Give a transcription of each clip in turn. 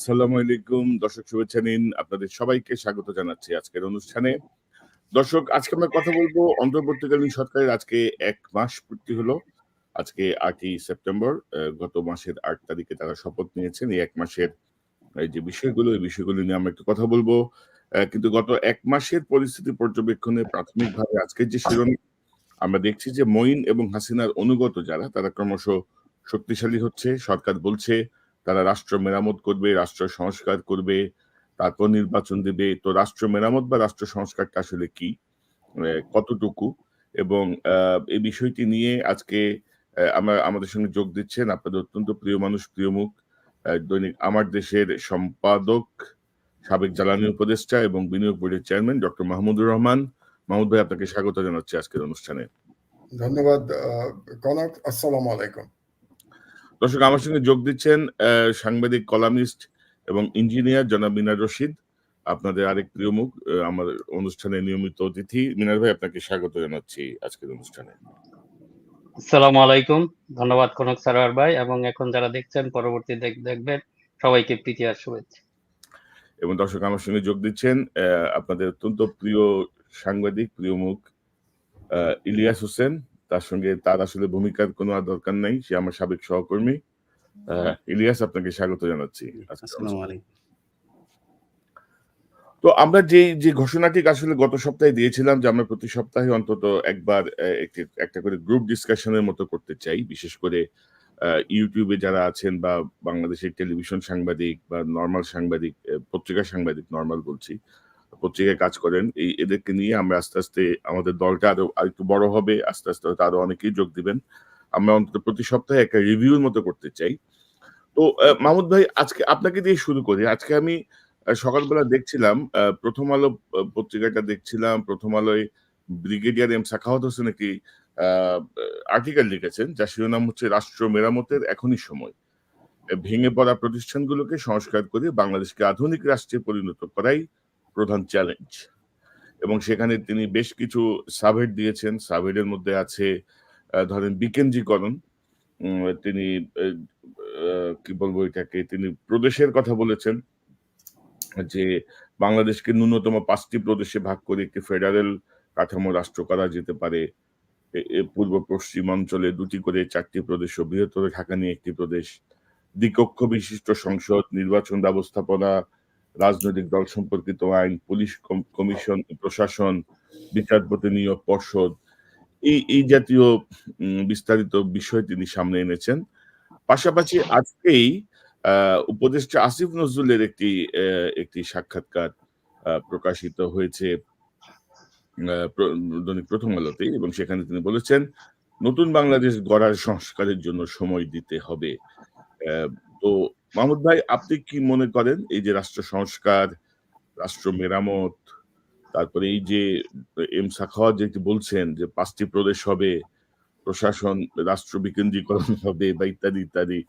আসসালামু আলাইকুম দর্শক, শুভেচ্ছা নিন। আপনাদের সবাইকে স্বাগত জানাচ্ছি আজকের অনুষ্ঠানে। দর্শক, আজকে আমরা কথা বলবো অন্তর্বর্তীকালীন সরকারের আজকে ১ মাস পূর্তি হলো। আজকে ৮ই সেপ্টেম্বর। গত মাসের ৮ তারিখে তারা শপথ নিয়েছেন। এই ১ মাসের এই যে বিষয়গুলো, এই বিষয়গুলো নিয়ে আমরা একটু কথা বলবো। কিন্তু গত ১ মাসের পরিস্থিতি পর্যবেক্ষণে প্রাথমিকভাবে আজকের যে শিরোনাম, আমরা দেখছি যে মঈন এবং হাসিনার অনুগত যারা, তারা ক্রমশ শক্তিশালী হচ্ছে। সরকার বলছে তারা রাষ্ট্র মেরামত করবে, রাষ্ট্র সংস্কার করবে, তারপর নির্বাচন দেবে। তো রাষ্ট্র মেরামত বা রাষ্ট্র সংস্কারটা আসলে কি, কতটুকু, এবং এই বিষয়টি নিয়ে আজকে আমাদের সঙ্গে যোগ দিচ্ছেন আপনাদের অত্যন্ত প্রিয় মানুষ, প্রিয় মুখ, দৈনিক আমার দেশের সম্পাদক, সাবেক জ্বালানি উপদেষ্টা এবং বিনিয়োগ বোর্ডের চেয়ারম্যান ডক্টর মাহমুদুর রহমান। মাহমুদ ভাই, আপনাকে স্বাগত জানাচ্ছি আজকের অনুষ্ঠানে। ধন্যবাদ কনক। আসসালামু আলাইকুম। দর্শক, আমার সঙ্গে যোগ দিচ্ছেন সাংবাদিক, কলামিস্ট এবং ইঞ্জিনিয়ার জনাব মিনার রশিদ, আপনাদের আরেক প্রিয় মুখ, আমার অনুষ্ঠানের নিয়মিত অতিথি। মিনার ভাই, আপনাকে স্বাগত জানাচ্ছি আজকের অনুষ্ঠানে। আসসালামু আলাইকুম। ধন্যবাদ কনক সারোয়ার ভাই, এবং এখন যারা দেখছেন, পরবর্তী দেখবেন, সবাইকে প্রীতি আর শুভেচ্ছা। এবং দর্শক, আমার সঙ্গে যোগ দিচ্ছেন আপনাদের অত্যন্ত প্রিয় সাংবাদিক, প্রিয় মুখ ইলিয়াস হোসেন। তার সঙ্গে তার আসলে ভূমিকার কোনো আর দরকার নাই, সে আমার সাবেক সহকর্মী। ইলিয়াস, আপনাকে স্বাগত জানাচ্ছি। তো আমরা যে ঘোষণাটি আসলে গত সপ্তাহে দিয়েছিলাম যে আমরা প্রতি সপ্তাহে অন্তত একবার একটা করে গ্রুপ ডিসকাশনের মতো করতে চাই, বিশেষ করে ইউটিউবে যারা আছেন বা বাংলাদেশের টেলিভিশন সাংবাদিক বা নর্মাল সাংবাদিক, পত্রিকা সাংবাদিক, নর্মাল বলছি, পত্রিকায় কাজ করেন, এদেরকে নিয়ে আমরা আস্তে আস্তে আমাদের দলটা আরো একটু বড় হবে। আস্তে আস্তে হয়তো আরো অনেকেই যোগ দিবেন। আমরা অন্তত প্রতি সপ্তাহে একটা রিভিউর মতো করতে চাই। তো মাহমুদ ভাই, আজকে আপনাকে দিয়ে শুরু করি। আজকে আমি সকালবেলা দেখছিলাম, প্রথম আলো পত্রিকাটা দেখছিলাম। প্রথম আলোয় ব্রিগেডিয়ার এম সাখাওয়াত হোসেন একটি আর্টিকেল লিখেছেন, যার শিরোনাম হচ্ছে রাষ্ট্র মেরামতের এখনই সময়। ভেঙে পড়া প্রতিষ্ঠানগুলোকে সংস্কার করে বাংলাদেশকে আধুনিক রাষ্ট্রে পরিণত করাই প্রধান চ্যালেঞ্জ। এবং সেখানে তিনি বেশ কিছু সাবহেড দিয়েছেন। সাবহেডের মধ্যে আছে ধরেন বিকেন্দ্রীকরণ। তিনি কি বলবো এটাকে, তিনি প্রদেশের কথা বলেছেন, যে বাংলাদেশকে ন্যূনতম 5টি প্রদেশে ভাগ করে একটি ফেডারেল কাঠামো রাষ্ট্র করা যেতে পারে। পূর্ব পশ্চিম অঞ্চলে 2টি করে 4টি প্রদেশ ও বৃহত্তর ঢাকা নিয়ে একটি প্রদেশ, দ্বিকক্ষ বিশিষ্ট সংসদ, নির্বাচন ব্যবস্থাপনা, রাজনৈতিক দল সম্পর্কিত আইন, পুলিশ কমিশন, প্রশাসন, বিচারপতি নিয়োগ পর্ষদ, এই জাতীয় বিস্তারিত বিষয় তিনি সামনে এনেছেন। পাশাপাশি আজকেই উপদেষ্টা আসিফ নজরুলের একটি সাক্ষাৎকার প্রকাশিত হয়েছে দৈনিক প্রথম আলোতে, এবং সেখানে তিনি বলেছেন নতুন বাংলাদেশ গড়ার সংস্কারের জন্য সময় দিতে হবে। তো মাহমুদ ভাই, আপনি কি মনে করেন এই যে রাষ্ট্র সংস্কার, রাষ্ট্র মেরামত, তারপরে এই যে এম সাখাওয়াত যেটি বলছেন যে 5টি প্রদেশ হবে, প্রশাসন, রাষ্ট্র বিকেন্দ্রীকরণ হবে, বা ইত্যাদি ইত্যাদি,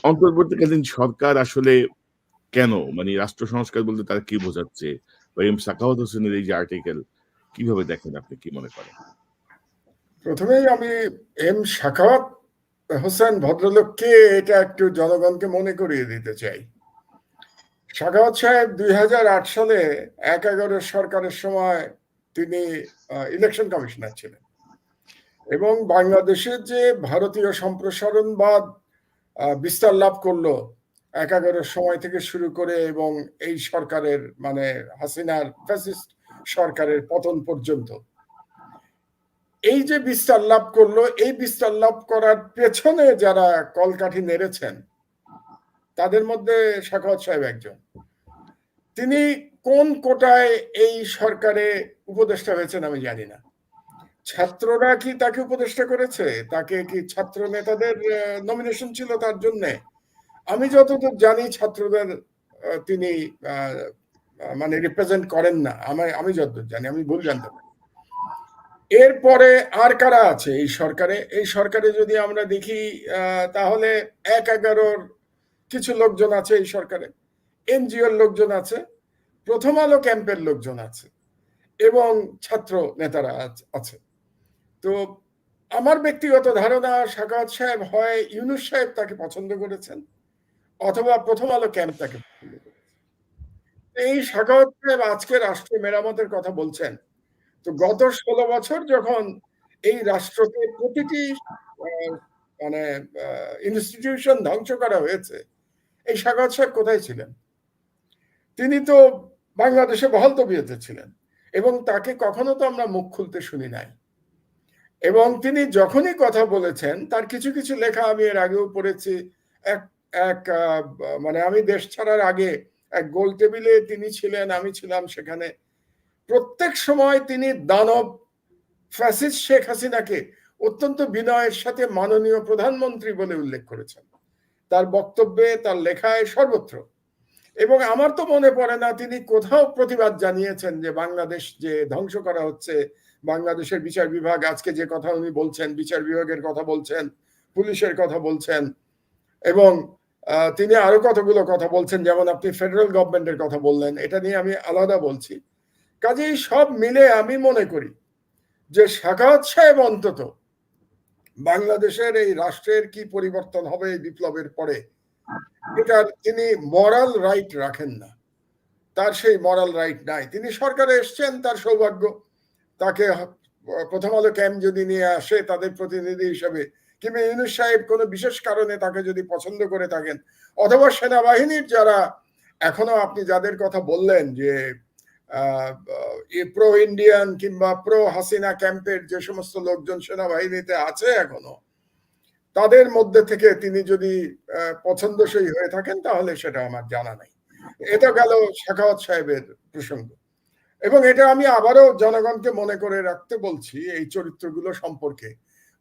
অন্তর্বর্তীকালীন সরকার আসলে কেন, মানে রাষ্ট্র সংস্কার বলতে তারা কি বোঝাচ্ছে, বা এম সাখাওয়াত হোসেনের এই যে আর্টিকেল কিভাবে দেখেন, আপনি কি মনে করেন? প্রথমেই আমি এম সাখাওয়াত হোসেন ভদ্রলোককে এটা একটু জনগণকে মনে করিয়ে দিতে চাই। সাখাওয়াত সাহেব 2008 সালে 1/11 সরকারের সময় তিনি ইলেকশন কমিশনার ছিলেন, এবং বাংলাদেশের যে ভারতীয় সম্প্রসারণবাদ বিস্তার লাভ করলো 1/11 সময় থেকে শুরু করে, এবং এই সরকারের মানে হাসিনার ফ্যাসিস্ট সরকারের পতন পর্যন্ত, এই যে বিস্তার লাভ করলো, এই বিস্তার লাভ করার পেছনে যারা কলকাঠি নেড়েছেন তাদের মধ্যে সাখাওয়াত সাহেব একজন। তিনি কোন কোটায় এই সরকারে উপদেষ্টা হয়েছেন আমি জানি না। ছাত্ররা কি তাকে উপদেষ্টা করেছে? তাকে কি ছাত্র নেতাদের নমিনেশন ছিল তার জন্যে? আমি যতদূর জানি ছাত্রদের তিনি মানে রিপ্রেজেন্ট করেন না, আমি যতদূর জানি, আমি ভুল জানতে পারি। এরপরে আর কারা আছে এই সরকারে? এই সরকারে যদি আমরা দেখি তাহলে 1/11 কিছু লোকজন আছে এই সরকারে, এনজিওর লোকজন আছে, প্রথম আলো ক্যাম্পের লোকজন আছে, এবং ছাত্র নেতারা আছে। তো আমার ব্যক্তিগত ধারণা, সাখাওয়াত সাহেব হয় ইউনূস সাহেব তাকে পছন্দ করেছেন, অথবা প্রথম আলো ক্যাম্প তাকে পছন্দ করেছে। এই সাখাওয়াত সাহেব আজকে রাষ্ট্র মেরামতের কথা বলছেন, তো গত 16 বছর যখন এই রাষ্ট্রকে প্রতিটি আহ, মানে ইনস্টিটিউশন ধ্বংস করা হয়েছে, এই সাখাওয়াত সাহেব কোথায় ছিলেন? তিনি তো বাংলাদেশে বহাল তবিয়তে ছিলেন এবং তাকে কখনো তো আমরা মুখ খুলতে শুনি নাই। এবং তিনি যখনই কথা বলেছেন তার কিছু কিছু লেখা আমি এর আগেও পড়েছি। এক এক মানে আমি দেশ ছাড়ার আগে এক গোল টেবিলে তিনি ছিলেন, আমি ছিলাম সেখানে। প্রত্যেক সময় তিনি দানব ফ্যাসিস্ট শেখ হাসিনাকে অত্যন্ত বিনয়ের সাথে মাননীয় প্রধানমন্ত্রী বলে উল্লেখ করেছেন, তার বক্তব্যে, তার লেখায়, সর্বত্র। এবং আমার তো মনে পড়ে না তিনি কোথাও প্রতিবাদ জানিয়েছেন যে বাংলাদেশ যে ধ্বংস করা হচ্ছে, বাংলাদেশের বিচার বিভাগ, আজকে যে কথা উনি বলছেন, বিচার বিভাগের কথা বলছেন, পুলিশের কথা বলছেন, এবং তিনি আরো কতগুলো কথা বলছেন, যেমন আপনি ফেডারেল গভর্নমেন্টের কথা বললেন, এটা নিয়ে আমি আলাদা বলছি। কাজেই সব মিলে আমি মনে করি যে সাখাওয়াত সাহেব অন্তত বাংলাদেশের এই রাষ্ট্রের কি পরিবর্তন হবে এই বিপ্লবের পরে, এটার তিনি মরাল রাইট রাখেন না। তার সেই মরাল রাইট নাই। তিনি সরকারে এসছেন, তার সৌভাগ্য। তাকে প্রথম আলো ক্যাম্প যদি নিয়ে আসে তাদের প্রতিনিধি হিসেবে, কিংবা ইউনূস সাহেব কোনো বিশেষ কারণে তাকে যদি পছন্দ করে থাকেন, অথবা সেনাবাহিনীর যারা এখনো আপনি যাদের কথা বললেন যে প্রো ইন্ডিয়ান কিংবা প্রো হাসিনা ক্যাম্পের যে সমস্ত লোকজন সেনাবাহিনীতে আছে এখনো, তাদের মধ্যে থেকে তিনি যদি পছন্দসই হয়ে থাকেন তাহলে সেটা আমার জানা নাই। এটা গেল সাখাওয়াত সাহেবের প্রসঙ্গ। এবং এটা আমি আবারও জনগণকে মনে করে রাখতে বলছি এই চরিত্রগুলো সম্পর্কে।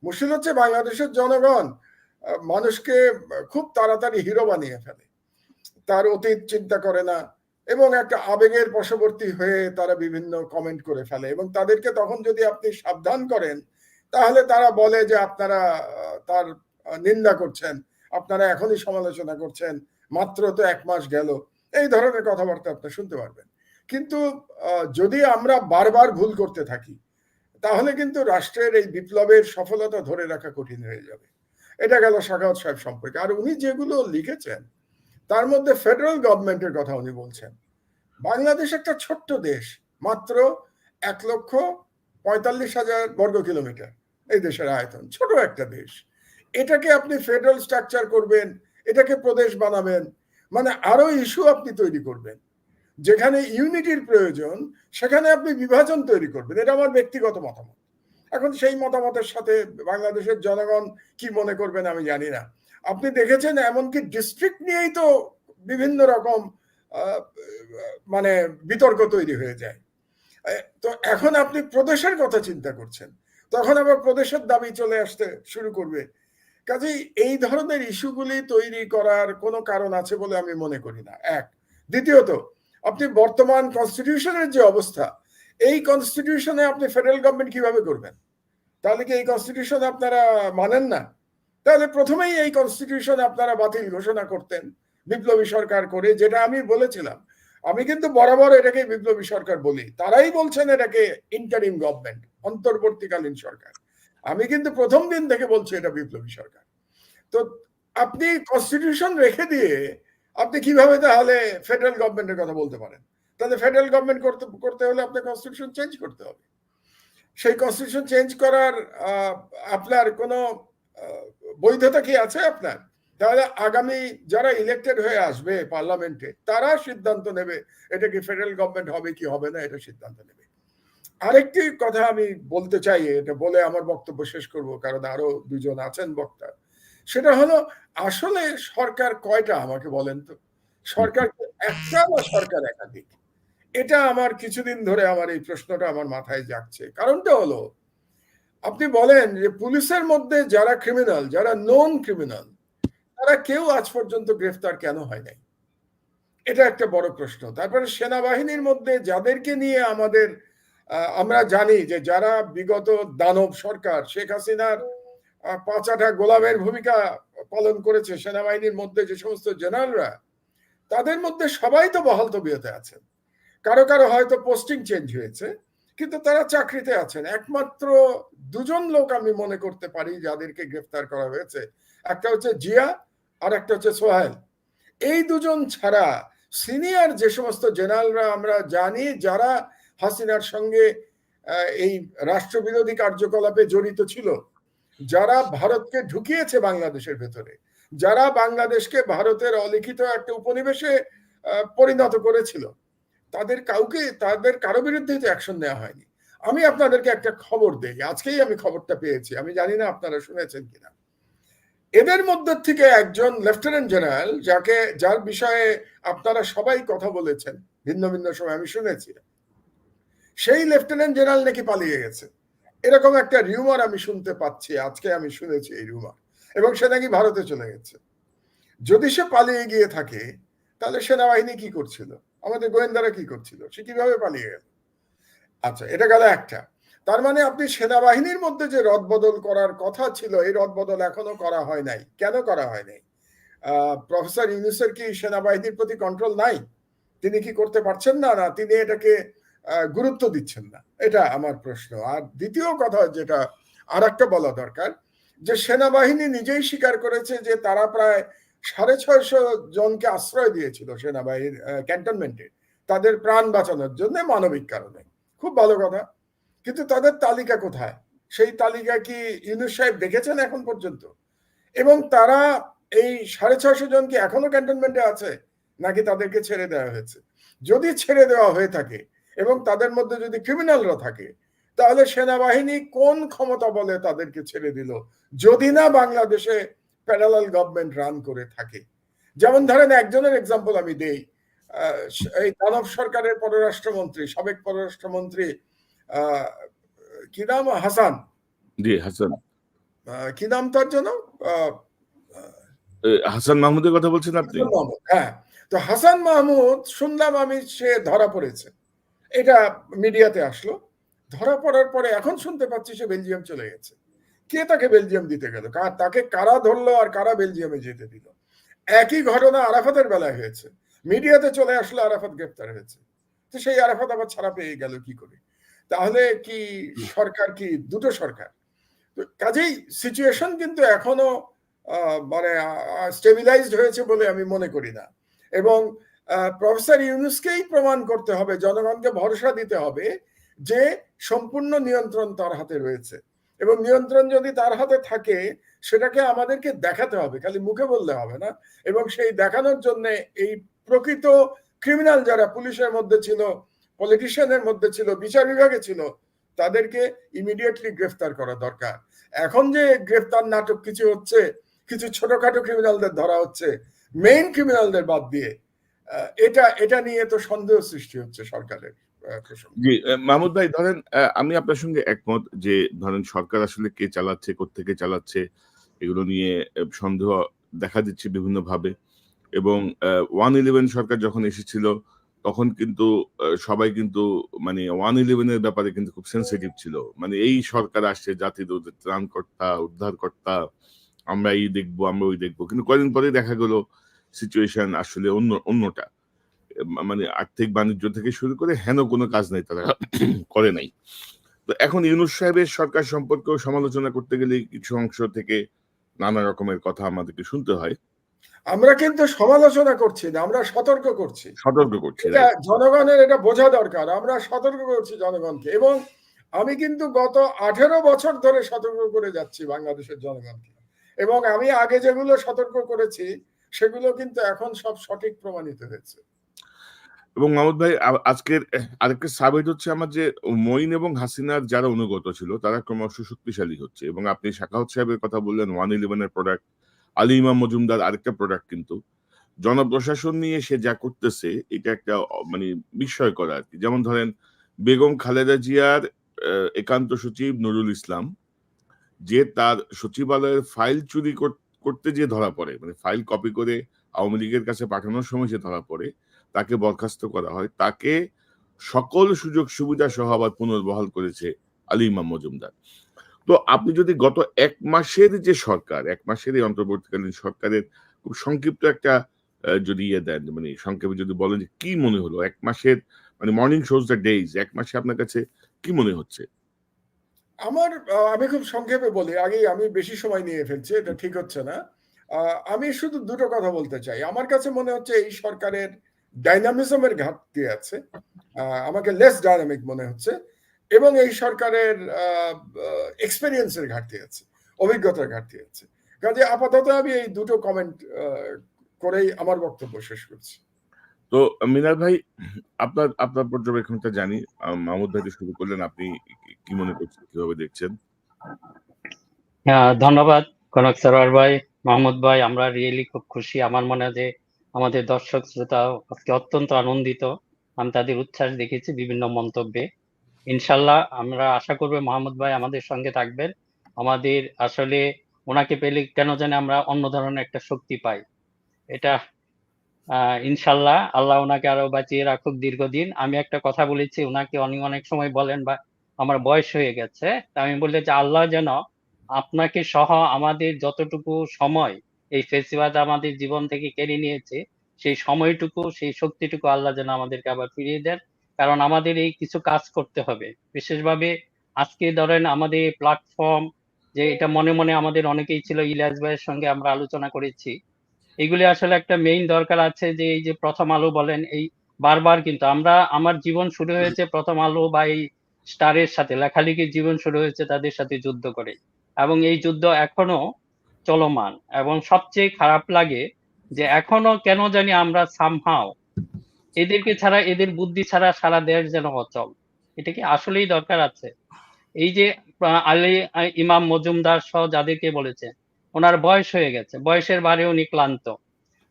মুশকিল হচ্ছে বাংলাদেশের জনগণ মানুষকে খুব তাড়াতাড়ি হিরো বানিয়ে ফেলে, তার অতীত চিন্তা করে না, এবং একটা আবেগের বশবর্তী হয়ে তারা বিভিন্ন কমেন্ট করে ফেলে। এবং তাদেরকে তখন যদি আপনি সাবধান করেন তাহলে তারা বলে যে আপনারা তার নিন্দা করছেন, আপনারা এখনই সমালোচনা করছেন, মাত্র তো 1 মাস গেল, এই ধরনের কথাবার্তা আপনি শুনতে পারবেন। কিন্তু যদি আমরা বারবার ভুল করতে থাকি তাহলে কিন্তু রাষ্ট্রের এই বিপ্লবের সফলতা ধরে রাখা কঠিন হয়ে যাবে। এটা গেল সাখাওয়াত সাহেব সম্পর্কে। আর উনি যেগুলো লিখেছেন তার মধ্যে ফেডারেল গভর্নমেন্টের কথা উনি বলছেন। বাংলাদেশ একটা ছোট্ট দেশ, মাত্র 1,45,000 বর্গ কিলোমিটার এই দেশের আয়তন, ছোট একটা দেশ। এটাকে আপনি ফেডারেল স্ট্রাকচার করবেন, এটাকে প্রদেশ বানাবেন, মানে আরো ইস্যু আপনি তৈরি করবেন। যেখানে ইউনিটির প্রয়োজন সেখানে আপনি বিভাজন তৈরি করবেন। এটা আমার ব্যক্তিগত মতামত। এখন সেই মতামতের সাথে বাংলাদেশের জনগণ কি মনে করবেন আমি জানি না। আপনি দেখেছেন এমনকি ডিস্ট্রিক্ট নিয়েই তো বিভিন্ন রকম মানে বিতর্ক তৈরি হয়ে যায়। তো এখন আপনি প্রদেশের কথা চিন্তা করছেন, তখন আবার প্রদেশের দাবি চলে আসতে শুরু করবে। কাজেই এই ধরনের ইস্যুগুলি তৈরি করার কোনো কারণ আছে বলে আমি মনে করি না। এক। দ্বিতীয়ত, আপনি বর্তমান কনস্টিটিউশনের যে অবস্থা, এই কনস্টিটিউশনে আপনি ফেডারেল গভর্নমেন্ট কিভাবে করবেন? তাহলে কি এই কনস্টিটিউশন আপনারা মানেন না? তাহলে প্রথমেই এই কনস্টিটিউশন আপনারা বাতিল ঘোষণা করতেন বিপ্লবী সরকার করে, যেটা আমি বলেছিলাম। আমি কিন্তু বরাবর এটাকে বিপ্লবী সরকার বলি, তারাই বলছেন এটাকে ইন্টারিম গভর্নমেন্ট, অন্তর্বর্তীকালীন সরকার। আমি কিন্তু প্রথম দিন থেকে বলছি এটা বিপ্লবী সরকার। তো আপনি কনস্টিটিউশন রেখে দিয়ে আপনি কিভাবে তাহলে ফেডারেল গভর্নমেন্টের কথা বলতে পারেন? তাহলে ফেডারেল গভর্নমেন্ট করতে হলে আপনার কনস্টিটিউশন চেঞ্জ করতে হবে। সেই কনস্টিটিউশন চেঞ্জ করার আপনার কোনো বৈধতা কি আছে আপনার? তাহলে আগামী যারা ইলেক্টেড হয়ে আসবে পার্লামেন্টে তারা সিদ্ধান্ত নেবে এটা কি ফেডারেল গভর্নমেন্ট হবে কি হবে না, এটা সিদ্ধান্ত নেবে। আরেকটি কথা আমি বলতে চাই, এটা বলে আমার বক্তব্য শেষ করব, কারণ আরো দুজন আছেন বক্তা। সেটা হলো, আসলে সরকার কয়টা আমাকে বলেন তো? সরকার একটা না সরকার একাধিক? এটা আমার কিছুদিন ধরে আমার এই প্রশ্নটা আমার মাথায় জাগছে। কারণটা হলো, আপনি বলেন যে পুলিশের মধ্যে যারা ক্রিমিনাল, যারা নন ক্রিমিনাল, তারা কেউ আজ পর্যন্ত গ্রেফতার কেন হয় নাই? এটা একটা বড় প্রশ্ন। তারপরে সেনাবাহিনীর মধ্যে যাদেরকে নিয়ে আমরা জানি যে যারা বিগত দানব সরকার শেখ হাসিনার 5 গোলামের ভূমিকা পালন করেছে সেনাবাহিনীর মধ্যে যে সমস্ত জেনারেলরা, তাদের মধ্যে সবাই তো বহাল তবিয়তে আছেন। কারো কারো হয়তো পোস্টিং চেঞ্জ হয়েছে, কিন্তু তারা চাকরিতে আছেন। একমাত্র 2জন লোক আমি মনে করতে পারি যাদেরকে গ্রেফতার করা হয়েছে, একটা হচ্ছে জিয়া আর একটা হচ্ছে সোহেল। এই দুজন ছাড়া সিনিয়র যে সমস্ত জেনারেলরা আমরা জানি যারা হাসিনার সঙ্গে এই রাষ্ট্রবিরোধী কার্যকলাপে জড়িত ছিল, যারা ভারতকে ঢুকিয়েছে বাংলাদেশের ভেতরে, যারা বাংলাদেশকে ভারতের অলিখিত একটা উপনিবেশে পরিণত করেছিল, তাদের কারো বিরুদ্ধে তো অ্যাকশন নেওয়া হয়নি। আমি আপনাদেরকে একটা খবর দেই, আজকেই আমি খবরটা পেয়েছি, আমি জানি না আপনারা শুনেছেন কিনা। এদের মধ্যে থেকে একজন লেফটেন্যান্ট জেনারেল, যার বিষয়ে আপনারা সবাই কথা বলেছেন ভিন্ন ভিন্ন সময়, আমি শুনেছি, সেই লেফটেন্যান্ট জেনারেল নাকি পালিয়ে গেছে। এরকম একটা রিউমার আমি শুনতে পাচ্ছি, আজকে আমি শুনেছি এই রিউমার, এবং সে নাকি ভারতে চলে গেছে। যদি সে পালিয়ে গিয়ে থাকে তাহলে সেনাবাহিনী কি করছিল, আমাদের গোয়েন্দারা কি করছিল, সে কিভাবে পালিয়ে গেল? আচ্ছা, এটা গেল একটা। তার মানে আপনি সেনাবাহিনীর মধ্যে যে রদবদল করার কথা ছিল, এই রদবদল এখনো করা হয় নাই। কেন করা হয় নাই? প্রফেসর ইউনূসের কি সেনাবাহিনীর প্রতি কন্ট্রোল নাই? তিনি কি করতে পারছেন না, না তিনি এটাকে গুরুত্ব দিচ্ছেন না? এটা আমার প্রশ্ন। আর দ্বিতীয় কথা যেটা আর একটা বলা দরকার, যে সেনাবাহিনী নিজেই স্বীকার করেছে যে তারা প্রায় 650 জনকে আশ্রয় দিয়েছিল সেনাবাহিনীর ক্যান্টনমেন্টে তাদের প্রাণ বাঁচানোর জন্য মানবিক কারণে। খুব ভালো কথা, কিন্তু তাদের তালিকা কোথায়? সেই তালিকা কি ইউনূস সাহেব দেখেছেন এখন পর্যন্ত? এবং তারা এই 650 জন কি এখনো ক্যান্টনমেন্টে আছে, নাকি তাদেরকে ছেড়ে দেওয়া হয়েছে? যদি ছেড়ে দেওয়া হয়ে থাকে এবং তাদের মধ্যে যদি ক্রিমিনালরা থাকে, তাহলে সেনাবাহিনী কোন ক্ষমতা বলে তাদেরকে ছেড়ে দিল, যদি না বাংলাদেশে প্যারালাল গভর্নমেন্ট রান করে থাকে? যেমন ধরেন, একজনের এক্সাম্পল আমি দেই, এই দানব সরকারের পররাষ্ট্রমন্ত্রী, সাবেক পররাষ্ট্রমন্ত্রী, কি নাম, হাসান, জি হাসান, কি নাম তার জন্য, হাসান মাহমুদের কথা বলছেন আপনি? হ্যাঁ, তো হাসান মাহমুদ শুনলাম আমি সে ধরা পড়েছে, এটা মিডিয়াতে আসলো। ধরা পড়ার পরে এখন শুনতে পাচ্ছি সে বেলজিয়াম চলে গেছে। কে তাকে বেলজিয়াম দিতে গেল? তাকে কারা ধরলো আর কারা বেলজিয়ামে যেতে দিল? একই ঘটনা আরাফাতের বেলায় হয়েছে, মিডিয়াতে চলে আসলো আরাফাত গ্রেপ্তার হয়েছে, তো সেই আরাফাত আবার ছাড়া পেয়ে গেল কি করে? তাহলে কি সরকার কি দুটো সরকার? কাজেই সিচুয়েশন কিন্তু এখনো মানে স্টেবিলাইজড হয়েছে বলে আমি মনে করি না। এবং প্রফেসর ইউনূসকেই প্রমাণ করতে হবে, জনগণকে ভরসা দিতে হবে যে সম্পূর্ণ নিয়ন্ত্রণ তার হাতে রয়েছে, এবং নিয়ন্ত্রণ যদি তার হাতে থাকে সেটাকে আমাদেরকে দেখাতে হবে, খালি মুখে বললে হবে না। এবং সেই দেখানোর জন্য এই প্রকৃত ক্রিমিনাল যারা পুলিশের মধ্যে ছিল, পলিটিশিয়ানের মধ্যে ছিল, বিচার বিভাগে ছিল, তাদেরকে ইমিডিয়েটলি গ্রেফতার করা দরকার। এখন যে গ্রেফতার নাটক কিছু হচ্ছে, কিছু ছোটখাটো ক্রিমিনালদের ধরা হচ্ছে, মেইন ক্রিমিনালদের বাদ দিয়ে, এটা নিয়ে তো সন্দেহ সৃষ্টি হচ্ছে সরকারের প্রসঙ্গে। জি মাহমুদ ভাই, ধরেন আমি আপনার সঙ্গে একমত যে ধরেন সরকার আসলে কে চালাচ্ছে, কোত্থেকে চালাচ্ছে, এগুলো নিয়ে সন্দেহ দেখা দিচ্ছে বিভিন্নভাবে। এবং 111 সরকার যখন এসেছিল তখন কিন্তু সবাই কিন্তু মানে 111 এর ব্যাপারে কিন্তু খুব সেনসিটিভ ছিল। মানে এই সরকার আসছে জাতির ত্রাণকর্তা, উদ্ধারকর্তা, আমরা এই দেখবো, আমরা ওই দেখবো। কিন্তু কয়েকদিন পরে দেখা গেল সিচুয়েশন আসলে অন্যটা। মানে আর্থিক বাণিজ্য থেকে শুরু করে হেন কোনো কাজ নাই তারা করে নাই। তো এখন ইউনূস সাহেবের সরকার সম্পর্কেও সমালোচনা করতে গেলে কিছু অংশ থেকে নানা রকমের কথা আমাদেরকে শুনতে হয়। আমরা কিন্তু সমালোচনা করছি না, আমরা সতর্ক করছি। এটা জনগণের এটা বোঝা দরকার, আমরা সতর্ক করছি জনগণকে। এবং আমি কিন্তু গত 18 বছর ধরে সতর্ক করে যাচ্ছি বাংলাদেশের জনগণকে, এবং আমি আগে যেগুলো সতর্ক করেছি সেগুলো কিন্তু এখন সব সঠিক প্রমাণিত হয়েছে। এবং মাহমুদ ভাই, আজকের আরেকটা সাবজেক্ট হচ্ছে আমার, যে মঈন এবং হাসিনার যারা অনুগত ছিল তারা ক্রমশ শক্তিশালী হচ্ছে। এবং আপনি সাখাওয়াত সাহেবের কথা বললেন, 111 এর প্রোডাক্ট, আলী ইমাম মজুমদার আরেকটা প্রোডাক্ট। কিন্তু জনপ্রশাসন নিয়ে সে যা করতেছে এটা একটা মানে বিস্ময়কর আর কি। যেমন ধরেন বেগম খালেদা জিয়ার একান্ত সচিব নুরুল ইসলাম, যে তার সচিবালয়ের ফাইল চুরি করতে যে ধরা পড়ে, মানে ফাইল কপি করে আওয়ামী লীগের কাছে পাঠানোর সময় সে ধরা পড়ে, তাকে বরখাস্ত করা হয়, তাকে সকল সুযোগ সুবিধা সহ আবার পুনর্বহাল করেছে আলী ইমাম মজুমদার। তো আপনি যদি গত 1 মাসের যে সরকার, 1 মাসের এই অন্তর্বর্তীকালীন সরকারের খুব সংক্ষিপ্ত একটা যদি ইয়ে দেন, মানে সংক্ষেপে যদি বলেন যে কি মনে হলো 1 মাসের, মানে মর্নিং শোজ দ্য ডেইজ, 1 মাসে আপনার কাছে কি মনে হচ্ছে? আমি খুব সংক্ষেপে বলি, আগে আমি বেশি সময় নিয়ে ফেলছি, এটা ঠিক হচ্ছে না। আমি শুধু দুটো কথা বলতে চাই। আমার কাছে মনে হচ্ছে এই সরকারের ডাইনামিজমের ঘাটতি আছে। আমাকে লেস ডাইনামিক মনে হচ্ছে, এবং এই সরকারের এক্সপেরিয়েন্সের ঘাটতি আছে, অভিজ্ঞতার ঘাটতি আছে। কাজে আপাতত আমি এই দুটো কমেন্ট করেই আমার বক্তব্য শেষ করছি। তো মিনার ভাই, আপনার আপনার পর্যবেক্ষণটা জানি। মাহমুদ ভাই দিয়ে শুরু করলেন। আপনি কি মনে করছেন, কিভাবে দেখছেন? হ্যাঁ, ধন্যবাদ কনক সরোয়ার ভাই, মাহমুদ ভাই। আমরা রিয়েলি খুব খুশি। আমার মনে হয় যে আমাদের দর্শক শ্রোতা আজকে অত্যন্ত আনন্দিত। আমি তাদের উচ্ছ্বাস দেখেছি বিভিন্ন মন্তব্যে। ইনশাল্লাহ আমরা আশা করবো মাহমুদ ভাই আমাদের সঙ্গে থাকবেন। আমাদের আসলে ওনাকে পেলে কেন জানি আমরা অন্য ধরনের একটা শক্তি পাই। এটা ইনশাল্লাহ আল্লাহ ওনাকে আরো বাঁচিয়ে রাখুক দীর্ঘদিন। আমি একটা কথা বলেছি, ওনাকে অনেক অনেক সময় বলেন বা আমার বয়স হয়ে গেছে, তা আমি বললে যে আল্লাহ যেন আপনাকে সহ আমাদের যতটুকু সময় এই ফেসিবাদ আমাদের জীবন থেকে কেড়ে নিয়েছে, সেই সময়টুকু সেই শক্তিটুকু আল্লাহ যেন আমাদেরকে আবার ফিরিয়ে দেন। কারণ আমাদের এই কিছু কাজ করতে হবে। বিশেষভাবে আজকে ধরেন আমাদের প্ল্যাটফর্ম, যে এটা মনে মনে আমাদের অনেকেই ছিল, ইলিয়াস ভাইয়ের সঙ্গে আমরা আলোচনা করেছি, এগুলি আসলে একটা মেইন দরকার আছে। যে এই যে প্রথম আলো বলেন, এই বারবার কিন্তু আমার জীবন শুরু হয়েছে প্রথম আলো বা এই স্টারের সাথে, লেখালেখির জীবন শুরু হয়েছে তাদের সাথে যুদ্ধ করে, এবং এই যুদ্ধ এখনো চলমান। এবং সবচেয়ে খারাপ লাগে যে এখনো কেন জানি আমরা সামহাও এদেরকে ছাড়া, এদের বুদ্ধি ছাড়া সারা দেশ যেন অচল। এটা কি আসলেই দরকার আছে? এই যে আলী ইমাম মজুমদার সহ যাদেরকে বলেছে, ওনার বয়স হয়ে গেছে, বয়সের ভারে উনি ক্লান্ত,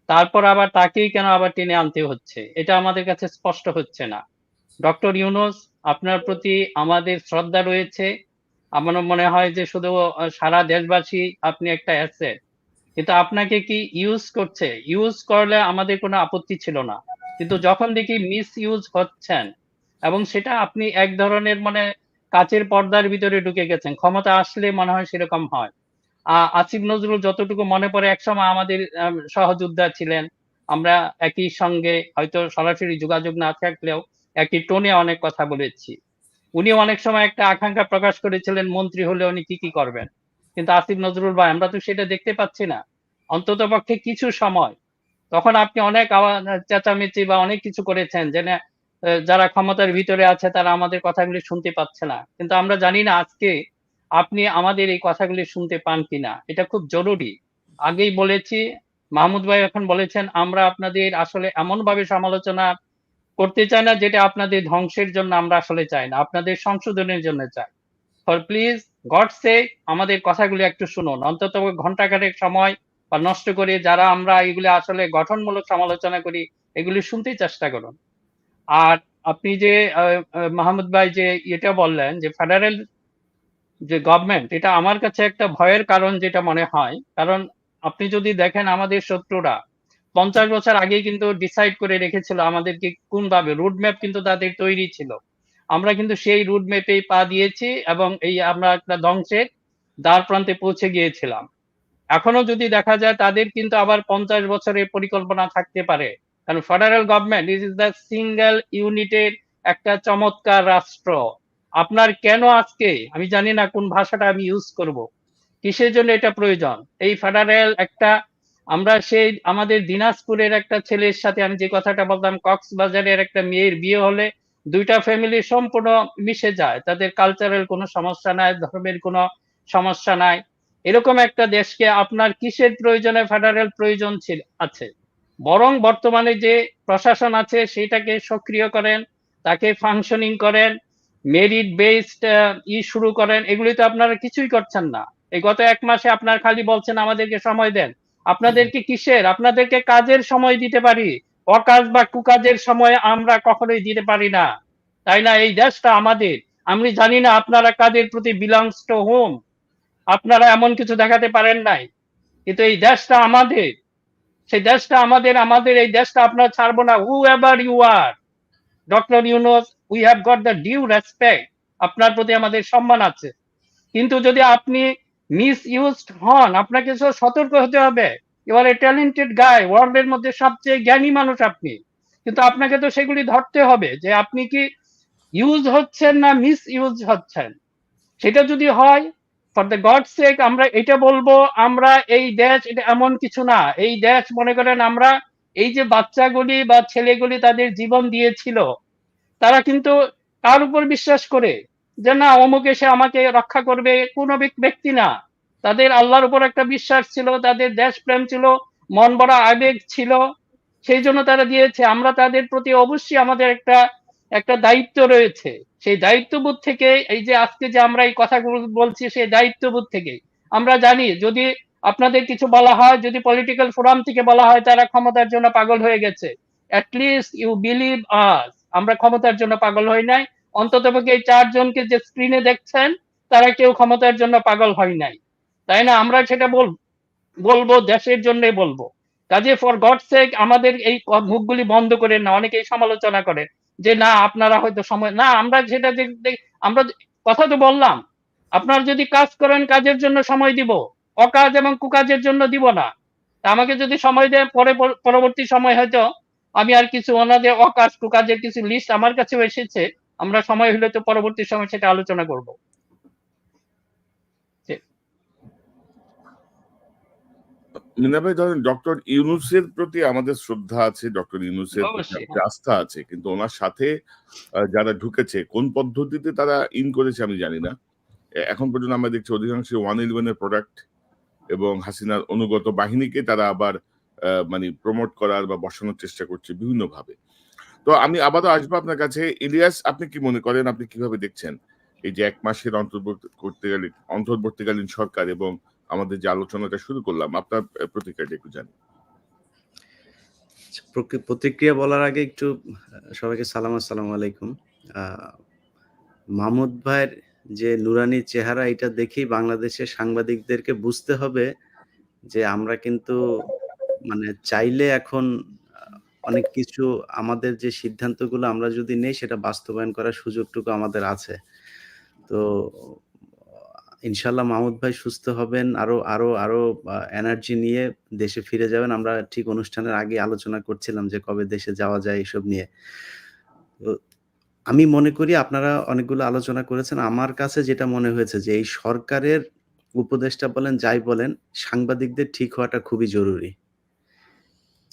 তারপর আবার তাকেই কেন আবার টেনে আনতে হচ্ছে, এটা আমাদের কাছে স্পষ্ট হচ্ছে না। ডক্টর ইউনূস, আপনার প্রতি আমাদের শ্রদ্ধা রয়েছে। আমার মনে হয় যে শুধু সারা দেশবাসী, আপনি একটা অ্যাসেট, কিন্তু আপনাকে কি ইউজ করছে, ইউজ করলে আমাদের কোনো আপত্তি ছিল না, কিন্তু যখন দেখি মিস ইউজ হচ্ছেন, এবং সেটা আপনি এক ধরনের মানে কাচের পর্দার ভিতরে ঢুকে গেছেন, ক্ষমতা আসলে মনে হয় সেরকম হয়। আসিফ নজরুল, যতটুকু মনে পড়ে একসময় আমাদের সহযোদ্ধা ছিলেন, আমরা একই সঙ্গে হয়তো সরাসরি যোগাযোগ না থাকলেও একই টোনে অনেক কথা বলেছি। উনি অনেক সময় একটা আকাঙ্ক্ষা প্রকাশ করেছিলেন মন্ত্রী হলে উনি কি কি করবেন, কিন্তু আসিফ নজরুল ভাই আমরা তো সেটা দেখতে পাচ্ছি না। অন্তত পক্ষে কিছু সময় তখন আপনি অনেক চেঁচামেচি বা অনেক কিছু করেছেন, যে না, যারা ক্ষমতার ভিতরে আছে তারা আমাদের কথাগুলি শুনতে পাচ্ছে না, কিন্তু আমরা জানি না আজকে আপনি আমাদের এই কথাগুলি শুনতে পান কিনা। এটা খুব জরুরি। আগেই বলেছি, মাহমুদ ভাই এখন বলেছেন, আমরা আপনাদের আসলে এমন ভাবে সমালোচনা করতে চাই না যেটা আপনাদের ধ্বংসের জন্য আমরা আসলে চাই না, আপনাদের সংশোধনের জন্য চাই। ফর প্লিজ, গড সে, আমাদের কথাগুলি একটু শুনুন। অন্তত ঘন্টাখানেক সময় বা নষ্ট করে যারা আমরা এগুলি আসলে গঠনমূলক সমালোচনা করি, এগুলি শুনতে চেষ্টা করুন। আর আপনি যে মাহমুদ ভাই যে এটা বললেন যে ফেডারেল যে গভর্নমেন্ট, এটা আমার কাছে একটা ভয়ের কারণ যেটা মনে হয়। কারণ আপনি যদি দেখেন আমাদের শত্রুরা 50 বছর আগেই কিন্তু ডিসাইড করে রেখেছিল আমাদেরকে কোন ভাবে, রুট ম্যাপ কিন্তু তাদের তৈরি ছিল। আমরা কিন্তু সেই রুট ম্যাপেই পা দিয়েছি এবং এই আমরা একটা ধ্বংসের দ্বার প্রান্তে পৌঁছে গিয়েছিলাম। এখনো যদি দেখা যায় তাদের কিন্তু আবার 50 বছরের পরিকল্পনা থাকতে পারে। কারণ federal government is the single ইউনিটের একটা চমৎকার রাষ্ট্র। আপনার কেন আজকে, আমি জানি না কোন ভাষাটা আমি ইউজ করব, কিসের জন্য এটা প্রয়োজন এই ফেডারেল একটা? আমরা সেই আমাদের দিনাজপুরের একটা ছেলের সাথে আমি যে কথাটা বলতাম, কক্সবাজারের একটা মেয়ের বিয়ে হলে দুইটা ফ্যামিলি সম্পূর্ণ মিশে যায়, তাদের কালচারাল কোনো সমস্যা নাই, ধর্মের কোনো সমস্যা নাই। এরকম একটা দেশকে আপনার কিসের প্রয়োজনে ফেডারেল প্রয়োজন আছে? বরং বর্তমানে যে প্রশাসন আছে সেটাকে সক্রিয় করেন, তাকে ফাংশনিং করেন, মেরিট বেসড শুরু করেন। এগুলি তো আপনারা কিছুই করছেন না। এই গত 1 মাসে আপনার খালি বলছেন আমাদেরকে সময় দেন। আপনাদেরকে কিসের? আপনাদেরকে কাজের সময় দিতে পারি, অকাজ বা কুকাজের সময় আমরা কখনোই দিতে পারি না, তাই না? এই দেশটা আমাদের। আমি জানি না আপনারা কাদের প্রতি বিলংস টু হোম, আপনারা এমন কিছু দেখাতে পারেন নাই, কিন্তু এই দেশটা আমাদের। সেই দেশটা আমাদের, আমাদের এই দেশটা আপনারা ছাড়বো না, whoever you are. Doctor Yunus, we have got the due respect, আপনার প্রতি আমাদের সম্মান আছে। কিন্তু যদি আপনি মিস ইউজড হন, আপনাকে তো সতর্ক হতে হবে। ইউ আর এ ট্যালেন্টেড গাই, ওয়ার্ল্ডের মধ্যে সবচেয়ে জ্ঞানী মানুষ আপনি, কিন্তু আপনাকে তো সেগুলি ধরতে হবে যে আপনি কি ইউজ হচ্ছেন না মিস ইউজ হচ্ছেন। সেটা যদি হয়, ফর দ্য গড সেক আমরা এটা বলবো, আমরা এই দেশ এটা এমন কিছু না। এই দেশ মনে করেন আমরা এই যে বাচ্চাগুলি বা ছেলেগুলি তাদের জীবন দিয়েছিল, তারা কিন্তু কার উপর বিশ্বাস করে যে না অমুক এসে আমাকে রক্ষা করবে? কোনো ব্যক্তি না। তাদের আল্লাহর উপর একটা বিশ্বাস ছিল, তাদের দেশপ্রেম ছিল, মন ভরা আবেগ ছিল, সেই জন্য তারা দিয়েছে। আমরা তাদের প্রতি অবশ্যই আমাদের একটা একটা দায়িত্ব রয়েছে। সেই দায়িত্ববোধ থেকে এই যে আজকে যে আমরা এই কথাগুলো বলছি, সেই দায়িত্ববোধ থেকে আমরা জানি যদি আপনাদের কিছু বলা হয়, যদি পলিটিক্যাল ফোরাম থেকে বলা হয় তারা ক্ষমতার জন্য পাগল হয়ে গেছে, অ্যাটলিস্ট ইউ বিলিভ আস, আমরা ক্ষমতার জন্য পাগল হই নাই। অন্ততপক্ষে এই 4 জনকে যে স্ক্রিনে দেখছেন তারা কেউ ক্ষমতার জন্য পাগল হয় নাই, তাই না? আমরা সেটা বলবো, দেশের জন্যই বলবো। কাজে ফর গড সেক আমাদের এই মুখগুলি বন্ধ করেন না। অনেকেই সমালোচনা করে যে না আপনারা হয়তো সময় না, আমরা সেটা আমরা কথা তো বললাম, আপনারা যদি কাজ করেন কাজের জন্য সময় দিব, অকাজ এবং কুকাজের জন্য দিব না। তা আমাকে যদি সময় দেয় পরবর্তী সময় হয়তো আমি আর কিছু ওনাদের অকাজ কুকাজের কিছু লিস্ট আমার কাছেও এসেছে, আমরা সময় হলে তো পরবর্তী সময় সেটা আলোচনা করব। মিনা ভাই, ধরেন ডক্টর ইউনূসের প্রতি আমাদের শ্রদ্ধা আছে, ডক্টর ইউনূসের প্রতি অবশ্যই, আমাদের আস্থা আছে, কিন্তু ওনার সাথে যারা ঢুকেছে কোন পদ্ধতিতে তারা ইন করেছে আমি জানি না। এখন পর্যন্ত আমরা দেখছি অধিকাংশ 111 এর প্রোডাক্ট এবং হাসিনার অনুগত বাহিনীকে তারা আবার মানে প্রমোট করার বা বসানোর চেষ্টা করছে বিভিন্ন ভাবে। তো আমি আবারও আসবো আপনার কাছে। ইলিয়াস, আপনি কি মনে করেন, আপনি কিভাবে দেখছেন এই যে 1 মাসের অন্তর্বর্তীকালীন সরকার এবং আমাদের যে আলোচনাটা শুরু করলাম, আপনার প্রতিক্রিয়াটা একটু জানি। প্রতিক্রিয়া বলার আগে একটু সবাইকে আসসালামু আলাইকুম। মাহমুদ ভাইয়ের যে নুরানি চেহারা, এটা দেখেই বাংলাদেশের সাংবাদিকদেরকে বুঝতে হবে যে আমরা কিন্তু মানে চাইলে এখন অনেক কিছু আমাদের যে সিদ্ধান্তগুলো আমরা যদি নেই সেটা বাস্তবায়ন করার সুযোগটুকু আমাদের আছে। তো ইনশাল্লাহ মাহমুদ ভাই সুস্থ হবেন, আরো আরো আরো এনার্জি নিয়ে দেশে ফিরে যাবেন। আমরা ঠিক অনুষ্ঠানের আগে আলোচনা করছিলাম যে কবে দেশে যাওয়া যায় এসব নিয়ে। তো আমি মনে করি আপনারা অনেকগুলো আলোচনা করেছেন। আমার কাছে যেটা মনে হয়েছে যে এই সরকারের উপদেষ্টা বলেন যাই বলেন, সাংবাদিকদের ঠিক হওয়াটা খুবই জরুরি।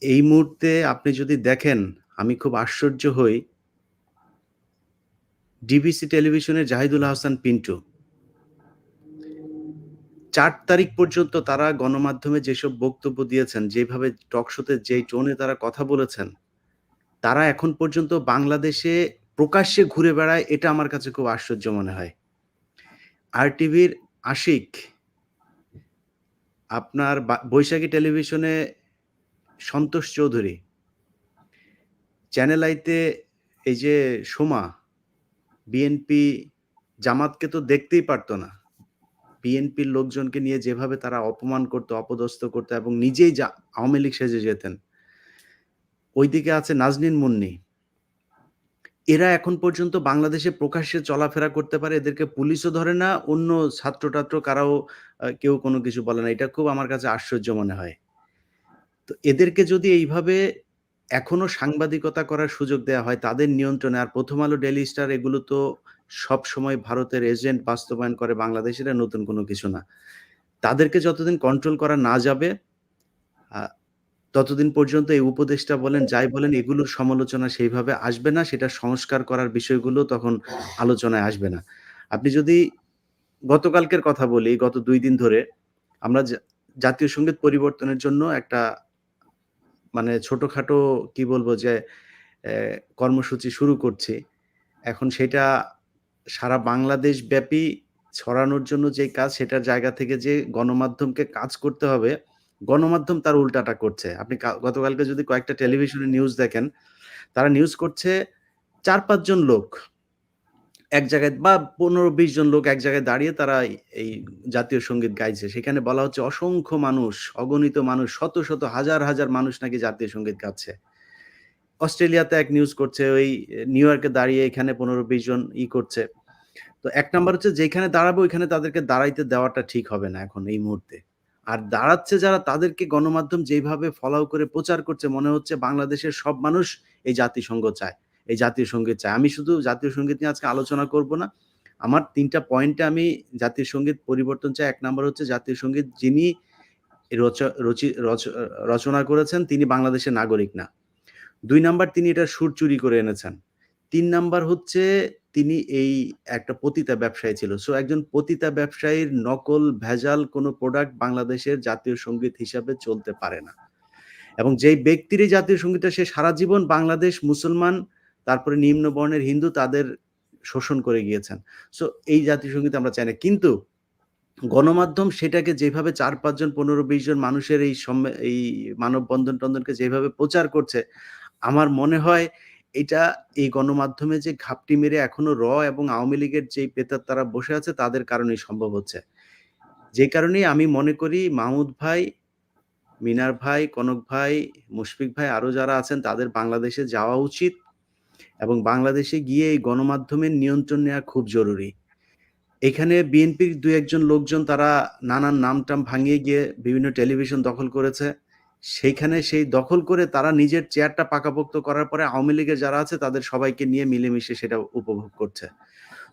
এই মুহূর্তে আপনি যদি দেখেন, আমি খুব আশ্চর্য হই, ডিবিসি টেলিভিশনের জাহিদুল আহসান পিন্টু 4 তারিখ পর্যন্ত তারা গণমাধ্যমে যেসব বক্তব্য দিয়েছেন, যেভাবে টক শোতে যেই টোনে তারা কথা বলেছেন, তারা এখন পর্যন্ত বাংলাদেশে প্রকাশ্যে ঘুরে বেড়ায়, এটা আমার কাছে খুব আশ্চর্য মনে হয়। আরটিভির আশিক, আপনার বৈশাখী টেলিভিশনে সন্তোষ চৌধুরী, চ্যানেল আইতে এই যে সোমা, বিএনপি জামাতকে তো দেখতেই পারতো না। বিএনপির লোকজনকে নিয়ে যেভাবে তারা অপমান করতো, অপদস্থ করতো এবং নিজেই আওয়ামী লীগ সেজে যেতেন। ওইদিকে আছে নাজনীন মুন্নি, এরা এখন পর্যন্ত বাংলাদেশে প্রকাশ্যে চলাফেরা করতে পারে, এদেরকে পুলিশও ধরে না, অন্য ছাত্র কারাও কেউ কোনো কিছু বলে না। এটা খুব আমার কাছে আশ্চর্য মনে হয়। তো এদেরকে যদি এইভাবে এখনো সাংবাদিকতা করার সুযোগ দেওয়া হয় তাদের নিয়ন্ত্রণে, আর প্রথম আলো, ডেইলি স্টার এগুলো তো সব সময় ভারতের এজেন্ট বাস্তবায়ন করে, বাংলাদেশের নতুন কোনো কিছু না। তাদেরকে যতদিন কন্ট্রোল করা না যাবে ততদিন পর্যন্ত এই উপদেষ্টা বলেন যাই বলেন এগুলোর সমালোচনা সেইভাবে আসবে না, সেটা সংস্কার করার বিষয়গুলো তখন আলোচনায় আসবে না। আপনি যদি গতকালকের কথা বলি, গত 2 দিন ধরে আমরা জাতীয় সঙ্গীত পরিবর্তনের জন্য একটা মানে ছোটখাটো কি বলবো যে কর্মসূচি শুরু করছি। এখন সেটা সারা বাংলাদেশ ব্যাপী ছড়ানোর জন্য যে কাজ, সেটার জায়গা থেকে যে গণমাধ্যমকে কাজ করতে হবে, গণমাধ্যম তার উল্টাটা করছে। আপনি গতকালকে যদি কয়েকটা টেলিভিশনে নিউজ দেখেন, তারা নিউজ করছে 4-5 জন লোক এক জায়গায় বা 15-20 জন লোক এক জায়গায় দাঁড়িয়ে তারা এই জাতীয় সঙ্গীত গাইছে। সেখানে বলা হচ্ছে অসংখ্য মানুষ, অগণিত মানুষ, শত শত হাজার হাজার মানুষ নাকি জাতীয় সঙ্গীত গাচ্ছে। অস্ট্রেলিয়াতে এক নিউজ করছে, ওই নিউ ইয়র্কে দাঁড়িয়ে এখানে 15-20 জন করছে। তো এক নাম্বার হচ্ছে যেখানে দাঁড়াবে ওইখানে তাদেরকে দাঁড়াইতে দেওয়াটা ঠিক হবে না এখন এই মুহূর্তে। আর দাঁড়াচ্ছে যারা, তাদেরকে গণমাধ্যম যেভাবে ফলো করে প্রচার করছে, মনে হচ্ছে বাংলাদেশের সব মানুষ এই জাতিসংঘ চায়, এই জাতীয় সঙ্গীত চায়। আমি শুধু জাতীয় সঙ্গীত নিয়ে আজকে আলোচনা করব না, আমার ৩টা পয়েন্টে আমি জাতীয় সঙ্গীত পরিবর্তন চাই। ১ নাম্বার হচ্ছে জাতীয় সঙ্গীত যিনি রচনা করেছেন তিনি বাংলাদেশের নাগরিক না। ২ নাম্বার তিনি এটার সুর চুরি করে এনেছেন। ৩ নাম্বার হচ্ছে তিনি এই একটা পতিতা ব্যবসায়ী ছিল। সো একজন পতিতা ব্যবসায়ীর নকল ভেজাল কোনো প্রোডাক্ট বাংলাদেশের জাতীয় সঙ্গীত হিসাবে চলতে পারে না। এবং যেই ব্যক্তির এই জাতীয় সঙ্গীতটা সে সারা জীবন বাংলাদেশ মুসলমান, তারপরে নিম্ন বর্ণের হিন্দু তাদের শোষণ করে গিয়েছেন। সো এই জাতীয় সঙ্গীত আমরা চাই না। কিন্তু গণমাধ্যম সেটাকে যেভাবে ৪-৫ জন ১৫-২০ জন মানুষের এই মানববন্ধন-টন্ধনকে যেভাবে প্রচার করছে, আমার মনে হয় এটা এই গণমাধ্যমে যে ঘাপটি মেরে এখনো এবং আওয়ামী লীগের যেই প্রেতাত্মারা বসে আছে তাদের কারণেই সম্ভব হচ্ছে। যে কারণেই আমি মনে করি মাহমুদ ভাই, মিনার ভাই, কনক ভাই, মুশফিক ভাই আরো যারা আছেন তাদের বাংলাদেশে যাওয়া উচিত এবং বাংলাদেশে গিয়ে এই গণমাধ্যমের নিয়ন্ত্রণ নেওয়া খুব জরুরি। এখানে বিএনপির ২-১ জন লোকজন তারা নানান নাম-টাম ভাঙিয়ে গিয়ে বিভিন্ন টেলিভিশন দখল করেছে। সেইখানে সেই দখল করে তারা নিজের চেয়ারটা পাকাপোক্ত করার পরে আওয়ামী লীগের যারা আছে তাদের সবাইকে নিয়ে মিলেমিশে সেটা উপভোগ করছে।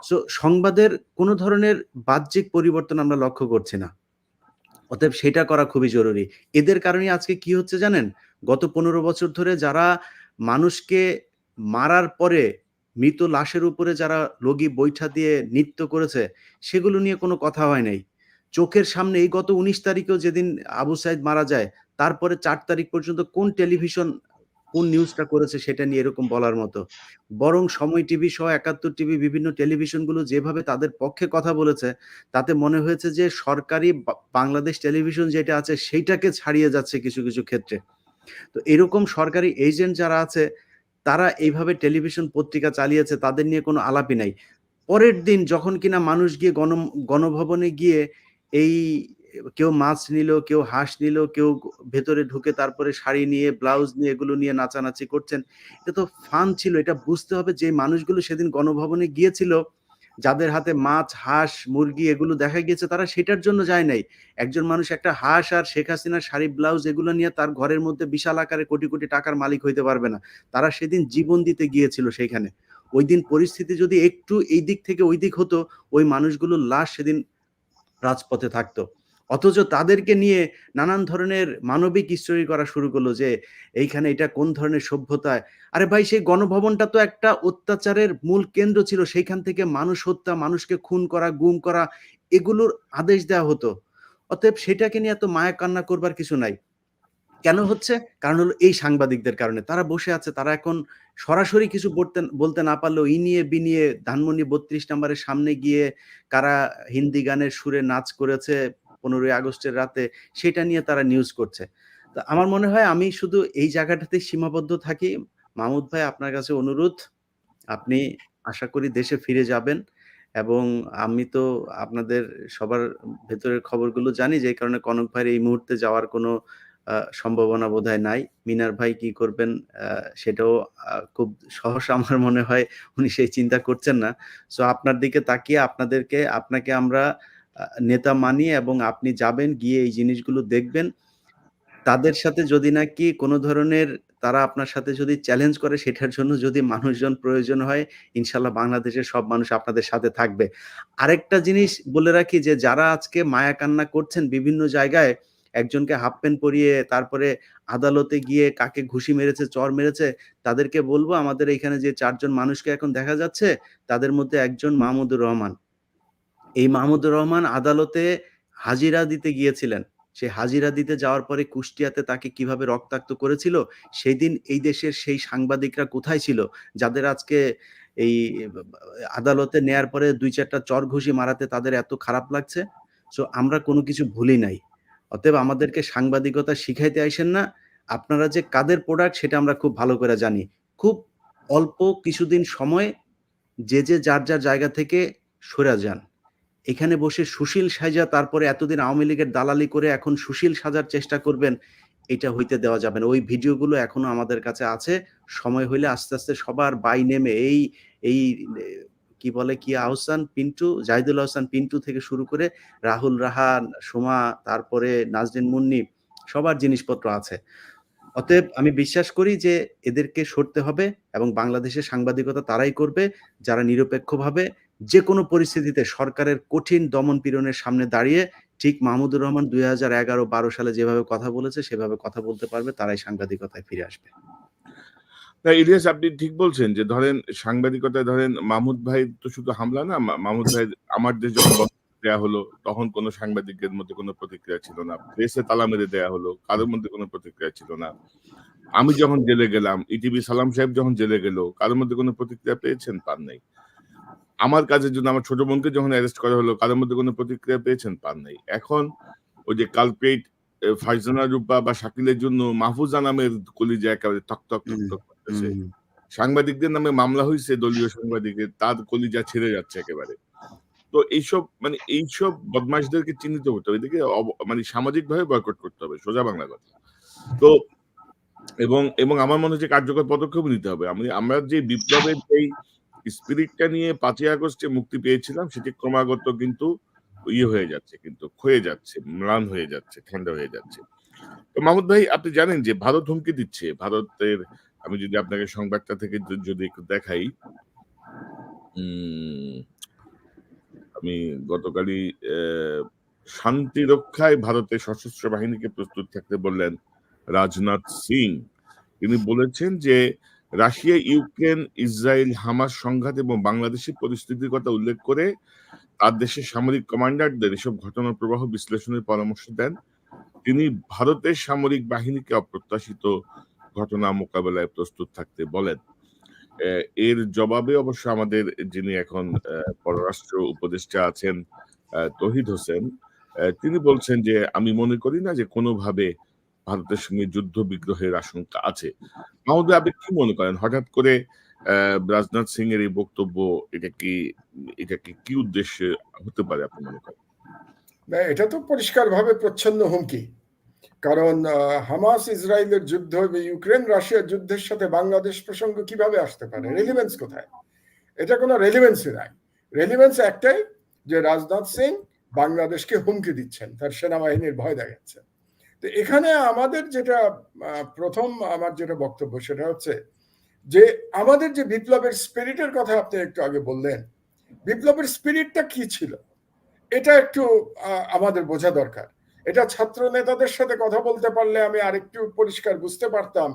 সো সংবাদের কোনো ধরনের বাহ্যিক পরিবর্তন আমরা লক্ষ্য করছি না। অতএব সেটা করা খুবই জরুরি। এদের কারণেই আজকে কি হচ্ছে জানেন? গত ১৫ বছর ধরে যারা মানুষকে মারার পরে মৃত লাশের উপরে যারা লগি বৈঠা দিয়ে নৃত্য করেছে, সেগুলো নিয়ে কোনো কথা হয় নাই। চোখের সামনে এই গত ১৯ তারিখেও যেদিন আবু সাইদ মারা যায়, তারপরে ৪ তারিখ পর্যন্ত কোন টেলিভিশন কোন নিউজটা করেছে সেটা নিয়ে এরকম বলার মতো। বরং সময় টিভি সহ ৭১ টিভি বিভিন্ন টেলিভিশনগুলো যেভাবে তাদের পক্ষে কথা বলেছে, তাতে মনে হয়েছে যে সরকারি বাংলাদেশ টেলিভিশন যেটা আছে সেইটাকে ছাড়িয়ে যাচ্ছে কিছু, কিছু ক্ষেত্রে। তো এরকম সরকারি এজেন্ট যারা আছে তারা এইভাবে টেলিভিশন পত্রিকা চালিয়েছে, তাদের নিয়ে কোনো আলাপই নাই। পরের দিন যখন কিনা মানুষ গিয়ে গণভবনে গিয়ে এই কেউ মাছ নিল, কেউ হাঁস নিল, কেউ ভেতরে ঢুকে তারপরে শাড়ি নিয়ে, ব্লাউজ নিয়ে এগুলো নিয়ে নাচানাচি করছেন। এটা তো ফান ছিল। এটা বুঝতে হবে যে মানুষগুলো সেদিন গণভবনে গিয়েছিল, যাদের হাতে মাছ, হাঁস, মুরগি এগুলো দেখা গিয়েছে তারা সেটার জন্য যায় নাই। একজন মানুষ একটা হাঁস আর শেখ হাসিনার শাড়ি, ব্লাউজ এগুলো নিয়ে তার ঘরের মধ্যে বিশাল আকারে কোটি, কোটি টাকার মালিক হইতে পারবে না। তারা সেদিন জীবন দিতে গিয়েছিল সেইখানে। ওইদিন পরিস্থিতি যদি একটু এই দিক থেকে ওই দিক হতো, ওই মানুষগুলোর লাশ সেদিন রাজপথে থাকতো। অথচ তাদেরকে নিয়ে নানান ধরনের মানবিক স্টোরি করা শুরু করলো যে এইখানে এটা কোন ধরনের সভ্যতায়। আরে ভাই, সেই গণভবনটা তো একটা অত্যাচারের মূল কেন্দ্র ছিল। সেইখান থেকে মানুষ হত্যা, মানুষকে খুন করা, গুম করা এগুলোর আদেশ দেওয়া হতো। অতএব সেটাকে নিয়ে এত মায়া কান্না করবার কিছু নাই। কেন হচ্ছে? কারণ হলো এই সাংবাদিকদের কারণে। তারা বসে আছে, তারা এখন সরাসরি কিছু বলতে না পারলেও ইনিয়ে বিনিয়ে ধানমন্ডি ৩২ নম্বরের সামনে গিয়ে কারা হিন্দি গানের সুরে নাচ করেছে ১৫ই আগস্টের রাতে, সেটা নিয়ে তারা নিউজ করছে। তো আমার মনে হয় আমি শুধু এই জায়গাটাতেই সীমাবদ্ধ থাকি। মাহমুদ ভাই, আপনার কাছে অনুরোধ, আপনি আশা করি দেশে ফিরে যাবেন এবং আমি তো আপনাদের সবার ভেতরের খবরগুলো জানি, যে কারণে কনক ভাইয়ের এই মুহূর্তে যাওয়ার কোনো সম্ভাবনা বোধহয় নাই। মিনার ভাই কি করবেন সেটাও খুব সহসা আমার মনে হয় উনি সেই চিন্তা করছেন না। সো আপনার দিকে তাকিয়ে আপনাকে আমরা নেতা মানি এবং আপনি যাবেন, গিয়ে এই জিনিসগুলো দেখবেন। তাদের সাথে যদি নাকি কোনো ধরনের তারা আপনার সাথে যদি চ্যালেঞ্জ করে, সেটার জন্য যদি মানুষজন প্রয়োজন হয়, ইনশাআল্লাহ বাংলাদেশের সব মানুষ আপনাদের সাথে থাকবে। আরেকটা জিনিস বলে রাখি যে যারা আজকে মায়া কান্না করছেন বিভিন্ন জায়গায়, একজনকে হাফ প্যান্ট পরিয়ে তারপরে আদালতে গিয়ে কাকে ঘুষি মেরেছে, চড় মেরেছে, তাদেরকে বলবো আমাদের এখানে যে ৪ জন মানুষকে এখন দেখা যাচ্ছে, তাদের মধ্যে একজন মাহমুদুর রহমান। এই মাহমুদুর রহমান আদালতে হাজিরা দিতে গিয়েছিলেন। সে হাজিরা দিতে যাওয়ার পরে কুষ্টিয়াতে তাকে কিভাবে রক্তাক্ত করেছিল, সেদিন এই দেশের সেই সাংবাদিকরা কোথায় ছিল, যাদের আজকে এই আদালতে নেয়ার পরে ২-৪টা চড় ঘুষি মারাতে তাদের এত খারাপ লাগছে। সো আমরা কোনো কিছু ভুলি নাই। অতএব আমাদেরকে সাংবাদিকতা শিখাইতে আইসেন না। আপনারা যে কাদের প্রোডাক্ট সেটা আমরা খুব ভালো করে জানি। খুব অল্প কিছুদিন সময় যে যার জায়গা থেকে সরে যান। এখানে বসে সুশীল সাইজা তারপরে এতদিন আওয়ামী লীগের দালালি করে এখন সুশীল সাজার চেষ্টা করবেন, এটা হইতে দেওয়া যাবে না। ওই ভিডিওগুলো এখনো আমাদের কাছে আছে। সময় হইলে আস্তে, আস্তে সবার বাই নেমে এই কি বলে, কি আহসান পিন্টু, জাহিদুল আহসান পিন্টু থেকে শুরু করে রাহুল রাহান, সোমা, তারপরে নাজনীন মুন্নি, সবার জিনিসপত্র আছে। অতএব আমি বিশ্বাস করি যে এদেরকে সরতে হবে এবং বাংলাদেশের সাংবাদিকতা তারাই করবে যারা নিরপেক্ষভাবে যে কোনো পরিস্থিতিতে সরকারের কঠিন দমন পীড়নের সামনে দাঁড়িয়ে ঠিক মাহমুদুর রহমান 2011-12 সালে যেভাবে কথা বলেছে সেভাবে কথা বলতে পারবে, তারাই সাংবাদিকতায় ফিরে আসবে। না ইলিয়াস, আপনি ঠিক বলছেন যে ধরেন সাংবাদিকতায় ধরেন মাহমুদ ভাই তো শুধু হামলা না, মাহমুদ ভাই আমার দেশ যখন বন্ধ করে দেয়া হলো তখন কোনো সাংবাদিকদের মধ্যে কোনো প্রতিক্রিয়া ছিল না, প্রেসে তালা মেরে দেয়া হলো, কারোর মধ্যে কোনো প্রতিক্রিয়া ছিল না। আমি যখন জেলে গেলাম, ইটিভি সালাম সাহেব যখন জেলে গেল, কারোর মধ্যে কোনো প্রতিক্রিয়া পেয়েছেন? পান নাই। আমার কাজের জন্য আমার ছোট বোনকে যখন অ্যারেস্ট করা হলো, কারোর মধ্যে কোনো প্রতিক্রিয়া পেয়েছেন? পান নাই। এখন ওই যে কালপ্রিট ফারজানা রূপা বা শাকিলের জন্য মাহফুজা নামের কলিজা একেবারে টক টক টক হুম, টক করতেছে। হুম, সাংবাদিকদের নামে মামলা হইছে, দলীয় সাংবাদিকের, তার কলিজা ছেড়ে যাচ্ছে একেবারে। তো এইসব বদমাশদেরকে চিহ্নিত করতে হবে। এদেরকে মানে সামাজিকভাবে বয়কট করতে হবে, সোজা বাংলা কথা। তো এবং আমার মনে হচ্ছে কার্যকর পদক্ষেপ নিতে হবে। আমরা যে বিপ্লবের যেই স্পিরিটটা নিয়ে ৫ই আগস্টে মুক্তি পেয়েছিলাম, সেটি ক্রমাগত কিন্তু হয়ে যাচ্ছে, কিন্তু ক্ষয়ে যাচ্ছে, ম্লান হয়ে যাচ্ছে, ঠান্ডা হয়ে যাচ্ছে। তো মাহমুদ ভাই, আপনি জানেন যে ভারত হুমকি দিচ্ছে। ভারতের, আমি যদি আপনাকে সংবাদটা থেকে যদি একটু দেখাই, উম আমি গতকালই শান্তি রক্ষায় ভারতের সশস্ত্র বাহিনীকে প্রস্তুত থাকতে বললেন রাজনাথ সিং। তিনি বলেছেন যে রাশিয়া, ইউক্রেন, ইসরায়েল, হামাস সংঘাত এবং বাংলাদেশের পরিস্থিতির কথা উল্লেখ করে তার দেশের সামরিক কমান্ডারদের এসব ঘটনার প্রবাহ বিশ্লেষণের পরামর্শ দেন। তিনি ভারতের সামরিক বাহিনীকে অপ্রত্যাশিত ঘটনা মোকাবেলায় প্রস্তুত থাকতে বলেন। এর জবাবে অবশ্য আমাদের যিনি এখন পররাষ্ট্র উপদেষ্টা আছেন, তৌহিদ হোসেন, তিনি বলছেন যে আমি মনে করি না যে কোনোভাবে ভারতের সঙ্গে যুদ্ধ বিগ্রহের আশঙ্কা আছে। মাহমুদ ভাই, আপনি কি মনে করেন হঠাৎ করে রাজনাথ সিং এর এই বক্তব্য, এটা কি কি উদ্দেশ্যে হতে পারে আপনি মনে করেন? না, এটা তো পরিষ্কারভাবে প্রচ্ছন্ন হুমকি। কারণ হামাস ইসরায়েলের যুদ্ধ এবং ইউক্রেন রাশিয়ার যুদ্ধের সাথে বাংলাদেশ প্রসঙ্গ কিভাবে আসতে পারে? রেলিভেন্স কোথায়? এটা কোনো রেলিভেন্সই নাই। রেলিভেন্স একটাই, যে রাজনাথ সিং বাংলাদেশকে হুমকি দিচ্ছেন, তার সেনাবাহিনীর ভয় দেখাচ্ছেন। তো এখানে আমাদের যেটা প্রথম আমার যেটা বক্তব্য সেটা হচ্ছে যে আমাদের যে বিপ্লবের স্পিরিটের কথা আপনি একটু আগে বললেন, বিপ্লবের স্পিরিটটা কি ছিল এটা একটু আমাদের বোঝা দরকার। এটা ছাত্র নেতাদের সাথে কথা বলতে পারলে আমি আরেকটু পরিষ্কার বুঝতে পারতাম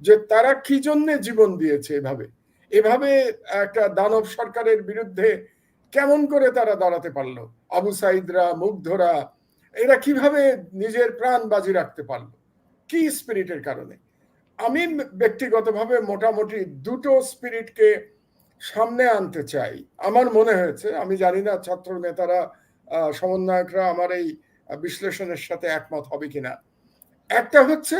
যে তারা কি জন্য জীবন দিয়েছে। এভাবে এভাবে একটা দানব সরকারের বিরুদ্ধে কেমন করে তারা দাঁড়াতে পারলো, আবু সাইদরা, মুগ্ধরা, এরা কিভাবে নিজের প্রাণ বাজি রাখতে পারলো, কি স্পিরিটের কারণে। আমি ব্যক্তিগতভাবে মোটামুটি দুটো স্পিরিটকে সামনে আনতে চাই। আমার মনে হয়েছে, আমি জানি না ছাত্র নেতারা, সমন্বয়করা আমার এই বিশ্লেষণের সাথে একমত হবে কিনা। একটা হচ্ছে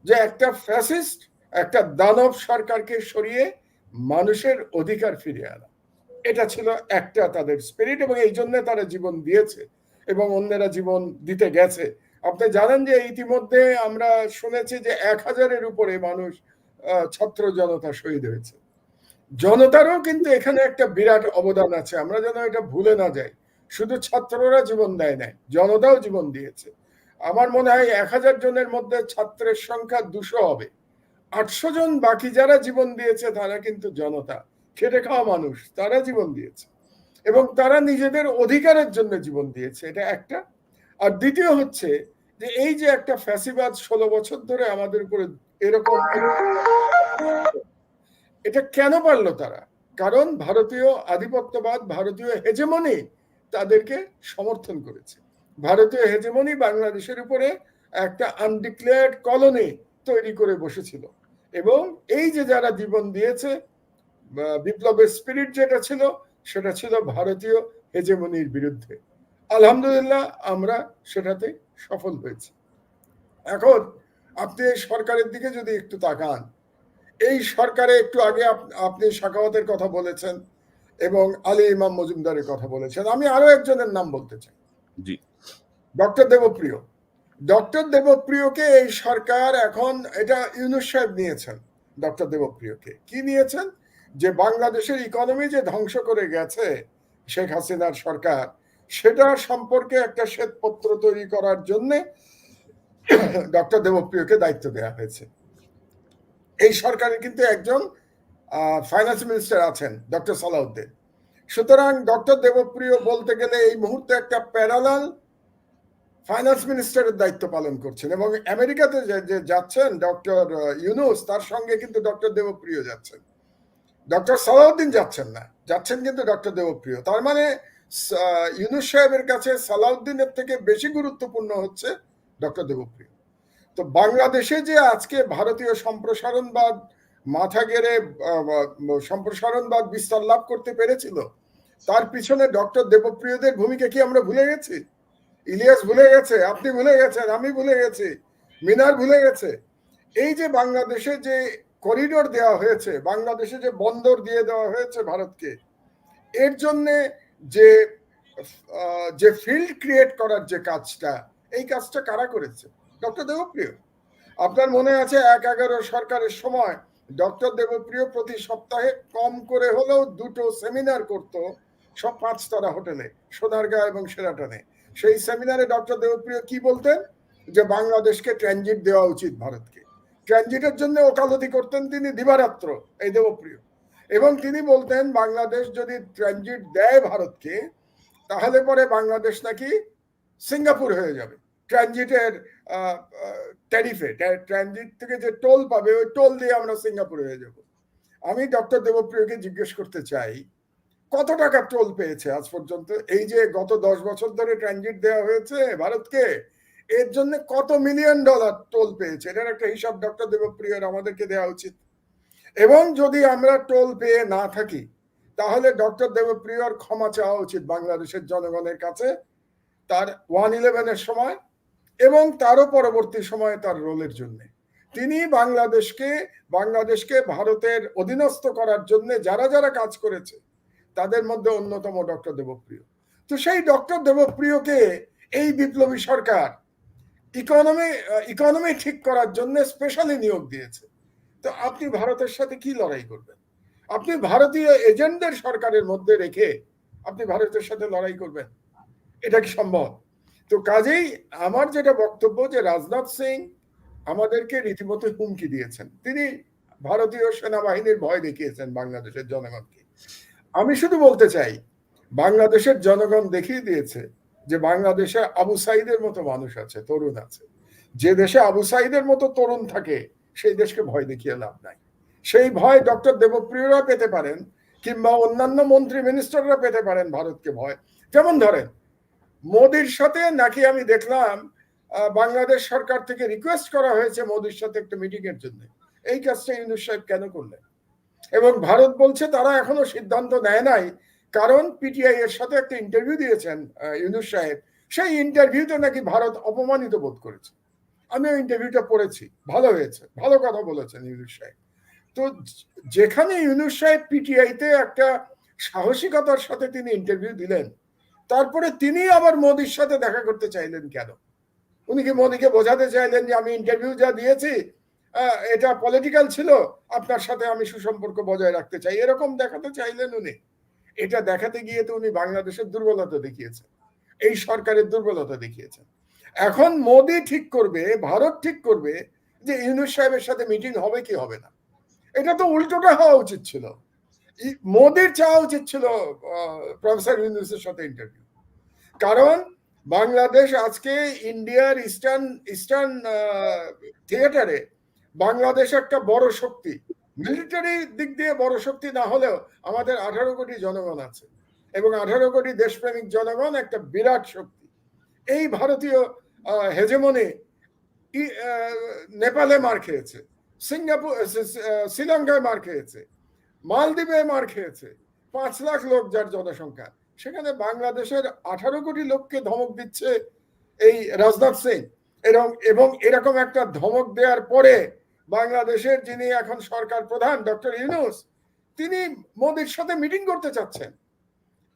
যে একটা ফ্যাসিস্ট, একটা দানব সরকারকে সরিয়ে মানুষের অধিকার ফিরিয়ে আনা, এটা ছিল একটা তাদের স্পিরিট, এবং এই জন্য তারা জীবন দিয়েছে এবং অন্যেরা জীবন দিতে গেছে। আপনি জানেন যে ইতিমধ্যে আমরা শুনেছি যে 1000-এর উপরে মানুষ, ছাত্র জনতা শহীদ হয়েছে। জনতারও কিন্তু এখানে একটা বিরাট অবদান আছে, আমরা যেন এটা ভুলে না যাই। শুধু ছাত্ররা জীবন দেয় নাই, জনতাও জীবন দিয়েছে। আমার মনে হয় 1000 জনের মধ্যে ছাত্রের সংখ্যা 200 হবে, 800 জন বাকি যারা জীবন দিয়েছে তারা কিন্তু জনতা, খেটে খাওয়া মানুষ, তারা জীবন দিয়েছে এবং তারা নিজেদের অধিকারের জন্য জীবন দিয়েছে, এটা একটা। আর দ্বিতীয় হচ্ছে যে এই যে একটা ফ্যাসিবাদ 16 বছর ধরে আমাদের উপরে এরকম, এটা কেন পারলো তারা? কারণ ভারতীয় আধিপত্যবাদ, ভারতীয় হেজেমনি তাদেরকে সমর্থন করেছে। ভারতীয় হেজেমনি বাংলাদেশের উপরে একটা আনডিক্লেয়ার্ড কলোনি তৈরি করে বসেছিল এবং এই যে যারা জীবন দিয়েছে, বিপ্লবের স্পিরিট যেটা ছিল সেটা ছিল ভারতীয় হেজেমনির বিরুদ্ধে। আলহামদুলিল্লাহ আমরা সেটাতে সফল হয়েছি। এখন আপনি সরকারের দিকে যদি একটু তাকান, এই সরকারে একটু আগে আপনি সাখাওয়াতের কথা বলেছেন এবং আলী ইমাম মজুমদারের কথা বলেছেন, আমি আরো একজনের নাম বলতে চাই, জি। ডক্টর দেবপ্রিয়। ডক্টর দেবপ্রিয়কে এই সরকার এখন, এটা ইউনূস সাহেব নিয়েছেন ডক্টর দেবপ্রিয়কে। কি নিয়েছেন? যে বাংলাদেশের ইকোনমি যে ধ্বংস করে গেছে শেখ হাসিনার সরকার, সেটা সম্পর্কে একটা শ্বেতপত্র তৈরি করার জন্য ডক্টর দেবপ্রিয়কে দায়িত্ব দেওয়া হয়েছে। এই সরকারের কিন্তু একজন ফাইন্যান্স মিনিস্টার আছেন, ডক্টর সালাউদ্দিন। সুতরাং ডক্টর দেবপ্রিয় বলতে গেলে এই মুহূর্তে একটা প্যারালাল ফাইন্যান্স মিনিস্টারের দায়িত্ব পালন করছেন, এবং আমেরিকাতে যে যাচ্ছেন ডক্টর ইউনুস, তার সঙ্গে কিন্তু ডক্টর দেবপ্রিয় যাচ্ছেন। ডক্টর সালাউদ্দিন যাচ্ছেন না, যাচ্ছেন কিন্তু ডক্টর দেবপ্রিয়। তার মানে ইউনুস সাহেবের কাছে সালাউদ্দিনের থেকে বেশি গুরুত্বপূর্ণ হচ্ছে ডক্টর দেবপ্রিয়। তো বাংলাদেশে যে আজকে ভারতীয় সম্প্রসারণবাদ মাথা গেড়ে সম্প্রসারণবাদ বিস্তার লাভ করতে পেরেছিল, তার পিছনে ডক্টর দেবপ্রিয়দের ভূমিকা কি আমরা ভুলে গেছি? ইলিয়াস ভুলে গেছে, আপনি ভুলে গেছেন, আমি ভুলে গেছি, মিনার ভুলে গেছে। এই যে বাংলাদেশে যে করিডোর দেওয়া হয়েছে, বাংলাদেশে যে বন্দর দিয়ে দেওয়া হয়েছে ভারতকে, এর জন্য যে যে ফিল্ড ক্রিয়েট করার যে কাজটা, এই কাজটা কারা করেছে? ডক্টর দেবপ্রিয়। আপনার মনে আছে 1/11 সরকারের সময় ডক্টর দেবপ্রিয় প্রতি সপ্তাহে কম করে হলেও 2টো সেমিনার করত সব 5 তারা হোটেলে, সোনারগাঁ এবং শেরাটনে। সেই সেমিনারে ডক্টর দেবপ্রিয় কি বলতেন? যে বাংলাদেশকে ট্রানজিট দেওয়া উচিত ভারতকে। ট্রানজিটের জন্য ওকালতি করতেন তিনি দিবারাত্র, এই দেবপ্রিয়। এবং তিনি বলতেন বাংলাদেশ যদি ট্রানজিট দেয় ভারতকে, তাহলে পরে বাংলাদেশ নাকি সিঙ্গাপুর হয়ে যাবে ট্রানজিটের ট্যারিফে, ট্রানজিট থেকে যে টোল পাবে ওই টোল দিয়ে আমরা সিঙ্গাপুর হয়ে যাব। আমি ডক্টর দেবপ্রিয়কে জিজ্ঞেস করতে চাই, কত টাকা টোল পেয়েছে আজ পর্যন্ত? এই যে গত 10 বছর ধরে ট্রানজিট দেওয়া হয়েছে ভারতকে, এর জন্য কত $মিলিয়ন টোল পেয়েছে? এটার একটা হিসাব ডক্টর দেবপ্রিয়র আমাদেরকে দেওয়া উচিত। এবং যদি আমরা টোল পেয়ে না থাকি, তাহলে ডক্টর দেবপ্রিয়র ক্ষমা চাওয়া উচিত বাংলাদেশের জনগণের কাছে তার 1/11-এর সময় এবং তারও পরবর্তী সময়ে তার রোলের জন্য। তিনি বাংলাদেশকে ভারতের অধীনস্থ করার জন্য যারা যারা কাজ করেছে, তাদের মধ্যে অন্যতম ডক্টর দেবপ্রিয়। তো সেই ডক্টর দেবপ্রিয়কে এই বিপ্লবী সরকার ইকোনমি ঠিক করার জন্য স্পেশালি নিয়োগ দিয়েছে। তো আপনি ভারতের সাথে কি লড়াই করবেন? আপনি ভারতীয় এজেন্টদের সরকারের মধ্যে রেখে আপনি ভারতের সাথে লড়াই করবেন? এটা কি সম্ভব? তো কাজেই আমার যেটা বক্তব্য, যে রাজনাথ সিং আমাদেরকে রীতিমতো হুমকি দিয়েছেন। তিনি ভারতীয় সেনাবাহিনীর ভয় দেখিয়েছেন বাংলাদেশের জনগণকে। আমি শুধু বলতে চাই, বাংলাদেশের জনগণ দেখিয়ে দিয়েছে যে বাংলাদেশে আবু সাইদের মতো মানুষ আছে, তরুণ আছে। যে দেশে আবু সাইদের মতো তরুণ থাকে, সেই দেশকে ভয় দেখিয়ে লাভ নাই। সেই ভয় ডক্টর দেবপ্রিয়রা পেতে পারেন, কিংবা অন্যান্য মন্ত্রী মিনিস্টাররা পেতে পারেন ভারতকে ভয়। যেমন ধরেন, মোদির সাথে নাকি আমি দেখলাম বাংলাদেশ সরকার থেকে রিকোয়েস্ট করা হয়েছে মোদির সাথে একটা মিটিং এর জন্য। এই কাজটা ইউনুস সাহেব কেন করলেন? এবং ভারত বলছে তারা এখনো সিদ্ধান্ত নেয় নাই, কারণ পিটিআই এর সাথে একটা ইন্টারভিউ দিয়েছেন ইউনুস সাহেব। সেই ইন্টারভিউতে নাকি ভারত অপমানিত বোধ করেছে। আমি ওই ইন্টারভিউটা পড়েছি, ভালো হয়েছে, ভালো কথা বলেছেন ইউনুস সাহেব। তো যেখানে ইউনুস সাহেব পিটিআইতে একটা সাহসিকতার সাথে তিনি ইন্টারভিউ দিলেন, তারপরে তিনি আবার মোদির সাথে দেখা করতে চাইলেন কেন? উনি কি মোদিকে বোঝাতে চাইলেন যে আমি ইন্টারভিউ যা দিয়েছি এটা পলিটিক্যাল ছিল, আপনার সাথে আমি সুসম্পর্ক বজায় রাখতে চাই, এরকম দেখাতে চাইলেন উনি? এটা দেখাতে গিয়ে তো উনি বাংলাদেশের দুর্বলতা দেখিয়েছেন, এই সরকারের দুর্বলতা দেখিয়েছেন। এখন মোদি ঠিক করবে, ভারত ঠিক করবে যে ইউনুস সাহেবের সাথে মিটিং হবে কি হবে না। এটা তো উল্টোটা হওয়া উচিত ছিল। মোদির চাওয়া উচিত ছিল প্রফেসর ইউনুসের সাথে ইন্টারভিউ। কারণ বাংলাদেশ আজকে ইন্ডিয়ার ইস্টার্ন থিয়েটারে বাংলাদেশ একটা বড় শক্তি। মিলিটারি দিক দিয়ে বড় শক্তি না হলেও আমাদের 18 কোটি জনগণ আছে, এবং 18 কোটি দেশপ্রেমিক জনগণ একটা বিরাট শক্তি। এই ভারতীয় হেজেমনি নেপালে মার খেয়েছে, শ্রীলঙ্কায় মার খেয়েছে, মালদ্বীপে মার খেয়েছে, 5 লাখ লোক যার জনসংখ্যা। সেখানে বাংলাদেশের 18 কোটি লোককে ধমক দিচ্ছে এই রাজনাথ সিং। এবং এরকম একটা ধমক দেওয়ার পরে বাংলাদেশের যিনি এখন সরকার প্রধান ডক্টর ইউনুস, তিনি মোদির সাথে মিটিং করতে চাচ্ছেন।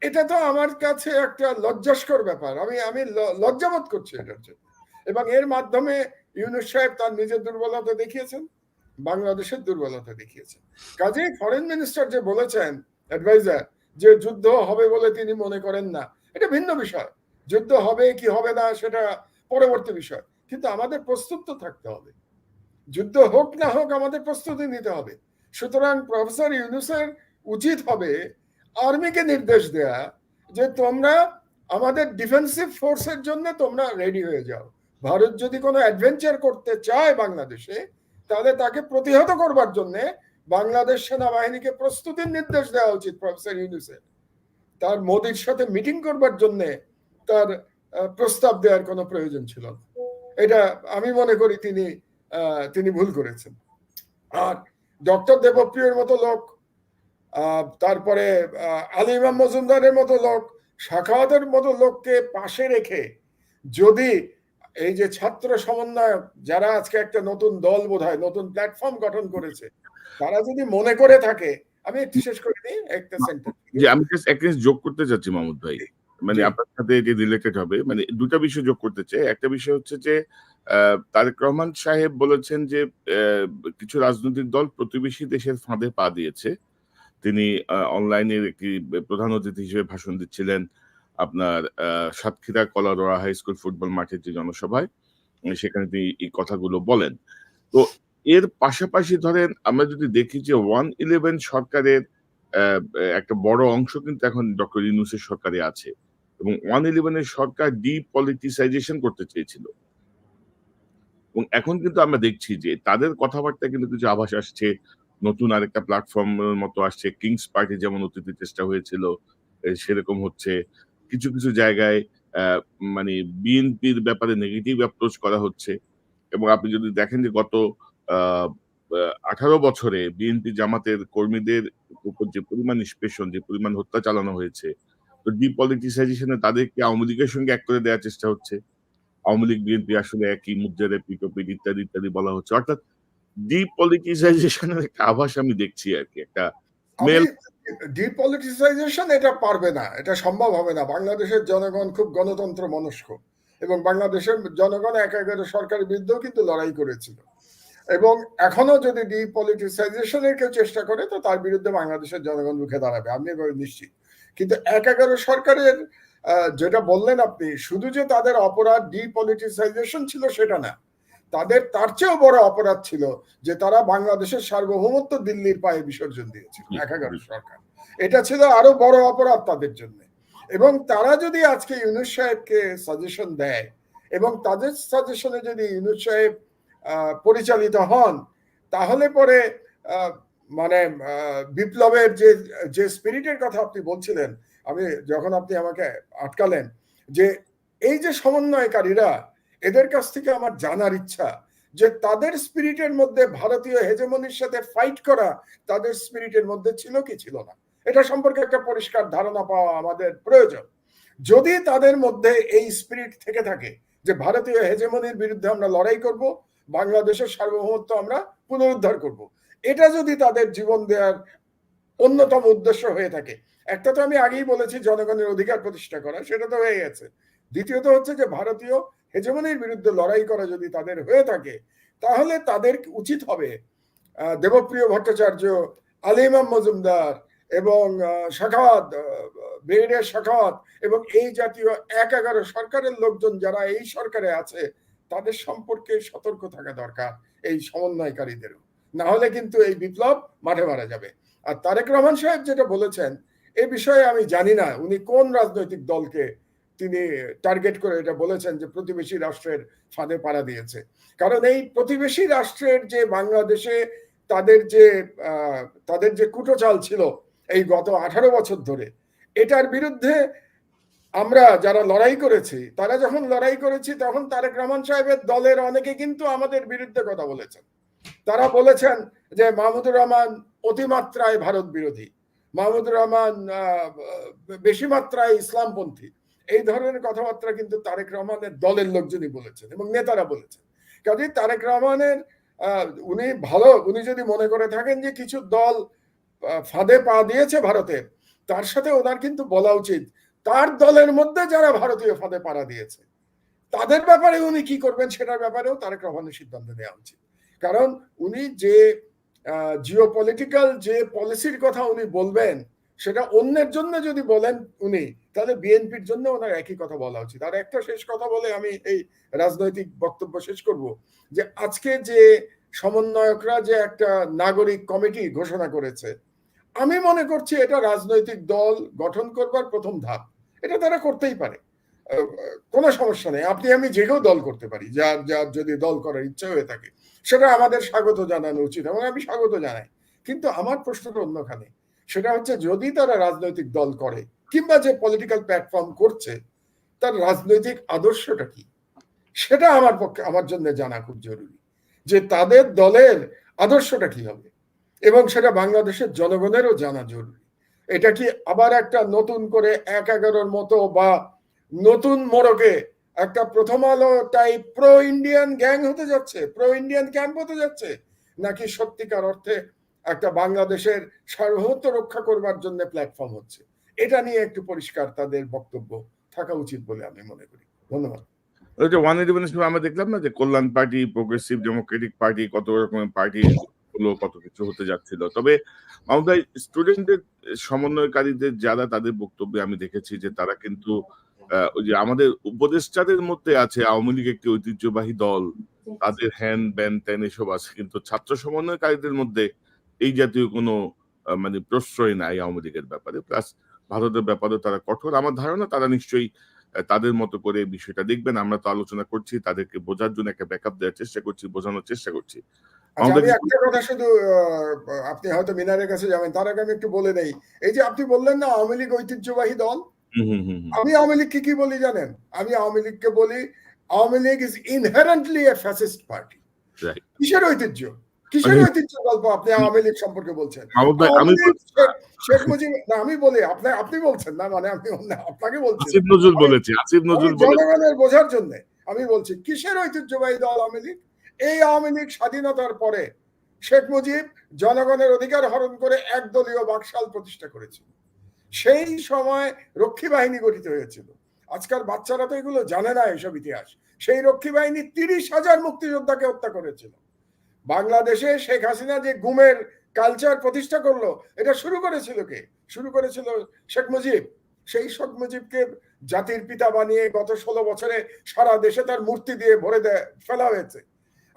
এটা তো আমার কাছে একটা লজ্জাস্কর ব্যাপার। আমি লজ্জাবোধ করছি এটার জন্য। এবং এর মাধ্যমে ইউনুস সাহেব তার নিজের দুর্বলতা দেখিয়েছেন, বাংলাদেশের দুর্বলতা দেখিয়েছেন। কাজেই ফরেন মিনিস্টার যে বলেছেন, অ্যাডভাইজার, যে যুদ্ধ হবে বলে তিনি মনে করেন না, এটা ভিন্ন বিষয়। যুদ্ধ হবে কি হবে না সেটা পরবর্তী বিষয়, কিন্তু আমাদের প্রস্তুত তো থাকতে হবে। যুদ্ধ হোক না হোক আমাদের প্রস্তুতি নিতে হবে। সুতরাং প্রফেসর ইউনুসের উচিত হবে আর্মিকে নির্দেশ দেয়া যে তোমরা আমাদের ডিফেন্সিভ ফোর্সের জন্য তোমরা রেডি হয়ে যাও। ভারত যদি কোনো অ্যাডভেঞ্চার করতে চায় বাংলাদেশে, তাহলে তাকে প্রতিহত করবার জন্য বাংলাদেশ সেনাবাহিনীকে প্রস্তুতির নির্দেশ দেওয়া উচিত প্রফেসর ইউনূসের। তার মোদির সাথে মিটিং করবার জন্য তার প্রস্তাব দেওয়ার কোনো প্রয়োজন ছিল না। এটা আমি মনে করি তিনি ভুল করেছেন। আর ডক্টর দেবপ্রিয়র মতো লোক, তারপরে আলী ইমাম মজুমদারের মতো লোক, সাখাওয়াতের মতো লোককে পাশে রেখে যদি এই যে ছাত্র সমন্বয়ক যারা আজকে একটা নতুন দল বোধহয় নতুন প্ল্যাটফর্ম গঠন করেছে, তারা যদি মনে করে থাকে, আমি একটু শেষ করে দিই একটা সেন্টেন্স। যে আমি জাস্ট একটা জিনিস যোগ করতে চাচ্ছি মাহমুদ ভাই, মানে আপনার সাথে এটি রিলেটেড হবে, মানে দুটা বিষয় যোগ করতে চাই। একটা বিষয় হচ্ছে যে তারেক রহমান সাহেব বলেছেন যে কিছু রাজনৈতিক দল প্রতিবেশী দেশের ফাঁদে পা দিয়েছে। তিনি অনলাইনের একটি প্রধান অতিথি হিসেবে ভাষণ দিচ্ছিলেন আপনার Satkhira Kalaroa high school football মাঠের যে জনসভায়, সেখানে তিনি এই কথাগুলো বলেন। তো এর পাশাপাশি ধরেন আমরা যদি দেখি যে 1-11 সরকারের একটা বড় অংশ কিন্তু এখন ডক্টর ইউনূসের সরকারে আছে, এবং 1-11 সরকার ডিপলিটিসাইজেশন করতে চেয়েছিল, এবং এখন কিন্তু আমরা দেখছি যে তাদের কথাবার্তা কিন্তু কিছু আভাস আসছে, নতুন আরেকটা প্ল্যাটফর্মের মতো আসছে। কিংস পার্টি যেমন অতীতে চেষ্টা হয়েছিল, সেরকম হচ্ছে। কিছু কিছু জায়গায় মানে বিএনপির ব্যাপারে নেগেটিভ অ্যাপ্রোচ করা হচ্ছে, এবং আপনি যদি দেখেন যে গত 18 বছরে বিএনপি জামাতের কর্মীদের উপর যে পরিমাণ নিষ্পেষণ, যে পরিমাণ হত্যা চালানো হয়েছে, তো ডিপলিটিসাইজেশনে তাদেরকে আওয়ামী লীগের সঙ্গে এক করে দেওয়ার চেষ্টা হচ্ছে। আওয়ামী লীগ বিএনপি আসলে একই মুদ্রার পিঠ ইত্যাদি ইত্যাদি বলা হচ্ছে। অর্থাৎ ডিপলিটিসাইজেশনের একটা আভাস আমি দেখছি আর কি। একটা মেল ডিপলিটিসাইজেশন এটা পারবে না, এটা সম্ভব হবে না। বাংলাদেশের জনগণ খুব গণতন্ত্র মনস্ক, এবং বাংলাদেশের জনগণ একেবারে সরকারের বিরুদ্ধেও কিন্তু লড়াই করেছিল, এবং এখনো যদি ডিপলিটিসাইজেশনের কেউ চেষ্টা করে তো তার বিরুদ্ধে বাংলাদেশের জনগণ রুখে দাঁড়াবে, আমি এভাবে নিশ্চিত। কিন্তু 11 সরকারের যেটা বললেন আপনি, শুধু যে তাদের অপরাধ ডিপলিটিসাইজেশন ছিল সেটা না, তাদের তার চেয়েও বড় অপরাধ ছিল যে তারা বাংলাদেশের সার্বভৌমত্ব দিল্লির পায়ে বিসর্জন দিয়েছিল 11 সরকার। এটা ছিল আরো বড় অপরাধ তাদের জন্য। এবং তারা যদি আজকে ইউনূস সাহেবকে সাজেশন দেয়, এবং তাদের সাজেশনে যদি ইউনূস সাহেব পরিচালিত হন, তাহলে পরে মানে বিপ্লবের যে স্পিরিটের কথা আপনি বলছিলেন, আমি যখন আপনি আমাকে আটকালেন, যে এই যে সমন্বয়কারীরা, এদের কাছ থেকে আমার জানার ইচ্ছা যে তাদের স্পিরিটের মধ্যে ভারতীয় হেজেমনির সাথে ফাইট করা তাদের স্পিরিটের মধ্যে ছিল কি ছিল না, এটা সম্পর্কে একটা পরিষ্কার ধারণা পাওয়া আমাদের প্রয়োজন। যদি তাদের মধ্যে এই স্পিরিট থেকে থাকে যে ভারতীয় হেজেমনির বিরুদ্ধে আমরা লড়াই করব, বাংলাদেশের সার্বভৌমত্ব আমরা পুনরুদ্ধার করব, এটা যদি তাদের জীবন দেওয়ার অন্যতম উদ্দেশ্য হয়ে থাকে, একটা তো আমি আগেই বলেছি জনগণের অধিকার প্রতিষ্ঠা করা, সেটা তো হয়ে গেছে। দ্বিতীয়ত হচ্ছে যে ভারতীয় হেজেমনির বিরুদ্ধে লড়াই করা যদি তাদের হয়ে থাকে, তাহলে তাদের উচিত হবে দেবপ্রিয় ভট্টাচার্য, আলী ইমাম মজুমদার এবং সাখাওয়াত, ব্রিগেডিয়ার সাখাওয়াত এবং এই জাতীয় 11 সরকারের লোকজন যারা এই সরকারে আছে, তাদের সম্পর্কে সতর্ক থাকা দরকার এই সমন্বয়কারীদেরও, না হলে কিন্তু এই বিপ্লব মাঠে মারা যাবে। আর তারেক রহমান সাহেব যেটা বলেছেন, এ বিষয়ে আমি জানি না উনি কোন রাজনৈতিক দলকে তিনি টার্গেট করে এটা বলেছেন যে প্রতিবেশী রাষ্ট্রের ফাঁদে পাড়া দিয়েছে। কারণ এই প্রতিবেশী রাষ্ট্রের যে বাংলাদেশে তাদের যে কুটোচাল ছিল এই গত 18 বছর ধরে, এটার বিরুদ্ধে আমরা যারা লড়াই করেছি, তারা যখন লড়াই করেছি তখন তারেক রহমান সাহেবের দলের অনেকে কিন্তু আমাদের বিরুদ্ধে কথা বলেছেন। তারা বলেছেন যে মাহমুদুর রহমান অতিমাত্রায় ভারত বিরোধী, মাহমুদুর রহমান বেশি মাত্রায় ইসলামপন্থী, এই ধরনের কথাবার্তা কিন্তু তারেক রহমানের দলের লোকজনই বলেছেন এবং নেতারা বলেছেন। কাজে তারেক রহমানের উনি যদি মনে করে থাকেন যে কিছু দল ফাঁদে পা দিয়েছে ভারতের, তার সাথে ওনার কিন্তু বলা উচিত তার দলের মধ্যে যারা ভারতীয় ফাঁদে পাড়া দিয়েছে তাদের ব্যাপারে উনি কি করবেন সেটার ব্যাপারেও তারেক রহমানের সিদ্ধান্ত নেওয়া উচিত। কারণ উনি যে জিওপলিটিক্যাল যে পলিসির কথা উনি বলবেন, সেটা অন্যের জন্য যদি বলেন উনি, তাহলে বিএনপির জন্য ওনার একই কথা বলা উচিত। আর একটা শেষ কথা বলে আমি এই রাজনৈতিক বক্তব্য শেষ করব, যে আজকে যে সমন্বয়করা যে একটা নাগরিক কমিটি ঘোষণা করেছে, আমি মনে করছি এটা রাজনৈতিক দল গঠন করবার প্রথম ধাপ, এটা তারা করতেই পারে, কোনো সমস্যা নেই। আপনি আমি যে কেউ দল করতে পারি, যার যার যদি দল করার ইচ্ছা হয়ে থাকে, সেটা আমাদের স্বাগত জানানো উচিত এবং আমি স্বাগত জানাই। কিন্তু আমার প্রশ্নটা অন্যখানে, সেটা হচ্ছে যদি তারা রাজনৈতিক দল করে কিংবা যে পলিটিক্যাল প্ল্যাটফর্ম করছে তার রাজনৈতিক আদর্শটা কি, সেটা আমার পক্ষে, আমার জন্য জানা খুব জরুরি, যে তাদের দলের আদর্শটা কি হবে, এবং সেটা বাংলাদেশের জনগণেরও জানা জরুরি। এটা কি আবার একটা নতুন করে ১/১১-র মতো বা নতুন মোড়কে একটা প্রথম আলো টাইপ প্রো ইন্ডিয়ান গ্যাং হতে যাচ্ছে, প্রো ইন্ডিয়ান ক্যাম্প হতে যাচ্ছে, নাকি সত্যিকার অর্থে একটা বাংলাদেশের সার্বভৌমত্ব রক্ষা করবার জন্য প্ল্যাটফর্ম হচ্ছে? এটা নিয়ে একটু পরিষ্কার তাদের বক্তব্য থাকা উচিত বলে আমি মনে করি। ধন্যবাদ। ওই যে 111 সময় আমরা দেখলাম না যে কল্যাণ পার্টি, প্রোগ্রেসিভ ডেমোক্রেটিক পার্টি, কত রকমের পার্টি হলো, কত কিছু হতে যাচ্ছিল। তবে আমাদের স্টুডেন্টদের সমন্বয়কারীদের যারা, তাদের বক্তব্যে আমি দেখেছি যে তারা কিন্তু ওই যে আমাদের উপদেষ্টাদের মধ্যে আছে আওয়ামী লীগ একটি ঐতিহ্যবাহী দল, তাদের হ্যান ব্যান ত্যান এসব আছে, কিন্তু ছাত্র সমন্বয়কারীদের মধ্যে এই জাতীয় কোনো মানে প্রশ্রয় নাই আওয়ামী লীগের ব্যাপারে। প্লাস ভারতের ব্যাপারেও তারা কঠোর। আমার ধারণা তারা নিশ্চয়ই তাদের মতো করে বিষয়টা দেখবেন। আমরা তো আলোচনা করছি, তাদেরকে বোঝার জন্য একটা ব্যাকআপ দেওয়ার চেষ্টা করছি, বোঝানোর চেষ্টা করছি। আচ্ছা, আমি একটা কথা শুধু, আপনি হয়তো মিনারের কাছে যাবেন, তার আগে আমি একটু বলে নেই। এই যে আপনি বললেন না আওয়ামী লীগ ঐতিহ্যবাহী দল, আমি আওয়ামী লীগকে কি বলি জানেন? আমি আওয়ামী লীগকে বলি Awami League is inherently A fascist party. কিসের ঐতিহ্য, কিসের ঐতিহ্য গল্প আপনি আওয়ামী লীগ সম্পর্কে বলছেন? আওয়ামী লীগ শেখ মুজিব, না আমি বলি, আপনি বলছেন না, মানে আমি আপনাকে বলছি, আসিফ নজরুল বলেছে, আসিফ নজরুল জনগণের বোঝার জন্য আমি বলছি কিসের ঐতিহ্যবাহী দল আওয়ামী লীগ? এই আওয়ামী লীগ স্বাধীনতার পরে শেখ মুজিব জনগণের অধিকার হরণ করে একদলীয় বাকশাল প্রতিষ্ঠা করেছিল। সেই সময় রক্ষী বাহিনী গঠিত হয়েছিল। আজকাল বাচ্চারা তো এগুলো জানে না, এসব ইতিহাস। সেই রক্ষী বাহিনী ৩০,০০০ মুক্তিযোদ্ধাকে হত্যা করেছিল। বাংলাদেশে শেখ হাসিনা যে গুমের কালচার প্রতিষ্ঠা করলো, এটা শুরু করেছিল কে? শুরু করেছিল শেখ মুজিব। সেই শেখ মুজিবকে জাতির পিতা বানিয়ে গত ১৬ বছরে সারা দেশে তার মূর্তি দিয়ে ভরে ফেলা হয়েছে।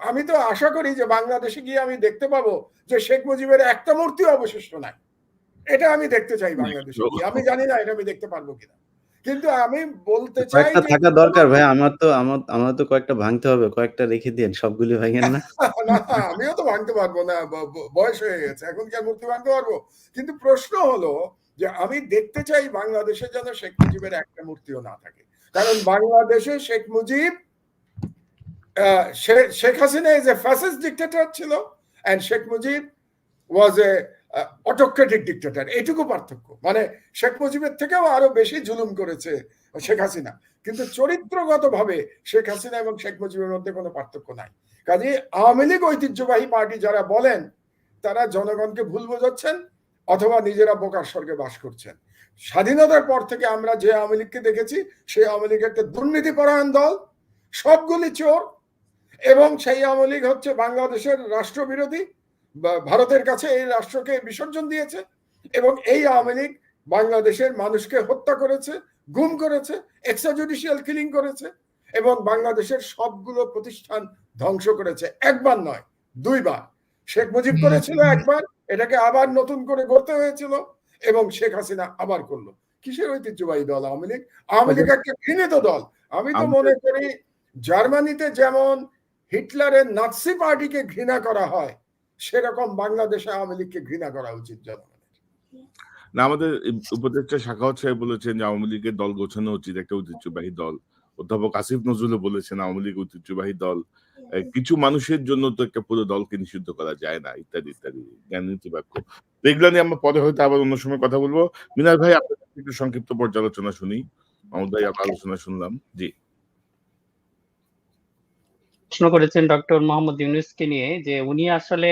আমি তো আশা করি যে বাংলাদেশে গিয়ে আমি দেখতে পাবো যে শেখ মুজিবের একটা মূর্তিও অবশিষ্ট নাই। এটা আমি দেখতে চাই বাংলাদেশে গিয়ে। আমি জানি না এটা আমি দেখতে পারবো কিনা, কিন্তু আমি বলতে চাই কয়েকটা থাকা দরকার ভাই। আমার তো কয়েকটা ভাঙতে হবে, কয়েকটা রেখে দিন, সবগুলি ভাঙেন না। না, আমিও তো ভাঙতে পারবো না, বয়স হয়ে গেছে, এখন কি আর মূর্তি ভাঙতে পারবো? কিন্তু প্রশ্ন হলো যে আমি দেখতে চাই বাংলাদেশে যেন শেখ মুজিবের একটা মূর্তিও না থাকে। কারণ বাংলাদেশে Sheikh Mujib, Sheikh Hasina is a fascist dictator ছিল, and Sheikh Mujib was a autocratic dictator. এইটুকু পার্থক্য। মানে শেখ মুজিবের থেকেও আরো বেশি জুলুম করেছে শেখ হাসিনা, কিন্তু চরিত্রগত ভাবে শেখ হাসিনা এবং শেখ মুজিবের মধ্যে কোনো পার্থক্য নাই। কাজে আওয়ামী লীগ ঐতিহ্যবাহী পার্টি যারা বলেন, তারা জনগণকে ভুল বোঝাচ্ছেন অথবা নিজেরা বোকার স্বর্গে বাস করছেন। স্বাধীনতার পর থেকে আমরা যে আওয়ামী লীগকে দেখেছি, সেই আওয়ামী লীগ একটা দুর্নীতিপরায়ণ দল, সবগুলি চোর, এবং সেই আওয়ামী লীগ হচ্ছে বাংলাদেশের রাষ্ট্রবিরোধী, ভারতের কাছে এই রাষ্ট্রকে বিসর্জন দিয়েছে, এবং এই আওয়ামী লীগ বাংলাদেশের মানুষকে হত্যা করেছে, গুম করেছে, এক্সট্রাজুডিশিয়াল কিলিং করেছে, এবং বাংলাদেশের সবগুলো প্রতিষ্ঠান ধ্বংস করেছে। একবার নয়, দুইবার। শেখ মুজিব করেছিল একবার, এটাকে আবার নতুন করে গড়তে হয়েছিল, এবং শেখ হাসিনা আবার করলো। কিসের ঐতিহ্যবাহী দল আওয়ামী লীগ? আওয়ামী লীগ একটা ঘৃণিত দল। আমি তো মনে করি জার্মানিতে যেমন হিটলারের নাৎসি পার্টিকে ঘৃণা করা হয়, সেরকম বাংলাদেশে আওয়ামী লীগকে ঘৃণা করা উচিত জনগণের। না, আমাদের উপদেষ্টা সাখাওয়াত সাহেব বলেছেন যে আওয়ামী লীগের দল গোছানো উচিত, একটা ঐতিহ্যবাহী দল। অধ্যাপক আসিফ নজরুল বলেছেন আওয়ামী লীগ ঐতিহ্যবাহী দল। কিছু মানুষের জন্য তো একটা পুরো দলকে নিষিদ্ধ করা যায় না, ইত্যাদি ইত্যাদি জ্ঞাননীতি বাক্য। এগুলো নিয়ে আমরা পরে হয়তো আবার অন্য সময় কথা বলবো। মিনার ভাই, আপনার একটু সংক্ষিপ্ত পর্যালোচনা শুনি। মাহমুদ ভাই, আপনার আলোচনা শুনলাম। জি, প্রশ্ন করেছেন ডক্টর মোহাম্মদ ইউনূসকে নিয়ে, যে উনি আসলে,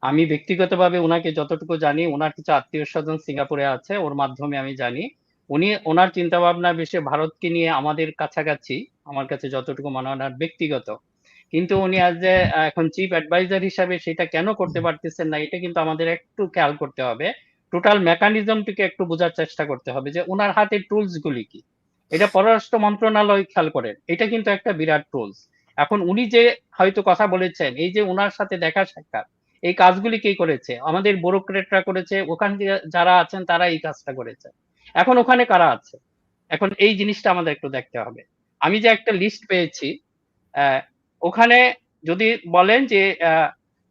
আমি ব্যক্তিগতভাবে ওনাকে যতটুকু জানি, ওনার কিছু আত্মীয় স্বজন সিঙ্গাপুরে আছে, ওর মাধ্যমে আমি জানি ওনার চিন্তা ভাবনা বেশি ভারতকে নিয়ে আমাদের কাছাকাছি, আমার কাছে যতটুকু মনে হয় ওনার ব্যক্তিগত। কিন্তু উনি আজ যে এখন চিফ অ্যাডভাইজার হিসাবে সেটা কেন করতে পারতেছেন না, এটা কিন্তু আমাদের একটু খেয়াল করতে হবে। টোটাল মেকানিজমটিকে একটু বোঝার চেষ্টা করতে হবে যে ওনার হাতে টুলস গুলি কি। এটা পররাষ্ট্র মন্ত্রণালয় খেয়াল করেন, এটা কিন্তু একটা বিরাট টুলস। এখন উনি যে হয়তো কথা বলেছেন, এই যে ওনার সাথে দেখা সাক্ষাৎ, এই কাজগুলি কে করেছে? আমাদের ব্যুরোক্রেটরা করেছে, ওখানে যারা আছেন তারা এই কাজটা করেছে। এখন ওখানে কারা আছে? এখন এই জিনিসটা আমাদের একটু দেখতে হবে। আমি যে একটা লিস্ট পেয়েছি, ওখানে যদি বলেন যে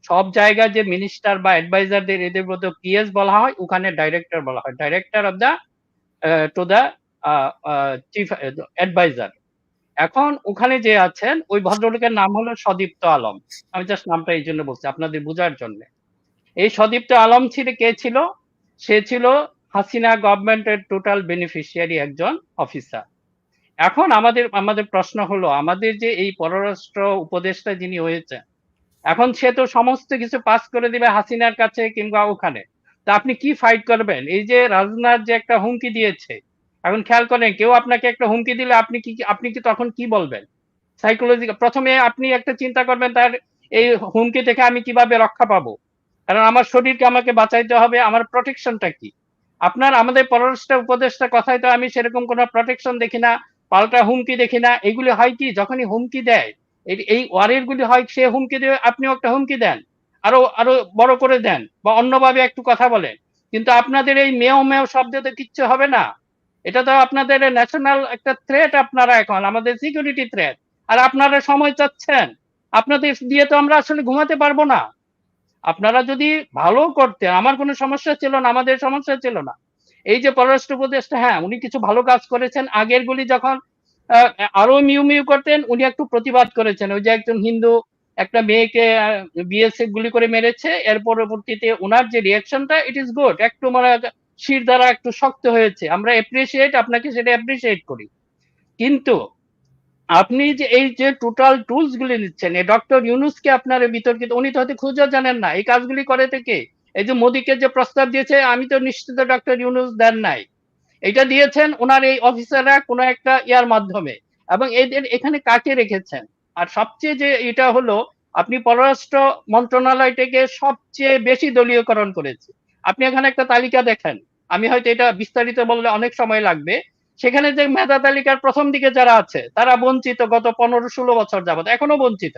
সব জায়গায় যে মিনিস্টার বা অ্যাডভাইজারদের এদের মধ্যে পিএস বলা হয়, ওখানে ডাইরেক্টর বলা হয়, director of the to the chief adviser. এখন ওখানে যে আছেন ওই ভদ্রলোকের নাম হলো সদীপ্ত আলম। আমি জাস্ট নামটা এই জন্য বলছি আপনাদের বোঝার জন্য। এই সদীপ্ত আলম কে ছিল? সে ছিল হাসিনা গভর্নমেন্টের টোটাল বেনিফিশিয়ারি একজন অফিসার। এখন আমাদের প্রশ্ন হলো, আমাদের যে এই পররাষ্ট্র উপদেষ্টা যিনি হয়েছে, এখন সে তো সমস্ত কিছু পাস করে দিবে হাসিনার কাছে কিংবা ওখানে। তা আপনি কি ফাইট করবেন? এই যে রাজনাথ যে একটা হুমকি দিয়েছে, এখন খেয়াল করেন, কেউ আপনাকে একটা হুমকি দিলে আপনি কি তখন কি বলবেন? সাইকোলজিক্যাল প্রথমে আপনি একটা চিন্তা করবেন, তার এই হুমকি থেকে আমি কিভাবে রক্ষা পাবো, কারণ আমার শরীরকে আমাকে বাঁচাইতে হবে, আমার প্রোটেকশনটা কি? আমাদের পররাষ্ট্র উপদেষ্টার কথায় তো আমি সেরকম কোনো প্রোটেকশন দেখি না, পাল্টা হুমকি দেখি না। এগুলি হয় কি, যখনই হুমকি দেয়, এই ওয়ারের গুলি হয়, সে হুমকি দেবে, আপনিও একটা হুমকি দেন, আরো আরো বড় করে দেন বা অন্যভাবে একটু কথা বলেন, কিন্তু আপনাদের এই মেও মেও শব্দতে কিচ্ছু হবে না। এটা তো আপনাদের ন্যাশনাল একটা থ্রেট, আপনারা এখন আমাদের সিকিউরিটি থ্রেট, আর আপনারা সময় চাচ্ছেন। আপনাদের দিয়ে তো আমরা আসলে ঘুমাতে পারবো না। আপনারা যদি ভালো করতেন, আমার কোনো সমস্যা ছিল না, আমাদের সমস্যা ছিল না। এই যে পররাষ্ট্র উপদেষ্টা, হ্যাঁ উনি কিছু ভালো কাজ করেছেন। আগের গুলি যখন আরো মিউ মিউ করতেন, উনি একটু প্রতিবাদ করেছেন। ওই যে একজন হিন্দু একটা মেয়েকে বিএসএফ গুলি করে মেরেছে, এর পরবর্তীতে ওনার যে রিয়াকশনটা, ইট ইজ গুড, একটু মানে শির দ্বারা একটু শক্ত হয়েছে, আমরা এপ্রিসিয়েট, আপনাকে সেটা এপ্রিসিয়েট করি। কিন্তু আপনি যে এই যে টোটাল টুলস গুলি নিচ্ছেন, এই ডক্টর ইউনুসকে আপনার বিতর্কিত, উনি তো হয়তো খুঁজে জানেন না এই কাজগুলি করে থেকে। এই যে মোদীকে যে প্রস্তাব দিয়েছে, আমি তো নিশ্চিত ডক্টর ইউনুস দেন নাই, এটা দিয়েছেন ওনার এই অফিসাররা কোনো একটা ইয়ার মাধ্যমে, এবং এদের এখানে কাকে রেখেছেন। আর সবচেয়ে যে এটা হলো, আপনি পররাষ্ট্র মন্ত্রণালয়টাকে সবচেয়ে বেশি দলীয়করণ করেছে। আপনি এখানে একটা তালিকা দেখেন, আমি হয়তো এটা বিস্তারিত বললে অনেক সময় লাগবে। সেখানে যে মেধা তালিকার প্রথম দিকে যারা আছে, তারা বঞ্চিত গত 15-16 বছর যাবত, এখনো বঞ্চিত।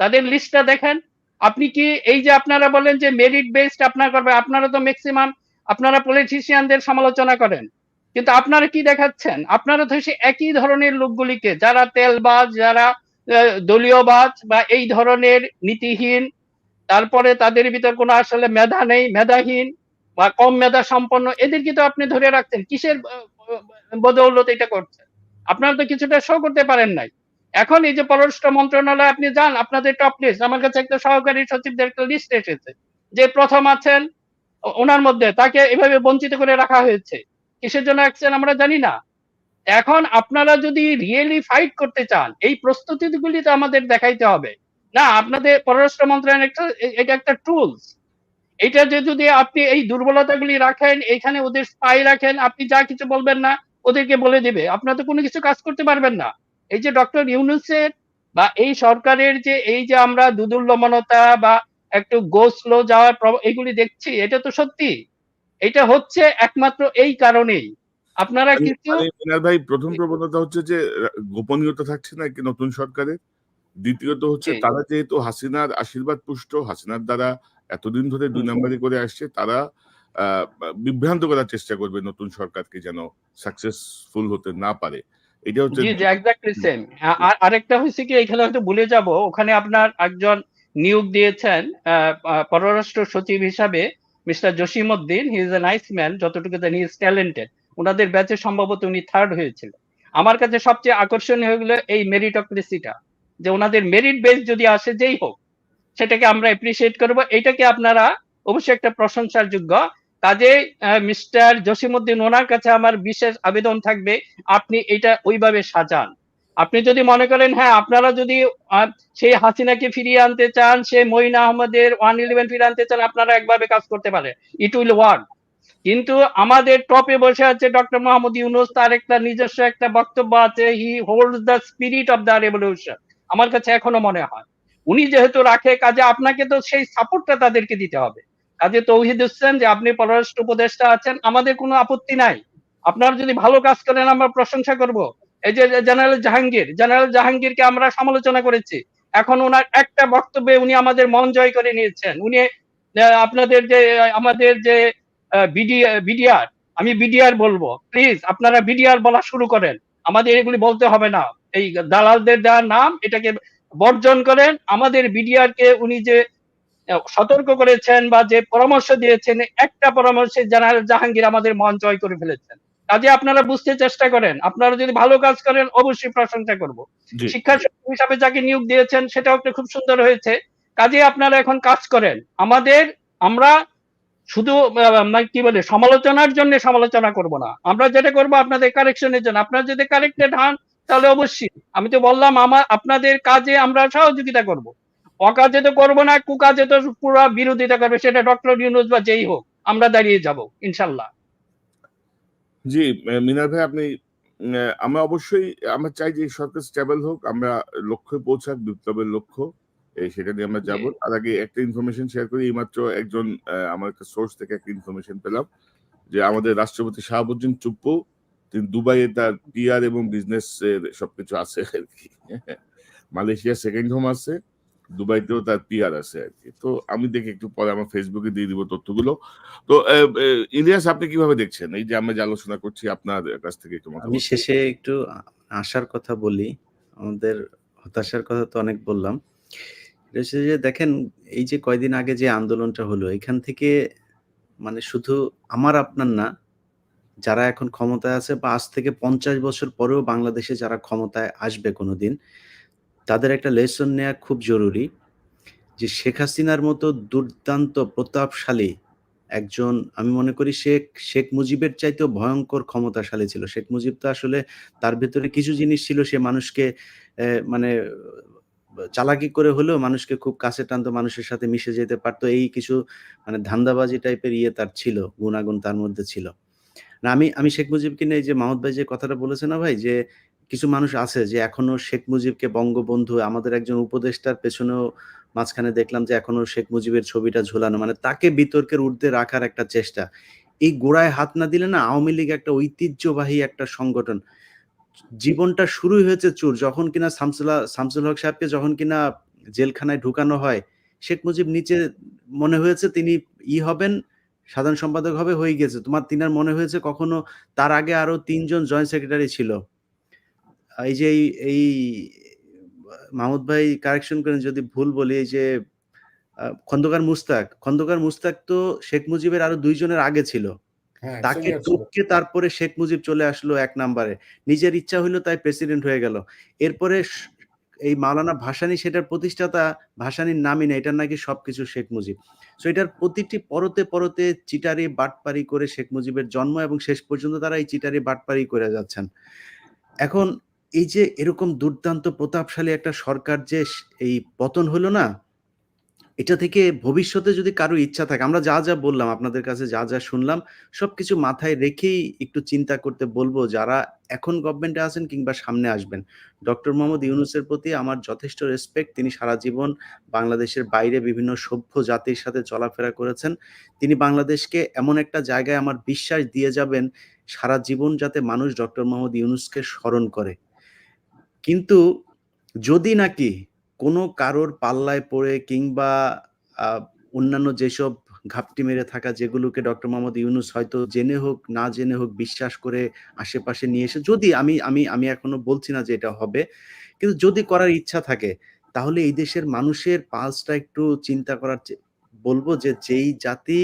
তাদের লিস্টটা দেখেন। আপনি কি এই যে আপনারা বলেন যে মেরিট বেসড আপনারা করবে, আপনারা তো ম্যাক্সিমাম আপনারা পলিটিশিয়ানদের সমালোচনা করেন, কিন্তু আপনারা কি দেখাচ্ছেন? আপনারা তো সেই একই ধরনের লোকগুলিকে, যারা তেলবাজ, যারা দলীয়বাজ বা এই ধরনের নীতিহীন, তারপরে তাদের ভিতর কোনো আসলে মেধা নেই, মেধাহীন বা কম মেধা সম্পন্ন, এদেরকে তো আপনি ধরে রাখছেন। কিসের বদৌলত এটা করছেন? আপনারা তো কিছুটা শো করতে পারেন নাই। এখন এই যে পররাষ্ট্র মন্ত্রণালয় আপনি যান, আপনাদের টপ লিস্ট, আমার কাছে একটা সহকারী সচিবদের একটা লিস্ট এসেছে, যে প্রথম আছেন ওনার মধ্যে তাকে এভাবে বঞ্চিত করে রাখা হয়েছে। কিসের জন্য রাখছেন আমরা জানি না। এখন আপনারা যদি রিয়েলি ফাইট করতে চান, এই প্রস্তুতিগুলি তো আমাদের দেখাইতে হবে। না, আপনাদের পররাষ্ট্র মন্ত্রণালয় এটা একটা টুলস। এটা যে যদি আপনি এই দুর্বলতাগুলি রাখেন, এখানে ওদের স্পাই রাখেন, আপনি যা কিছু বলবেন না ওদেরকে বলে দিবে, আপনারা তো কোনো কিছু কাজ করতে পারবেন না। এই যে ডক্টর ইউনূসের বা এই সরকারের যে এই যে আমরা দুদুল্যমানতা বা একটু গো স্লো যাওয়ার এগুলি দেখছি, এটা তো সত্যি। এটা হচ্ছে একমাত্র এই কারণেই। আপনারা কিছু মিনার ভাই, প্রথম প্রবণতা হচ্ছে যে গোপনীয়তা থাকছে না কি নতুন সরকারের। দ্বিতীয়ত হচ্ছে তারা যেহেতু হাসিনার আশীর্বাদ পুষ্ট, হাসিনার দ্বারা এতদিন ধরে ২ নাম্বারি করে আসছে, তারা বিভ্রান্ত করার চেষ্টা করবে নতুন সরকারকে, যেন সাকসেসফুল হতে না পারে। এটা হচ্ছে জি, জি, এক্স্যাক্টলি সেম। আরেকটা হয়েছে কি, এখানে হয়তো ভুলে যাব, ওখানে আপনার একজন নিয়োগ দিয়েছেন পররাষ্ট্র সচিব হিসাবে, mister Jasimuddin. He is a nice man, যতটুকু জানি ইজ ট্যালেন্টেড। ওনাদের ব্যাচে সম্ভবত উনি 3rd হয়েছিল। আমার কাছে সবচেয়ে আকর্ষণীয় হয়ে গেল এই মেরিটোক্রেসিটা, যে ওনাদের মেরিট বেস যদি আসে যেই হোক, সেটাকে আমরা এপ্রিসিয়েট করব। এটাকে আপনারা অবশ্যই একটা প্রশংসার যোগ্য। কাজে মিস্টার জসিমউদ্দিন, ওনার কাছে আমার বিশেষ আবেদন থাকবে, আপনি এটা ওইভাবে সাজান। আপনি যদি মনে করেন হ্যাঁ, আপনারা যদি সেই হাসিনাকে ফিরিয়ে আনতে চান, সে মঈন আহমদের 111 ফিরিয়ে আনতে চান, আপনারা একভাবে কাজ করতে পারে, ইট উইল ওয়ার্ক। কিন্তু আমাদের টপে বসে আছে ডক্টর মোহাম্মদ ইউনূস, তার একটা নিজস্ব একটা বক্তব্য আছে, he holds the spirit of the revolution. আমার কাছে এখনো মনে হয় উনি যেহেতু রাখে, কাজে আপনাকে তো সেই সাপোর্টটা তাদেরকে দিতে হবে। কাজে তৌহিদ হোসেন, যে আপনি পররাষ্ট্র উপদেষ্টা আছেন, আমাদের কোনো আপত্তি নাই। আপনারা যদি ভালো কাজ করেন আমরা প্রশংসা করব। এই যে জেনারেল জাহাঙ্গীরকে আমরা সমালোচনা করেছি, এখন ওনার একটা বক্তব্যে উনি আমাদের মন জয় করে নিয়েছেন। উনি আপনাদের যে আমাদের যে বিডিআর, আমি বিডিআর বলবো, প্লিজ আপনারা বিডিআর বলা শুরু করেন, আমাদের এগুলি বলতে হবে না, এই দালালদের দেওয়ার নাম এটাকে বর্জন করেন। আমাদের বিডিআর কে উনি যে সতর্ক করেছেন বা যে পরামর্শ দিয়েছেন, একটা পরামর্শে জেনারেল জাহাঙ্গীর আমাদের মন জয় করে ফেলেছেন। কাজে আপনারা বুঝতে চেষ্টা করেন, আপনারা যদি ভালো কাজ করেন অবশ্যই প্রশংসা করব। জি শিক্ষা সচিব হিসাবে যাকে নিয়োগ দিয়েছেন সেটাও একটা খুব সুন্দর হয়েছে। কাজে আপনারা এখন কাজ করেন। আমরা শুধু কি বলে সমালোচনার জন্য সমালোচনা করব না, আমরা যেটা করব আপনাদের কারেকশনের জন্য। আপনারা যদি কারেক্টেড হন তাহলে অবশ্যই, আমি তো বললাম আপনাদের কাজে আমরা সহযোগিতা করব, অকাজে তো করবো না, কুকাজে তো পুরো বিরোধিতা করবে, সেটা ডক্টর ইউনূস বা যেই হোক, আমরা দাঁড়িয়ে যাব ইনশাল্লাহ। জি মিনার ভাই, আপনি আমরা অবশ্যই আমরা চাই যে সরকার স্টেবল হোক, আমরা লক্ষ্যে পৌঁছাক, বিপ্লবের লক্ষ্য সেটা নিয়ে আমরা যাব। তার আগে একটা ইনফরমেশন শেয়ার করি। এইমাত্র একজন আমার একটা সোর্স থেকে একটা ইনফরমেশন পেলাম যে আমাদের রাষ্ট্রপতি শাহাবুদ্দিন চুপ্পু, তিনি দুবাইয়ে তার পিআর এবং বিজনেস এর সবকিছু আছে আর কি। মালয়েশিয়া সেকেন্ড হোম আছে, দুবাইতেও তার পিআর আছে আর কি। তো আমি দেখি একটু পরে আমার ফেসবুকে দিয়ে দিব তথ্যগুলো। তো ইলিয়াস, আপনি কিভাবে দেখছেন এই যে আমরা যে আলোচনা করছি, আপনার কাছ থেকে একটু আমি মতামত। শেষে একটু আশার কথা বলি। আমাদের হতাশার কথা তো অনেক বললাম। এটা হচ্ছে যে দেখেন, এই যে কয়দিন আগে যে আন্দোলনটা হলো, এখান থেকে মানে শুধু আমার আপনার না, যারা এখন ক্ষমতায় আছে বা আজ থেকে 50 বছর পরেও বাংলাদেশে যারা ক্ষমতায় আসবে কোনোদিন, তাদের একটা লেসন নেওয়া খুব জরুরি যে শেখ হাসিনার মতো দুর্দান্ত প্রতাপশালী একজন, আমি মনে করি শেখ মুজিবের চাইতেও ভয়ঙ্কর ক্ষমতাশালী ছিল। শেখ মুজিব তো আসলে তার ভেতরে কিছু জিনিস ছিল, সে মানুষকে মানে চালাকি করে হলেও মানুষকে খুব কাছে টানতো, মানুষের সাথে মিশে যেতে পারতো, এই কিছু মানে ধান্দাবাজি টাইপের তার ছিল, গুণাগুণ তার মধ্যে ছিল। না, আমি শেখ মুজিবকে নিয়ে যে মাহমুদ ভাই যে কথাটা বলেছে না ভাই, যে কিছু মানুষ আছে যে এখনো শেখ মুজিবকে বঙ্গবন্ধু, আমাদের একজন উপদেষ্টার পেছনেও মাঝখানে দেখলাম যে এখনো শেখ মুজিবের ছবিটা ঝুলানো, মানে তাকে বিতর্কের ঊর্ধ্বে রাখার একটা চেষ্টা। এই গোড়ায় হাত না দিলে না, আওয়ামী লীগ একটা ঐতিহ্যবাহী একটা সংগঠন, জীবনটা শুরুই হয়েছে চুর। যখন কিনা শামসুল হক সাহেবকে যখন কিনা জেলখানায় ঢুকানো হয়, শেখ মুজিব নিচে মনে হয়েছে তিনি হবেন, সাধারণ সম্পাদক হবে, হয়ে গেছে। তিনার মনে হয়েছে কখনো তার আগে আরো ৩ জন জয়েন্ট সেক্রেটারি ছিল। এই যে এই মাহমুদ ভাই কারেকশন করেন যদি ভুল বলি, এই যে খন্দকার মুস্তাক তো শেখ মুজিবের আরো 2 জনের আগে ছিল। হ্যাঁ, তাকে সিনিয়র ছিল। টপকে তারপরে শেখ মুজিব চলে আসলো ১ নাম্বারে। নিজের ইচ্ছা হইলো তাই প্রেসিডেন্ট হয়ে গেল। এরপরে এই মাওলানা ভাসানী, সেটার প্রতিষ্ঠাতা, ভাসানীর নামই না, এটার নাকি সবকিছু শেখ মুজিব। সো এটার প্রতিটি পরতে পরতে চিটারি বাটপারি করে শেখ মুজিবের জন্ম, এবং শেষ পর্যন্ত তারা এই চিটারি বাটপারি করে যাচ্ছেন। এখন এই যে এরকম দুর্দান্ত প্রতাপশালী একটা সরকার যে এই পতন হলো না, এটা থেকে ভবিষ্যতে যদি কারো ইচ্ছা থাকে, আমরা যা যা বললাম, আপনাদের কাছে যা যা শুনলাম, সবকিছু মাথায় রেখেই একটু চিন্তা করতে বলবো যারা এখন গভর্নমেন্টে আছেন কিংবা সামনে আসবেন। ডক্টর মোহাম্মদ ইউনূসের প্রতি আমার যথেষ্ট রেসপেক্ট। তিনি সারা জীবন বাংলাদেশের বাইরে বিভিন্ন সভ্য জাতির সাথে চলাফেরা করেছেন। তিনি বাংলাদেশকে এমন একটা জায়গায় আমার বিশ্বাস দিয়ে যাবেন, সারা জীবন যাতে মানুষ ডক্টর মোহাম্মদ ইউনূসকে স্মরণ করে। কিন্তু যদি নাকি কোনো কারোর পাল্লায় পড়ে কিংবা অন্যান্য যেসব ঘাপটি মেরে থাকা, যেগুলোকে ডক্টর মোহাম্মদ ইউনূস হয়তো জেনে হোক না জেনে হোক বিশ্বাস করে আশেপাশে নিয়ে এসে, যদি আমি এখনো বলছি না যে এটা হবে, কিন্তু যদি করার ইচ্ছা থাকে, তাহলে এই দেশের মানুষের পালসটা একটু চিন্তা করার বলবো যে যেই জাতি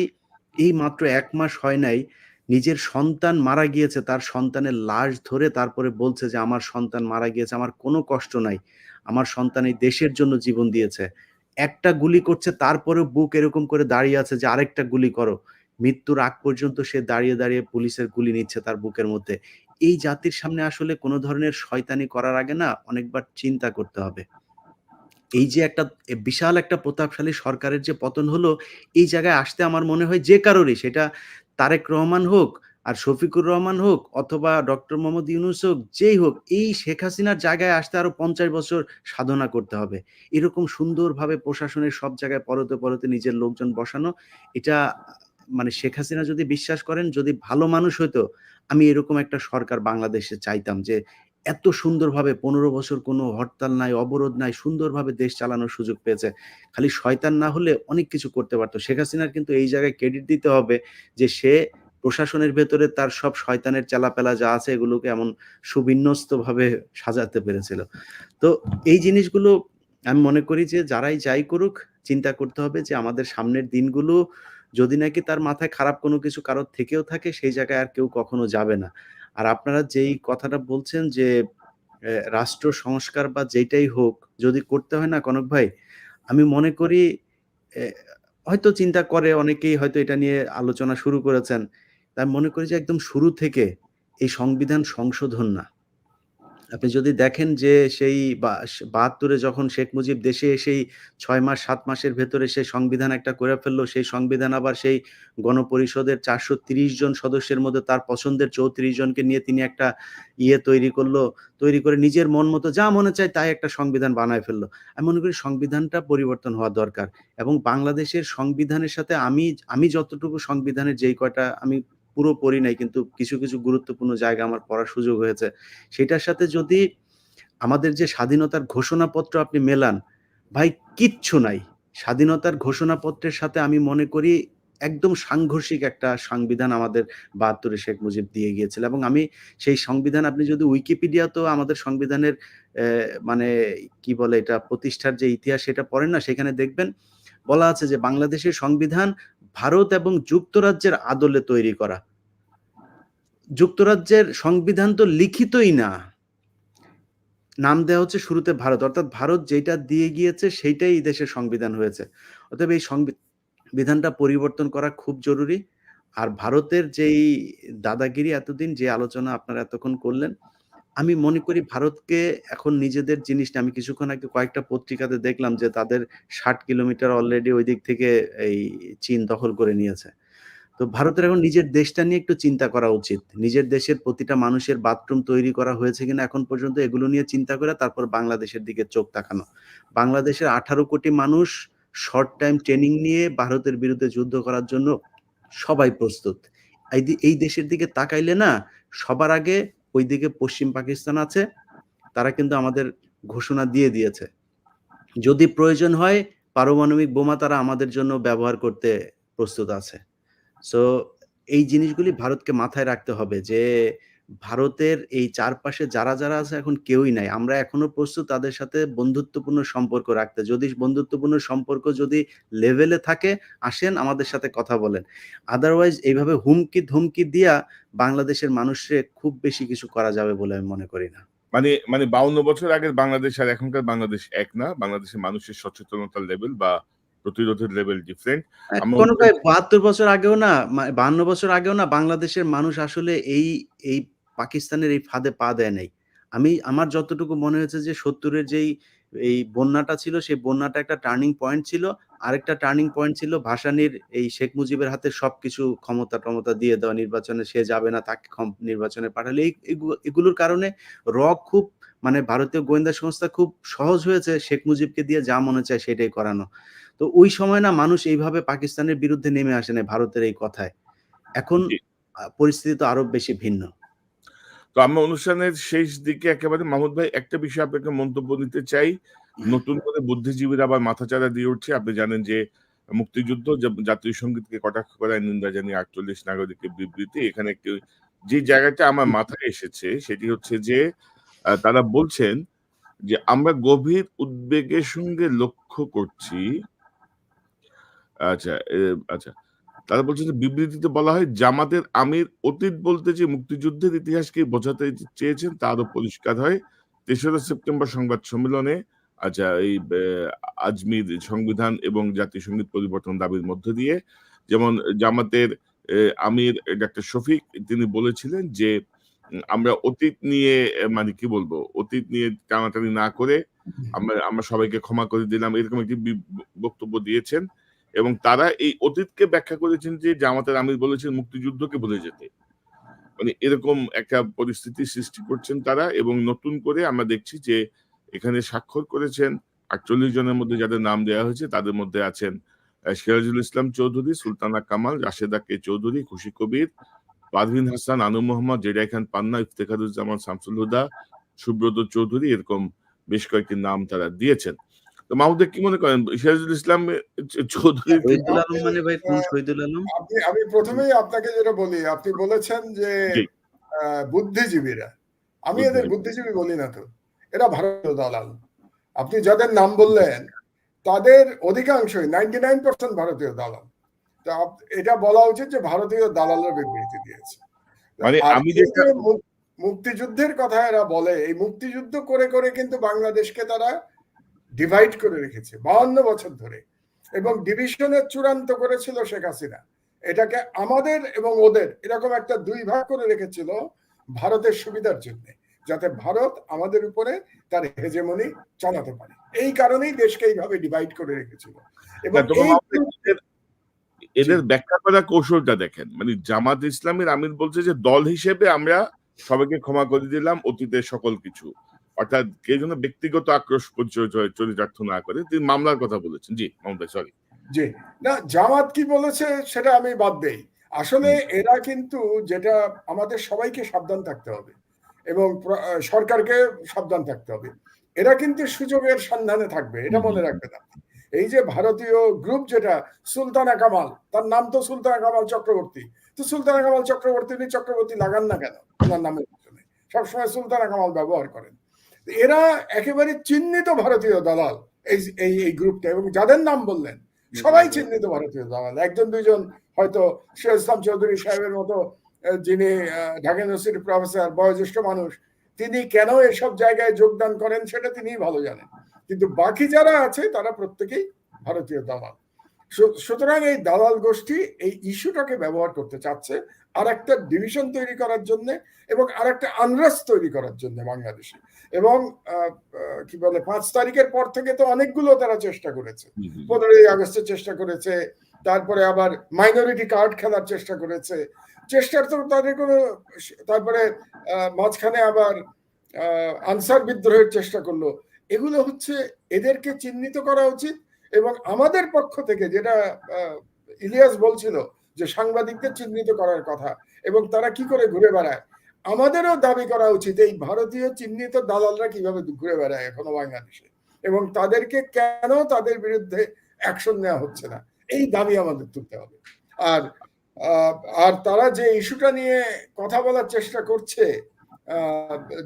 এই মাত্র 1 মাস হয় নাই নিজের সন্তান মারা গিয়েছে, তার সন্তানের লাশ ধরে তারপরে বলছে যে আমার সন্তান মারা গিয়েছে, আমার কোনো কষ্ট নাই, আমার সন্তান এই দেশের জন্য জীবন দিয়েছে। একটা গুলি করছে, তারপরেও বুক এরকম করে দাঁড়িয়ে আছে যে আরেকটা গুলি করো। মৃত্যুর আগ পর্যন্ত সে দাঁড়িয়ে দাঁড়িয়ে পুলিশের গুলি নিচ্ছে তার বুকের মধ্যে। এই জাতির সামনে আসলে কোনো ধরনের শয়তানি করার আগে না অনেকবার চিন্তা করতে হবে। এই যে একটা বিশাল একটা প্রতাপশালী সরকারের যে পতন হলো, এই জায়গায় আসতে আমার মনে হয় যে কারোরই, সেটা তারেক রহমান হোক আর শফিকুর রহমান হোক অথবা ডক্টর মোহাম্মদ ইউনূস হোক, যেই হোক, এই শেখ হাসিনার জায়গায় আসতে আরো 50 বছর সাধনা করতে হবে। এরকম সুন্দরভাবে প্রশাসনের সব জায়গায় পরতে পরতে নিজের লোকজন বসানো, এটা মানে শেখ হাসিনা যদি বিশ্বাস করেন, যদি ভালো মানুষ হইতো, আমি এরকম একটা সরকার বাংলাদেশে চাইতাম, যে এত সুন্দরভাবে 15 বছর কোনো হরতাল নাই, অবরোধ নাই, সুন্দরভাবে দেশ চালানোর সুযোগ পেয়েছে। খালি শয়তান না হলে অনেক কিছু করতে পারত। শেখ হাসিনার কিন্তু এই জায়গায় ক্রেডিট দিতে হবে যে সে প্রশাসনের ভেতরে তার সব শয়তানের চেলাপেলা যা আছে এগুলোকে এমন সুবিন্যস্তভাবে সাজাতে পেরেছিল। তো এই জিনিসগুলো আমি মনে করি যে যারাই যাই করুক চিন্তা করতে হবে যে আমাদের সামনের দিনগুলো যদি নাকি তার মাথায় খারাপ কোনো কিছু কারোর থেকেও থাকে সেই জায়গায় আর কেউ কখনো যাবে না। আর আপনারা যেই কথাটা বলছেন যে রাষ্ট্র সংস্কার বা যেটাই হোক যদি করতে হয় না কনক ভাই, আমি মনে করি এ হয়তো চিন্তা করে অনেকেই হয়তো এটা নিয়ে আলোচনা শুরু করেছেন। তা আমি মনে করি যে একদম শুরু থেকে এই সংবিধান সংশোধন না। আপনি যদি দেখেন যে সেই ৭২ যখন শেখ মুজিব দেশে এসেই ৬ মাস ৭ মাসের ভেতরে সে সংবিধান একটা করে ফেললো। সেই সংবিধান আবার সেই গণপরিষদের ৪৩০ জন সদস্যের মধ্যে তার পছন্দের ৩৪ জনকে নিয়ে তিনি একটা তৈরি করলো। তৈরি করে নিজের মন মতো যা মনে চায় তাই একটা সংবিধান বানায় ফেললো। আমি মনে করি সংবিধানটা পরিবর্তন হওয়া দরকার এবং বাংলাদেশের সংবিধানের সাথে আমি যতটুকু সংবিধানের যেই কয়টা আমি পুরো পড়ি নাই কিন্তু কিছু, কিছু গুরুত্বপূর্ণ জায়গা আমার পড়ার সুযোগ হয়েছে। সেটার সাথে যদি আমাদের যে স্বাধীনতার ঘোষণাপত্র আপনি মেলান, ভাই কিচ্ছু নাই। স্বাধীনতার ঘোষণাপত্রের সাথে আমি মনে করি একদম সাংঘর্ষিক একটা সংবিধান আমাদের ৭২ এ শেখ মুজিব দিয়ে গিয়েছিল এবং আমি সেই সংবিধান আপনি যদি উইকিপিডিয়াতেও আমাদের সংবিধানের মানে কি বলে এটা প্রতিষ্ঠার যে ইতিহাস সেটা পড়েন না সেখানে দেখবেন বলা আছে যে বাংলাদেশের সংবিধান ভারত এবং যুক্তরাজ্যের আদলে তৈরি করা। যুক্তরাজ্যের সংবিধান তো লিখিতই না। নাম দেওয়া হচ্ছে শুরুতে ভারত, অর্থাৎ ভারত যেটা দিয়ে গিয়েছে সেইটাই এই দেশের সংবিধান হয়েছে। অতএব এই সংবিধানটা পরিবর্তন করা খুব জরুরি। আর ভারতের যেই দাদাগিরি এতদিন যে আলোচনা আপনারা এতক্ষণ করলেন, আমি মনে করি ভারতকে এখন নিজেদের জিনিসটা আমি কিছুক্ষণ আগে কয়েকটা পত্রিকাতে দেখলাম যে তাদের ৬০ কিলোমিটার অলরেডি ওই দিক থেকে এই চীন দখল করে নিয়েছে। তো ভারতের এখন নিজের দেশটা নিয়ে একটু চিন্তা করা উচিত। নিজের দেশের প্রতিটা মানুষের বাথরুম তৈরি করা হয়েছে কিনা এখন পর্যন্ত এগুলো নিয়ে চিন্তা করে তারপর বাংলাদেশের দিকে চোখ তাকানো। বাংলাদেশের 18 কোটি মানুষ শর্ট টাইম ট্রেনিং নিয়ে ভারতের বিরুদ্ধে যুদ্ধ করার জন্য সবাই প্রস্তুত। এই দেশের দিকে তাকাইলে না সবার আগে ওইদিকে পশ্চিম পাকিস্তান আছে। তারা কিন্তু আমাদের ঘোষণা দিয়ে দিয়েছে। যদি প্রয়োজন হয় পারমাণবিক বোমা তারা আমাদের জন্য ব্যবহার করতে প্রস্তুত আছে। সো এই জিনিসগুলি ভারতকে মাথায় রাখতে হবে যে ভারতের এই চারপাশে যারা, যারা আছে এখন কেউই নাই। আমরা এখনো প্রস্তুত তাদের সাথে বন্ধুত্বপূর্ণ সম্পর্ক রাখতে। যদি বন্ধুত্বপূর্ণ সম্পর্ক যদি লেভেলে থাকে আসেন আমাদের সাথে কথা বলেন। আদারওয়াইজ এইভাবে হুমকি দিয়া বাংলাদেশের মানুষরে খুব বেশি কিছু করা যাবে বলে আমি মনে করি না। মানে ৫২ বছর আগের বাংলাদেশ আর এখনকার বাংলাদেশ এক না। বাংলাদেশের মানুষের সচেতনতার লেভেল বা প্রতিরোধের লেভেল ডিফারেন্ট। কোন ভাই ৭২ বছর আগেও না ৫২ বছর আগেও না বাংলাদেশের মানুষ আসলে এই পাকিস্তানের এই ফাঁদে পা দেয় নাই। আমার যতটুকু মনে হয়েছে যে ৭০ এর যেই এই বন্যাটা ছিল সেই বন্যাটা একটা টার্নিং পয়েন্ট ছিল। আরেকটা টার্নিং পয়েন্ট ছিল ভাসানীর এই শেখ মুজিবের হাতে সবকিছু ক্ষমতা দিয়ে দেওয়া নির্বাচনে সে যাবে না তাকে নির্বাচনে পাঠালে এগুলোর কারণে খুব মানে ভারতীয় গোয়েন্দা সংস্থা খুব সহজ হয়েছে শেখ মুজিবকে দিয়ে যা মনে চায় সেটাই করানো। তো ওই সময় না মানুষ এইভাবে পাকিস্তানের বিরুদ্ধে নেমে আসে না ভারতের এই কথায়। এখন পরিস্থিতি তো আরো বেশি ভিন্ন। তো আমরা অনুষ্ঠানের শেষ দিকে একেবারে মাহমুদ ভাই একটা বিষয় আপনাকে মন্তব্য নিতে চাই। নতুন করে বুদ্ধিজীবীরা আবার মাথাচাড়া দিয়ে উঠছে। আপনি জানেন যে মুক্তিযুদ্ধ জাতীয় সঙ্গীতকে কটাক্ষ করায় নিন্দা জানিয়ে ৪৮ নাগরিকের বিবৃতি। এখানে একটি যে জায়গাটা আমার মাথায় এসেছে সেটি হচ্ছে যে তারা বলছেন যে আমরা গভীর উদ্বেগের সঙ্গে লক্ষ্য করছি আচ্ছা, আচ্ছা। তারা বলছে যে বিবৃতিতে বলা হয় জামাতের আমির অতীত বলতে যে মুক্তিযুদ্ধের ইতিহাসকে বোঝাতে চেয়েছেন তা আরো পরিষ্কার হয় ৩রা সেপ্টেম্বর সংবাদ সম্মেলনে। আচ্ছা এই আজমির সংবিধান এবং জাতীয় সঙ্গীত পরিবর্তন দাবির মধ্য দিয়ে যেমন জামাতের আমির ডাক্তার শফিক তিনি বলেছিলেন যে আমরা অতীত নিয়ে মানে কি বলবো অতীত নিয়ে টানাটানি না করে আমরা সবাইকে ক্ষমা করে দিলাম এরকম একটি বক্তব্য দিয়েছেন এবং তারা এই অতীতকে ব্যাখ্যা করেছেন যে জামাতের আমির বলেছেন মুক্তিযুদ্ধকে ভুলে যেতে। মানে এরকম একটা পরিস্থিতি সৃষ্টি করছেন তারা এবং নতুন করে আমরা দেখছি যে এখানে স্বাক্ষর করেছেন ৪৮ জনের মধ্যে যাদের নাম দেওয়া হয়েছে তাদের মধ্যে আছেন সিরাজুল ইসলাম চৌধুরী, সুলতানা কামাল, রাশেদা কে চৌধুরী, খুশি কবির, পারভিন হাসান, আনু মোহাম্মদ, জেডাই খান পান্না, ইফতেখারুজ্জামান শামসুল হুদা, সুব্রত চৌধুরী, এরকম বেশ কয়েকটি নাম তারা দিয়েছেন। তো মাহমুদ কি মনে করেন সিরাজুল ইসলাম চৌধুরীর শহীদুল আলম মানে ভাই কোন শহীদুল আলম? আমি প্রথমেই আপনাকে যেটা বলি, আপনি বলেছেন যে জি বুদ্ধিজীবীরা, আমি এদের বুদ্ধিজীবী। বুদ্ধিজীবী বলি না তো, এরা ভারতীয় দালাল। আপনি যাদের নাম বললেন তাদের অধিকাংশই 99% ভারতীয় দালাল। তো এটা বলা উচিত যে ভারতীয় দালালরা বিবৃতি দিয়েছে। মানে আর আমি এই যেটা যে মুক্তিযুদ্ধের কথা এরা বলে, এই মুক্তিযুদ্ধ করে করে কিন্তু বাংলাদেশকে তারা ডিভাইড করে রেখেছে 52 বছর ধরে, এবং ডিভিশনের চূড়ান্ত করেছিল শেখ হাসিনা। এটাকে আমাদের এবং ওদের এরকম একটা দুই ভাগ করে রেখেছিল ভারতের সুবিধার জন্য, যাতে ভারত আমাদের উপরে তার হেজেমনি চালাতে পারে। এই কারণেই দেশকে এইভাবে ডিভাইড করে রেখেছিল। এবং না, তবে এই মাহমুদ এদের ব্যাখ্যা করা কৌশলটা দেখেন, মানে জামাত ইসলামের আমির বলছে যে দল হিসেবে আমরা সবাইকে ক্ষমা করে দিলাম অতীতের সকল কিছু, অর্থাৎ কে যেন ব্যক্তিগত আক্রোশ চরিতার্থ না করে তিনি মামলার কথা বলেছেন। জি মাহমুদ সরি। জি, না জামাত কি বলেছে সেটা আমি বাদ দেই। আসলে এরা কিন্তু, যেটা আমাদের সবাইকে সাবধান থাকতে হবে এবং সরকারকে সাবধান থাকতে হবে, এরা কিন্তু সুযোগের সন্ধানে থাকবে, এটা মনে রাখবেন আপনি। এই যে ভারতীয় গ্রুপ যেটা সুলতানা কামাল, তার নাম তো সুলতানা কামাল চক্রবর্তী, তো সুলতানা কামাল চক্রবর্তী উনি চক্রবর্তী লাগান না কেন ওনার নামের পিছনে? সবসময় সুলতানা কামাল ব্যবহার করেন। এরা একেবারে চিহ্নিত ভারতীয় দালাল এই এই এই গ্রুপটা, এবং যাদের নাম বললেন সবাই চিহ্নিত ভারতীয় দালাল। একজন দুইজন হয়তো শেখ ইসলাম চৌধুরী সাহেবের মতো, যিনি ঢাকা ইউনিভার্সিটির প্রফেসর, বয়োজ্যেষ্ঠ মানুষ, তিনি কেন এসব জায়গায় যোগদান করেন সেটা তিনিই ভালো জানেন, কিন্তু বাকি যারা আছে তারা প্রত্যেকেই ভারতীয় দালাল। সুতরাং এই দালাল গোষ্ঠী এই ইস্যুটাকে ব্যবহার করতে চাচ্ছে আর একটা ডিভিশন তৈরি করার জন্য এবং আর একটা আনরেস্ট তৈরি করার জন্য বাংলাদেশে। এবং কি বলে 5 তারিখের পর থেকে তো অনেকগুলো তারা চেষ্টা করেছে, 15ই আগস্টের চেষ্টা করেছে, তারপরে আবার মাইনরিটি কার্ড খেলার চেষ্টা করেছে, চেষ্টার তো তাদের কোনো, তারপরে মাঝখানে আবার আনসার বিদ্রোহের চেষ্টা করলো। এগুলো হচ্ছে, এদেরকে চিহ্নিত করা উচিত। এবং আমাদের পক্ষ থেকে যেটা ইলিয়াস বলছিল যে সাংবাদিকদের চিহ্নিত করার কথা এবং তারা কি করে ঘুরে বেড়ায়, আমাদেরও দাবি করা উচিত এই ভারতীয় চিহ্নিত দালালরা কিভাবে ঘুরে বেড়ায় এখনো বাংলাদেশে, এবং তাদেরকে কেন তাদের বিরুদ্ধে অ্যাকশন নেওয়া হচ্ছে না, এই দাবি আমাদের তুলতে হবে। আর আর তারা যে ইস্যুটা নিয়ে কথা বলার চেষ্টা করছে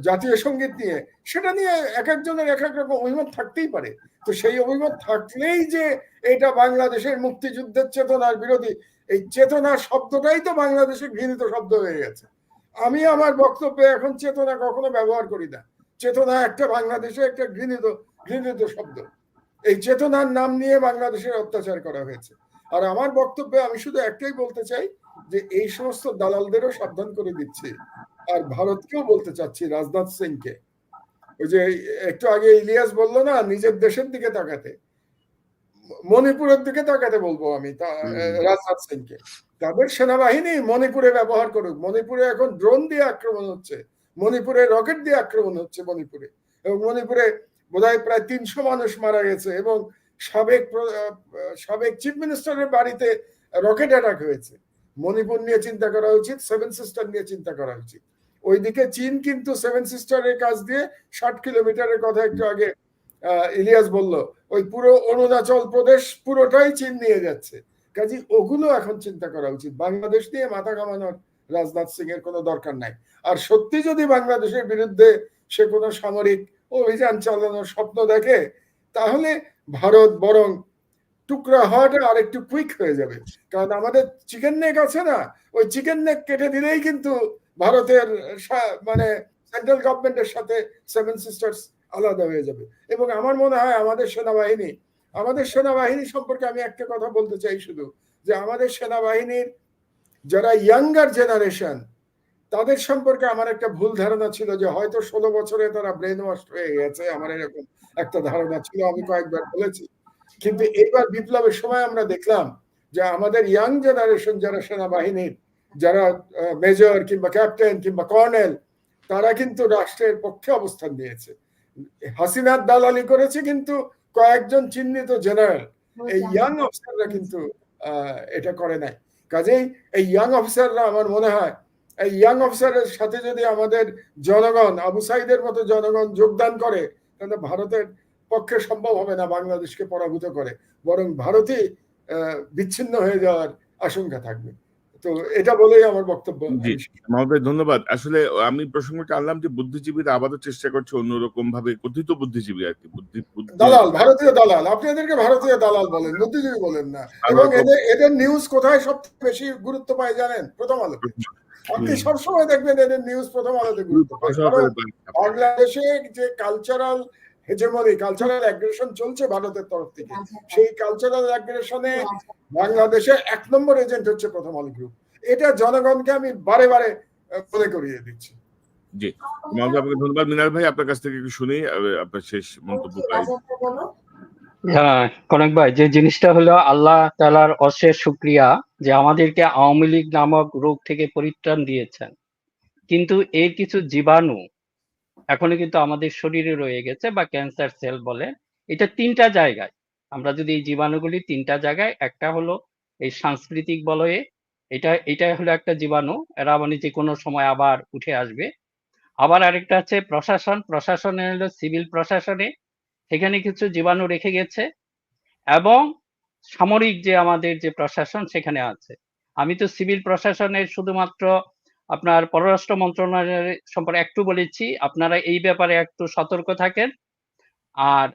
জাতীয় সঙ্গীত নিয়ে, সেটা নিয়ে এক একজনের এক এক রকম অভিমত থাকতেই পারে। তো সেই অভিমত থাকলেই যে এটা বাংলাদেশের মুক্তিযুদ্ধের চেতনার বিরোধী, এই চেতনা শব্দটাই তো বাংলাদেশে ঘৃণিত শব্দ হয়ে গেছে। আমি আমার বক্তব্যে এখন চেতনা কখনো ব্যবহার করি না। চেতনা একটা বাংলাদেশে একটা ঘৃণিত শব্দ। এই চেতনার নাম নিয়ে বাংলাদেশের অত্যাচার করা হয়েছে। আর আমার বক্তব্যে আমি শুধু একটাই বলতে চাই যে এই সমস্ত দালালদেরও সাবধান করে দিচ্ছি, আর ভারতকেও বলতে চাচ্ছি, রাজনাথ সিংকে। ওই যে একটু আগে ইলিয়াস বললো না নিজের দেশের দিকে তাকাতে, মণিপুরের দিকে তাকাতে বলবো আমি রাজনাথ সিংকে। তাদের সেনাবাহিনী মণিপুরে ব্যবহার করুক। মণিপুরে এখন ড্রোন দিয়ে আক্রমণ হচ্ছে, মণিপুরে রকেট দিয়ে আক্রমণ হচ্ছে মণিপুরে, এবং মণিপুরে বোধহয় প্রায় 300 মানুষ মারা গেছে, এবং সাবেক চিফ মিনিস্টারের বাড়িতে রকেট অ্যাটাক হয়েছে। মণিপুর নিয়ে চিন্তা করা উচিত, 7 সিস্টার নিয়ে চিন্তা করা উচিত। ওইদিকে চীন কিন্তু 7 সিস্টারের কাছ দিয়ে 60 কিলোমিটারের কথা একটু আগে ইলিয়াস বলল, ওই পুরো অরুণাচল প্রদেশ পুরোটাই চীন নিয়ে যাচ্ছে। কাজে ওগুলো এখন চিন্তা করা উচিত। বাংলাদেশ নিয়ে মাথা ঘামানোর রাজনাথ সিং এর কোনো দরকার নাই। আর সত্যি যদি বাংলাদেশের বিরুদ্ধে সে কোনো সামরিক অভিযান চালানোর স্বপ্ন দেখে, তাহলে ভারত বরং টুকরা হওয়াটা আর একটু কুইক হয়ে যাবে। কারণ আমাদের চিকেন নেক আছে না, ওই চিকেন নেক কেটে দিলেই কিন্তু ভারতের মানে সেন্ট্রাল গভর্নমেন্টের সাথে 7 সিস্টার্স আলাদা হয়ে যাবে। এবং আমার মনে হয় আমাদের সেনাবাহিনী সম্পর্কে আমি একটা কথা বলতে চাই শুধু, যে আমাদের সেনাবাহিনীর যারা ইয়াঙ্গার জেনারেশন, তাদের সম্পর্কে আমার একটা ভুল ধারণা ছিল যে হয়তো 16 বছরে তারা ব্রেন ওয়াশ হয়ে গেছে। আমার এরকম একটা ধারণা ছিল, আমি কয়েকবার বলেছি। কিন্তু এইবার বিপ্লবের সময় আমরা দেখলাম যে আমাদের ইয়াং জেনারেশন যারা সেনাবাহিনীর, যারা মেজর কিংবা ক্যাপ্টেন কিংবা কর্নেল, তারা কিন্তু রাষ্ট্রের পক্ষে অবস্থান নিয়েছে। হাসিনার দালালি করেছে কিন্তু কয়েকজন চিহ্নিত জেনারেল, এই ইয়াং অফিসাররা কিন্তু এটা করে নাই। কাজেই এই ইয়াং অফিসাররা আমার মনে হয় এই ইয়াং অফিসারের সাথে যদি আমাদের জনগণ, আবু সাইদের মতো জনগণ যোগদান করে, তাহলে ভারতের পক্ষে সম্ভব হবে না বাংলাদেশকে পরাভূত করে, বরং ভারতই বিচ্ছিন্ন হয়ে যাওয়ার আশঙ্কা থাকবে। তো এটা বলেই আমার বক্তব্য। জি মহোদয় ধন্যবাদ। আসলে আমি প্রসঙ্গটা আনলাম যে বুদ্ধিজীবীরা আবারও চেষ্টা করছে অন্যরকম ভাবে, কথিত বুদ্ধিজীবী আর কি, দালাল, ভারতীয় দালাল। আপনি এদেরকে ভারতীয় দালাল বলেন, বুদ্ধিজীবী বলেন না। এবং এদের নিউজ কোথায় সবচেয়ে বেশি গুরুত্ব পায় জানেন? প্রথম আলোতে। আপনি সবসময় দেখবেন এদের নিউজ প্রথম আলোতে গুরুত্ব পায়। কারণ বাংলাদেশে যে কালচারাল হেজেমনি, কালচারাল অ্যাগ্রেশন চলছে ভারতের তরফ থেকে, সেই কালচারাল অ্যাগ্রেশনে বাংলাদেশে 1 নম্বর এজেন্ট হচ্ছে প্রথম আলো গ্রুপ। এটা জনগণকে আমি বারে বারে মনে করিয়ে দিচ্ছি। জি মহোদয়, আপনাকে ধন্যবাদ। মিনার ভাই, আপনার কাছ থেকে একটু শুনি আপনার শেষ মন্তব্য। হ্যাঁ কনক ভাই, যে জিনিসটা হলো আল্লাহ তাআলার অশেষ শুকরিয়া যে আমাদেরকে আওয়ামী লীগ নামক রোগ থেকে পরিত্রাণ দিয়েছেন, কিন্তু এর কিছু জীবাণু এখনো কিন্তু আমাদের শরীরে রয়ে গেছে, বা ক্যান্সার সেল বলে। এটা 3টা জায়গায়, আমরা যদি এই জীবাণুগুলি 3টা জায়গায়, একটা হলো এই সাংস্কৃতিক বলয়ে, এটা হলো একটা জীবাণু, এরা মানে যে কোনো সময় আবার উঠে আসবে। আবার আরেকটা আছে প্রশাসনে হলো সিভিল প্রশাসনে, সেখানে কিছু জীবাণু রেখে গেছে, এবং সামরিক যে আমাদের যে প্রশাসন সেখানে আছে। আমি তো সিভিল প্রশাসনের শুধুমাত্র আপনার পররাষ্ট্র মন্ত্রণালয় সম্পর্কে একটু বলেছি, আপনারা এই ব্যাপারে একটু সতর্ক থাকেন। আর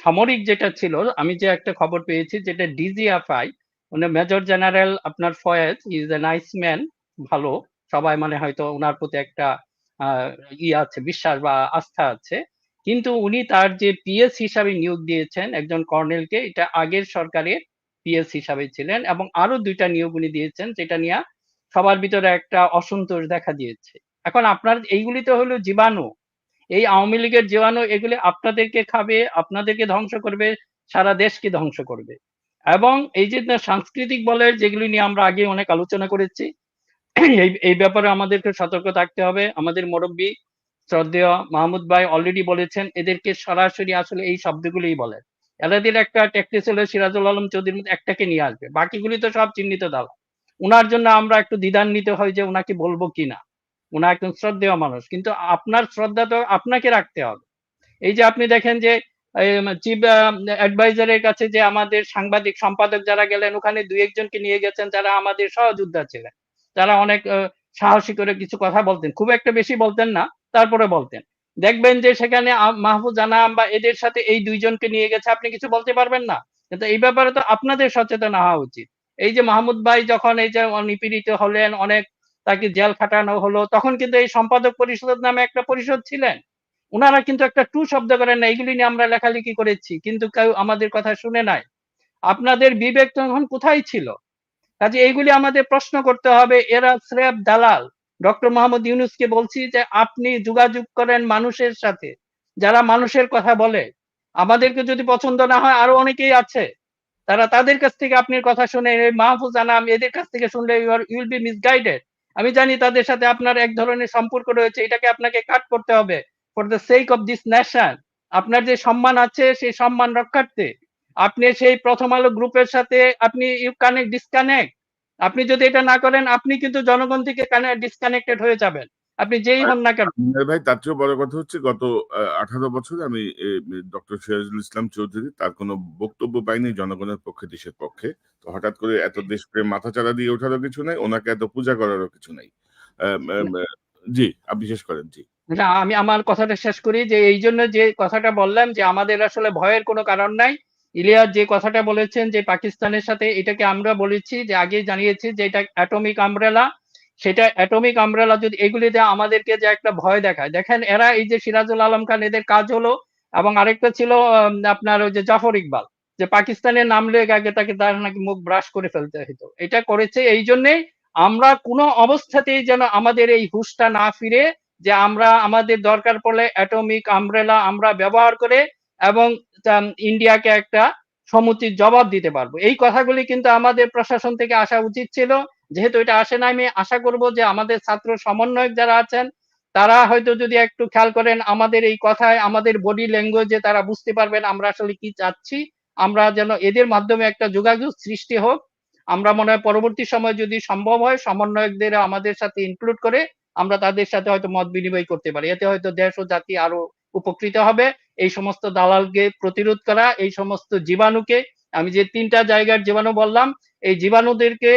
সামরিক যেটা ছিল, আমি যে একটা খবর পেয়েছি, যেটা ডিজিএফআই মানে মেজর জেনারেল আপনার Faiz is a nice man, ভালো, সবাই মানে হয়তো ওনার প্রতি একটা আছে, বিশ্বাস বা আস্থা আছে, কিন্তু উনি তার যে পিএস হিসাবে নিয়োগ দিয়েছেন একজন কর্নেলকে, এটা আগের সরকারের পিএস হিসাবে ছিলেন, এবং আরো 2টা নিয়োগ উনি দিয়েছেন, যেটা নিয়ে সবার ভিতরে একটা অসন্তোষ দেখা দিয়েছে। এখন আপনার এইগুলি তো হলো জীবাণু, এই আওয়ামী লীগের জীবাণু, এগুলি আপনাদেরকে খাবে, আপনাদেরকে ধ্বংস করবে, সারা দেশকে ধ্বংস করবে। এবং এই যে সাংস্কৃতিক বলের যেগুলি নিয়ে আমরা আগে অনেক আলোচনা করেছি, এই ব্যাপারে আমাদেরকে সতর্ক থাকতে হবে। আমাদের মুরব্বী শ্রদ্ধেয় মাহমুদ ভাই অলরেডি বলেছেন, এদেরকে সরাসরি আসলে এই শব্দগুলোই বলে। এদের একটা ট্যাকটিস হলো সিরাজুল আলম চৌধুরীর মধ্যে একটাকে নিয়ে আসবে, বাকিগুলি তো সব চিহ্নিত দালাল। উনার জন্য আমরা একটু দ্বিধান্বিত হই যে উনাকে বলবো কিনা, উনি একজন শ্রদ্ধেয় মানুষ, কিন্তু আপনার শ্রদ্ধা তো আপনাকে রাখতে হবে। এই যে আপনি দেখেন যে চিফ অ্যাডভাইজারের কাছে যে আমাদের সাংবাদিক সম্পাদক যারা গেলেন, ওখানে 2-1 জনকে নিয়ে গেছেন যারা আমাদের সহযোদ্ধা ছিলেন, যারা অনেক সাহসী করে কিছু কথা বলতেন, খুব একটা বেশি বলতেন না, তারপরে বলতেন। দেখবেন যে সেখানে মাহফুজ আনাম বা এদের সাথে এই 2 জনকে নিয়ে গেছে, আপনি কিছু বলতে পারবেন না। কিন্তু এই ব্যাপারে তো আপনাদের সচেতন হওয়া উচিত। এই যে মাহমুদ ভাই যখন এই যে নিপীড়িত হলেন, অনেক তাকে জেল খাটানো হলো, তখন কিন্তু এই সম্পাদক পরিষদ নামে একটা পরিষদ ছিলেন, উনারা কিন্তু একটা টু শব্দ করেন না। এগুলি নিয়ে আমরা লেখালেখি করেছি, কিন্তু কেউ আমাদের কথা শুনে নাই। আপনাদের বিবেক তখন কোথায় ছিল? কাজে এইগুলি আমাদের প্রশ্ন করতে হবে। এরা স্রেফ দালাল। ডক্টর মোহাম্মদ ইউনূসকে বলছি যে আপনি যোগাযোগ করেন মানুষের সাথে, যারা মানুষের কথা বলে। আমাদেরকে যদি পছন্দ না হয়, আরো অনেকেই আছে, তাদের কাছ থেকে আপনি কথা শুনে, মাহফুজ আনাম এদের কাছ থেকে শুনলে ইউ উইল বি মিসগাইডেড। আমি জানি তাদের সাথে আপনার এক ধরনের সম্পর্ক রয়েছে, এটাকে আপনাকে কাট করতে হবে for the sake of this nation. আপনার যে সম্মান আছে সেই সম্মান রক্ষার্থে আপনি সেই প্রথম আলো গ্রুপের সাথে আপনি ইউ কানেক্ট ডিসকানেক্ট। আপনি যদি এটা না করেন, আপনি কিন্তু জনগণ থেকে ডিসকানেক্টেড হয়ে যাবেন, আপনি যেই হন না কেন। ভাই, তার চেয়েও বড় কথা হচ্ছে, গত 18 বছরে আমি ডক্টর সিরাজুল ইসলাম চৌধুরী তার কোনো বক্তব্য পাইনি জনগণের পক্ষে, দেশের পক্ষে। তো হঠাৎ করে এত দেশপ্রেম মাথাচাড়া দিয়ে ওঠারও কিছু নাই, ওনাকে এত পূজা করারও কিছু নাই। জি, আপনি শেষ করেন। জি, আমি আমার কথাটা শেষ করি, যে এই জন্য যে কথাটা বললাম যে আমাদের আসলে ভয়ের কোনো কারণ নাই। ইলিয়াস যে কথাটা বলেছেন যে পাকিস্তানের সাথে, এটাকে আমরা বলেছি যে আগে জানিয়েছি যে এটা অ্যাটমিক আমব্রেলা। সেটা অ্যাটমিক আমব্রেলা যদি এগুলিতে আমাদেরকে যে একটা ভয় দেখায়, দেখেন এরা এই যে সিরাজুল আলম খান, এদের কাজ হলো, এবং আরেকটা ছিল আপনার ওই যে জাফর ইকবাল, যে পাকিস্তানের নাম লেগে আগে তাকে তার নাকি মুখ ব্রাশ করে ফেলতে হতো। এটা করেছে এই জন্যেই আমরা কোনো অবস্থাতেই যেন আমাদের এই হুঁশটা না ফিরে, যে আমরা আমাদের দরকার পড়লে অ্যাটমিক আমব্রেলা আমরা ব্যবহার করে এবং ইন্ডিয়াকে একটা সমুচিত জবাব দিতে পারবো। এই কথাগুলি কিন্তু আমাদের প্রশাসন থেকে আসা উচিত ছিল। যেহেতু এটা আসে না, আমি আশা করব যে আমাদের ছাত্র সমন্বয়ক যারা আছেন তারা হয়তো যদি একটু খেয়াল করেন, আমাদের এই কথায়, আমাদের বডি ল্যাঙ্গুয়েজে তারা বুঝতে পারবেন আমরা আসলে কি চাচ্ছি। আমরা যেন এদের মাধ্যমে একটা যোগাযোগ সৃষ্টি হোক। আমরা মনে হয় পরবর্তী সময়ে যদি সম্ভব হয় সমন্বয়কদের আমাদের সাথে ইনক্লুড করে আমরা তাদের সাথে হয়তো মত বিনিময় করতে পারি। এতে হয়তো দেশ ও জাতি আরো উপকৃত হবে। এই সমস্ত দালালকে প্রতিরোধ করা, এই সমস্ত জীবাণুকে, আমি যে 3টা জায়গার জীবাণু বললাম, এই জীবাণুদেরকে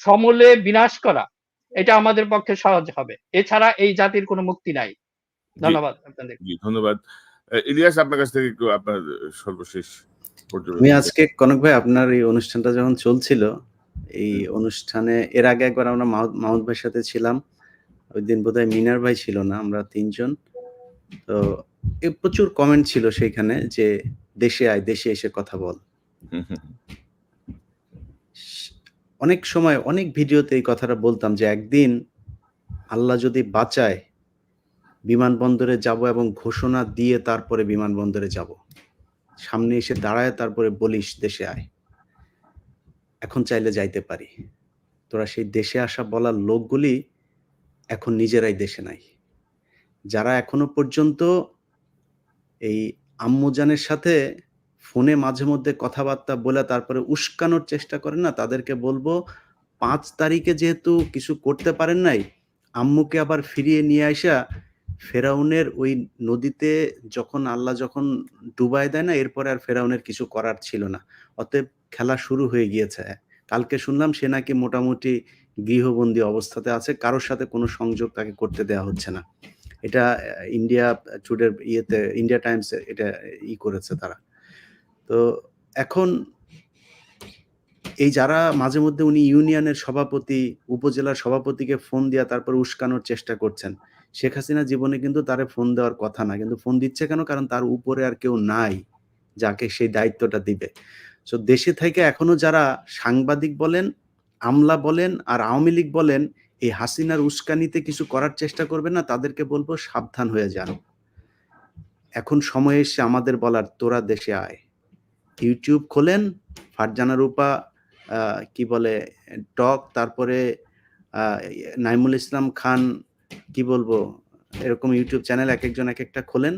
সমূলে বিনাশ করা, এটা আমাদের পক্ষে সহজ হবে। এছাড়া এই জাতির কোনো মুক্তি নাই। ধন্যবাদ আপনাদের। জি, ধন্যবাদ। ইলিয়াস, আপনার কাছ থেকে একটু আপনার সর্বশেষ আমি পর্যবেক্ষণ। আজকে কনক ভাই আপনার এই অনুষ্ঠানটা যখন চলছিল, এই অনুষ্ঠানে এর আগে একবার আমরা মাহমুদ ভাইয়ের সাথে ছিলাম। ওই দিন বোধহয় মিনার ভাই ছিল না, আমরা 3 জন। তো প্রচুর কমেন্ট ছিল সেইখানে যে দেশে আয়, দেশে এসে কথা বল। অনেক সময় অনেক ভিডিওতে এই কথাটা বলতাম যে একদিন আল্লাহ যদি বাঁচায় বিমানবন্দরে যাব এবং ঘোষণা দিয়ে তারপরে বিমানবন্দরে যাব, সামনে এসে দাঁড়ায় তারপরে বলিস দেশে আয়। এখন চাইলে যাইতে পারি। তোরা সেই দেশে আসা বলার লোকগুলি এখন নিজেরাই দেশে নাই। যারা এখনো পর্যন্ত এই আম্মুজানের সাথে ফোনে মাঝে মধ্যে কথাবার্তা বলে তারপরে উস্কানোর চেষ্টা করেন না, তাদেরকে বলবো 5 তারিখে যেহেতু কিছু করতে পারেন নাই, আম্মুকে আবার ফিরিয়ে নিয়ে আসা ফেরাউনের ওই নদীতে যখন আল্লাহ যখন ডুবাই দেয় না, এরপরে আর ফেরাউনের কিছু করার ছিল না। অতএব খেলা শুরু হয়ে গিয়েছে। কালকে শুনলাম সে নাকি মোটামুটি গৃহবন্দী অবস্থাতে আছে, কারোর সাথে কোনো সংযোগ তাকে করতে দেওয়া হচ্ছে না। এটা ইন্ডিয়া টুডের ইন্ডিয়া টাইমস এটা করেছে তারা। তো এখন এই যারা মাঝে মধ্যে উনি ইউনিয়নের সভাপতি, উপজেলার সভাপতিকে ফোন দিয়া তারপর উস্কানোর চেষ্টা করছেন, শেখ হাসিনা জীবনে কিন্তু তারে ফোন দেওয়ার কথা না, কিন্তু ফোন দিচ্ছে কেন? কারণ তার উপরে আর কেউ নাই যাকে সেই দায়িত্বটা দিবে। তো দেশে থেকে এখনো যারা সাংবাদিক বলেন, আমলা বলেন আর আওয়ামী লীগ বলেন এই হাসিনার উস্কানিতে কিছু করার চেষ্টা করবেন না, তাদেরকে বলবো সাবধান হয়ে যান। এখন সময় এসে আমাদের বলার তোরা দেশে আয়। ইউটিউব খোলেন, ফারজানা রূপা কি বলে টক, তারপরে নাইমুল ইসলাম খান, কি বলবো, এরকম ইউটিউব চ্যানেল এক একজন এক একটা খোলেন,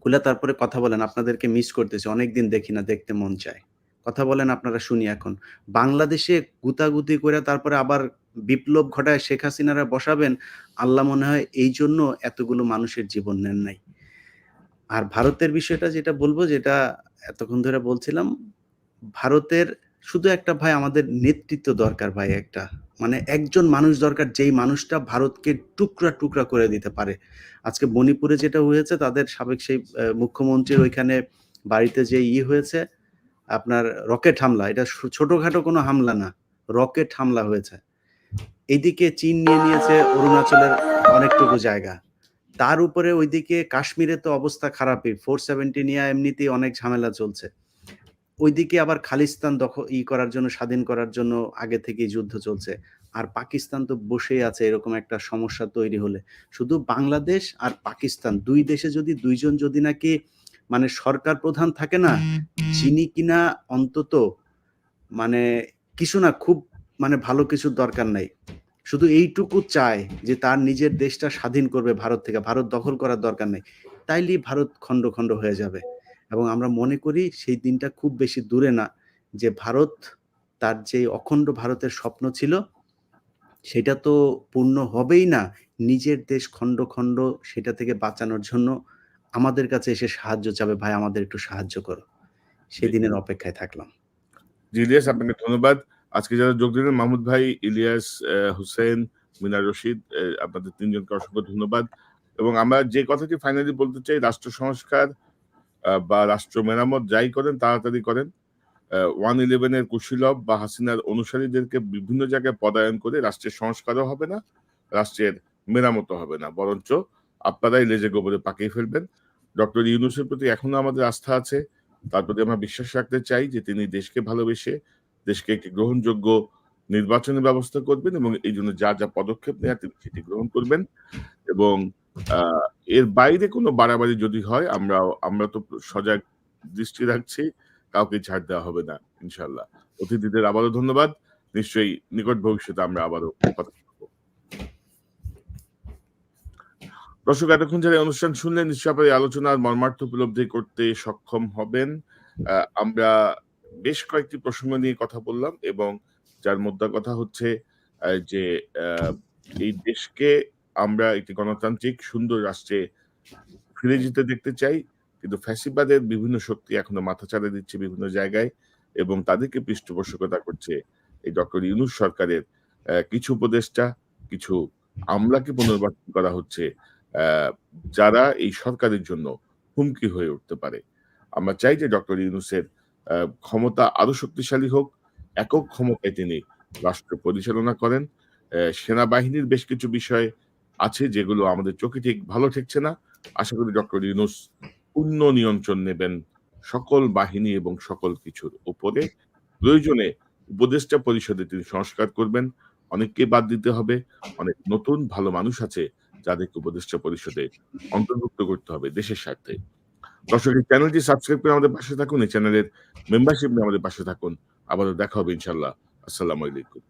খুলে তারপরে কথা বলেন। আপনাদেরকে মিস করতেছি, অনেকদিন দেখি না, দেখতে মন চায়। কথা বলেন, আপনারা শুনি। এখন বাংলাদেশে গুতাগুতি করে তারপরে আবার বিপ্লব ঘটায় শেখ হাসিনারা বসাবেন, আল্লাহ মনে হয় এই জন্য এতগুলো মানুষের জীবন নেন নাই। আর ভারতের বিষয়টা যেটা বলবো, যেটা এতক্ষণ ধরে বলছিলাম, ভারতের শুধু একটা ভাই আমাদের নেতৃত্ব দরকার ভাই, একটা মানে একজন মানুষ দরকার যেই মানুষটা ভারতকে টুকরা টুকরা করে দিতে পারে। আজকে মণিপুরে যেটা হয়েছে, তাদের সাবেক সেই মুখ্যমন্ত্রীর ওইখানে বাড়িতে যে হয়েছে আপনার রকেট হামলা, এটা ছোটখাটো কোনো হামলা না, রকেট হামলা হয়েছে। এইদিকে চীন নিয়ে নিয়েছে অরুণাচলের অনেকটুকু জায়গা, তার উপরে ওইদিকে কাশ্মীরে তো অবস্থা খারাপই, 470 নিয়ে এমনিতেই অনেক ঝামেলা চলছে। ওইদিকে আবার খালিস্তান করার জন্য, স্বাধীন করার জন্য আগে থেকেই যুদ্ধ চলছে। আর পাকিস্তান তো বসেই আছে এরকম একটা সমস্যা তৈরি হলে। শুধু বাংলাদেশ আর পাকিস্তান, দুই দেশে যদি দুইজন যদি নাকি মানে সরকার প্রধান থাকে না, যিনি কিনা অন্তত মানে কিছু না, খুব মানে ভালো কিছুর দরকার নাই, শুধু এইটুকু চায় যে তার নিজের দেশটা স্বাধীন করবে ভারত থেকে, ভারত দখল করার দরকার নেই, তাইলেই ভারত খণ্ড খণ্ড হয়ে যাবে। এবং আমরা মনে করি সেই দিনটা খুব বেশি দূরে না, যে ভারত তার যে অখণ্ড ভারতের স্বপ্ন ছিল সেটা তো পূর্ণ হবেই না, নিজের দেশ খণ্ড খণ্ড সেটা থেকে বাঁচানোর জন্য আমাদের কাছে এসে সাহায্য চাবে, ভাই আমাদের একটু সাহায্য করো। সেদিনের অপেক্ষায় থাকলাম। জি, ইলিয়াস, আপনাকে ধন্যবাদ। আজকে যারা যোগ দিলেন, মাহমুদ ভাই, ইলিয়াস, হুসেন, মিনার রশিদ, আপনাদের 3 জনকে অসংখ্য ধন্যবাদ। এবং আমরা যে কথাটি ফাইনালি বলতে চাই, রাষ্ট্র সংস্কার বা রাষ্ট্র মেরামত যাই করেন তাড়াতাড়ি করেন। 111 এর কুশীলব বা হাসিনার অনুসারীদেরকে বিভিন্ন জায়গায় পদায়ন করে রাষ্ট্রের সংস্কারও হবে না, রাষ্ট্রের মেরামতও হবে না, বরঞ্চ আপনারাই লেজে গোবরে পাকিয়ে ফেলবেন। ডক্টর ইউনূসের প্রতি এখনো আমাদের আস্থা আছে, তার প্রতি আমরা বিশ্বাস রাখতে চাই যে তিনি দেশকে ভালোবেসে দেশকে একটি গ্রহণযোগ্য নির্বাচনের ব্যবস্থা করবেন এবং এই জন্য যা যা পদক্ষেপ নেওয়া তিনি সেটি গ্রহণ করবেন। এবং এর বাইরে কোনো বাড়াবাড়ি যদি হয়, আমরা তো সজাগ দৃষ্টি রাখছি, কাউকে ছাড় দেওয়া হবে না ইনশাল্লাহ। অতিথিদের আবারও ধন্যবাদ। নিশ্চয়ই নিকট ভবিষ্যতে আমরা আবারও কথা বলবো। দর্শক, এতক্ষণ যারা অনুষ্ঠান শুনলেন, নিশ্চয়ই আপনার এই আলোচনার মর্মার্থ উপলব্ধি করতে সক্ষম হবেন। আমরা বেশ কয়েকটি প্রসঙ্গ নিয়ে কথা বললাম এবং যার মোদ্দা কথা হচ্ছে যে এই দেশকে আমরা একটি গণতান্ত্রিক সুন্দর রাষ্ট্রে ফিরে যেতে দেখতে চাই, কিন্তু ফ্যাসিবাদের বিভিন্ন শক্তি এখনো মাথাচাড়া দিচ্ছে বিভিন্ন জায়গায় এবং তাদেরকে পৃষ্ঠপোষকতা করছে এই ডক্টর ইউনূস সরকারের কিছু উপদেষ্টা, কিছু আমলাকে পুনর্বাসন করা হচ্ছে যারা এই সরকারের জন্য হুমকি হয়ে উঠতে পারে। আমরা চাই যে ডক্টর ইউনূসের ক্ষমতা আরো শক্তিশালী হোক, একক ক্ষমতায় তিনি রাষ্ট্র পরিচালনা করেন। সেনাবাহিনীর বেশ কিছু বিষয় আছে যেগুলো আমাদের চোখে ঠিক ভালো ঠেকছে না। আশা করি ডক্টর ইউনূস পূর্ণ নিয়ন্ত্রণ নেবেন সকল বাহিনী এবং সকল কিছুর উপরে। প্রয়োজনে উপদেষ্টা পরিষদে তিনি সংস্কার করবেন। অনেককে বাদ দিতে হবে। অনেক নতুন ভালো মানুষ আছে যাদেরকে উপদেষ্টা পরিষদে অন্তর্ভুক্ত করতে হবে দেশের স্বার্থে। দর্শক, এই চ্যানেলটি সাবস্ক্রাইব করে আমাদের পাশে থাকুন। এই চ্যানেলের মেম্বারশিপ নিয়ে আমাদের পাশে থাকুন। আবারও দেখা হবে ইনশাআল্লাহ। আসসালামু আলাইকুম।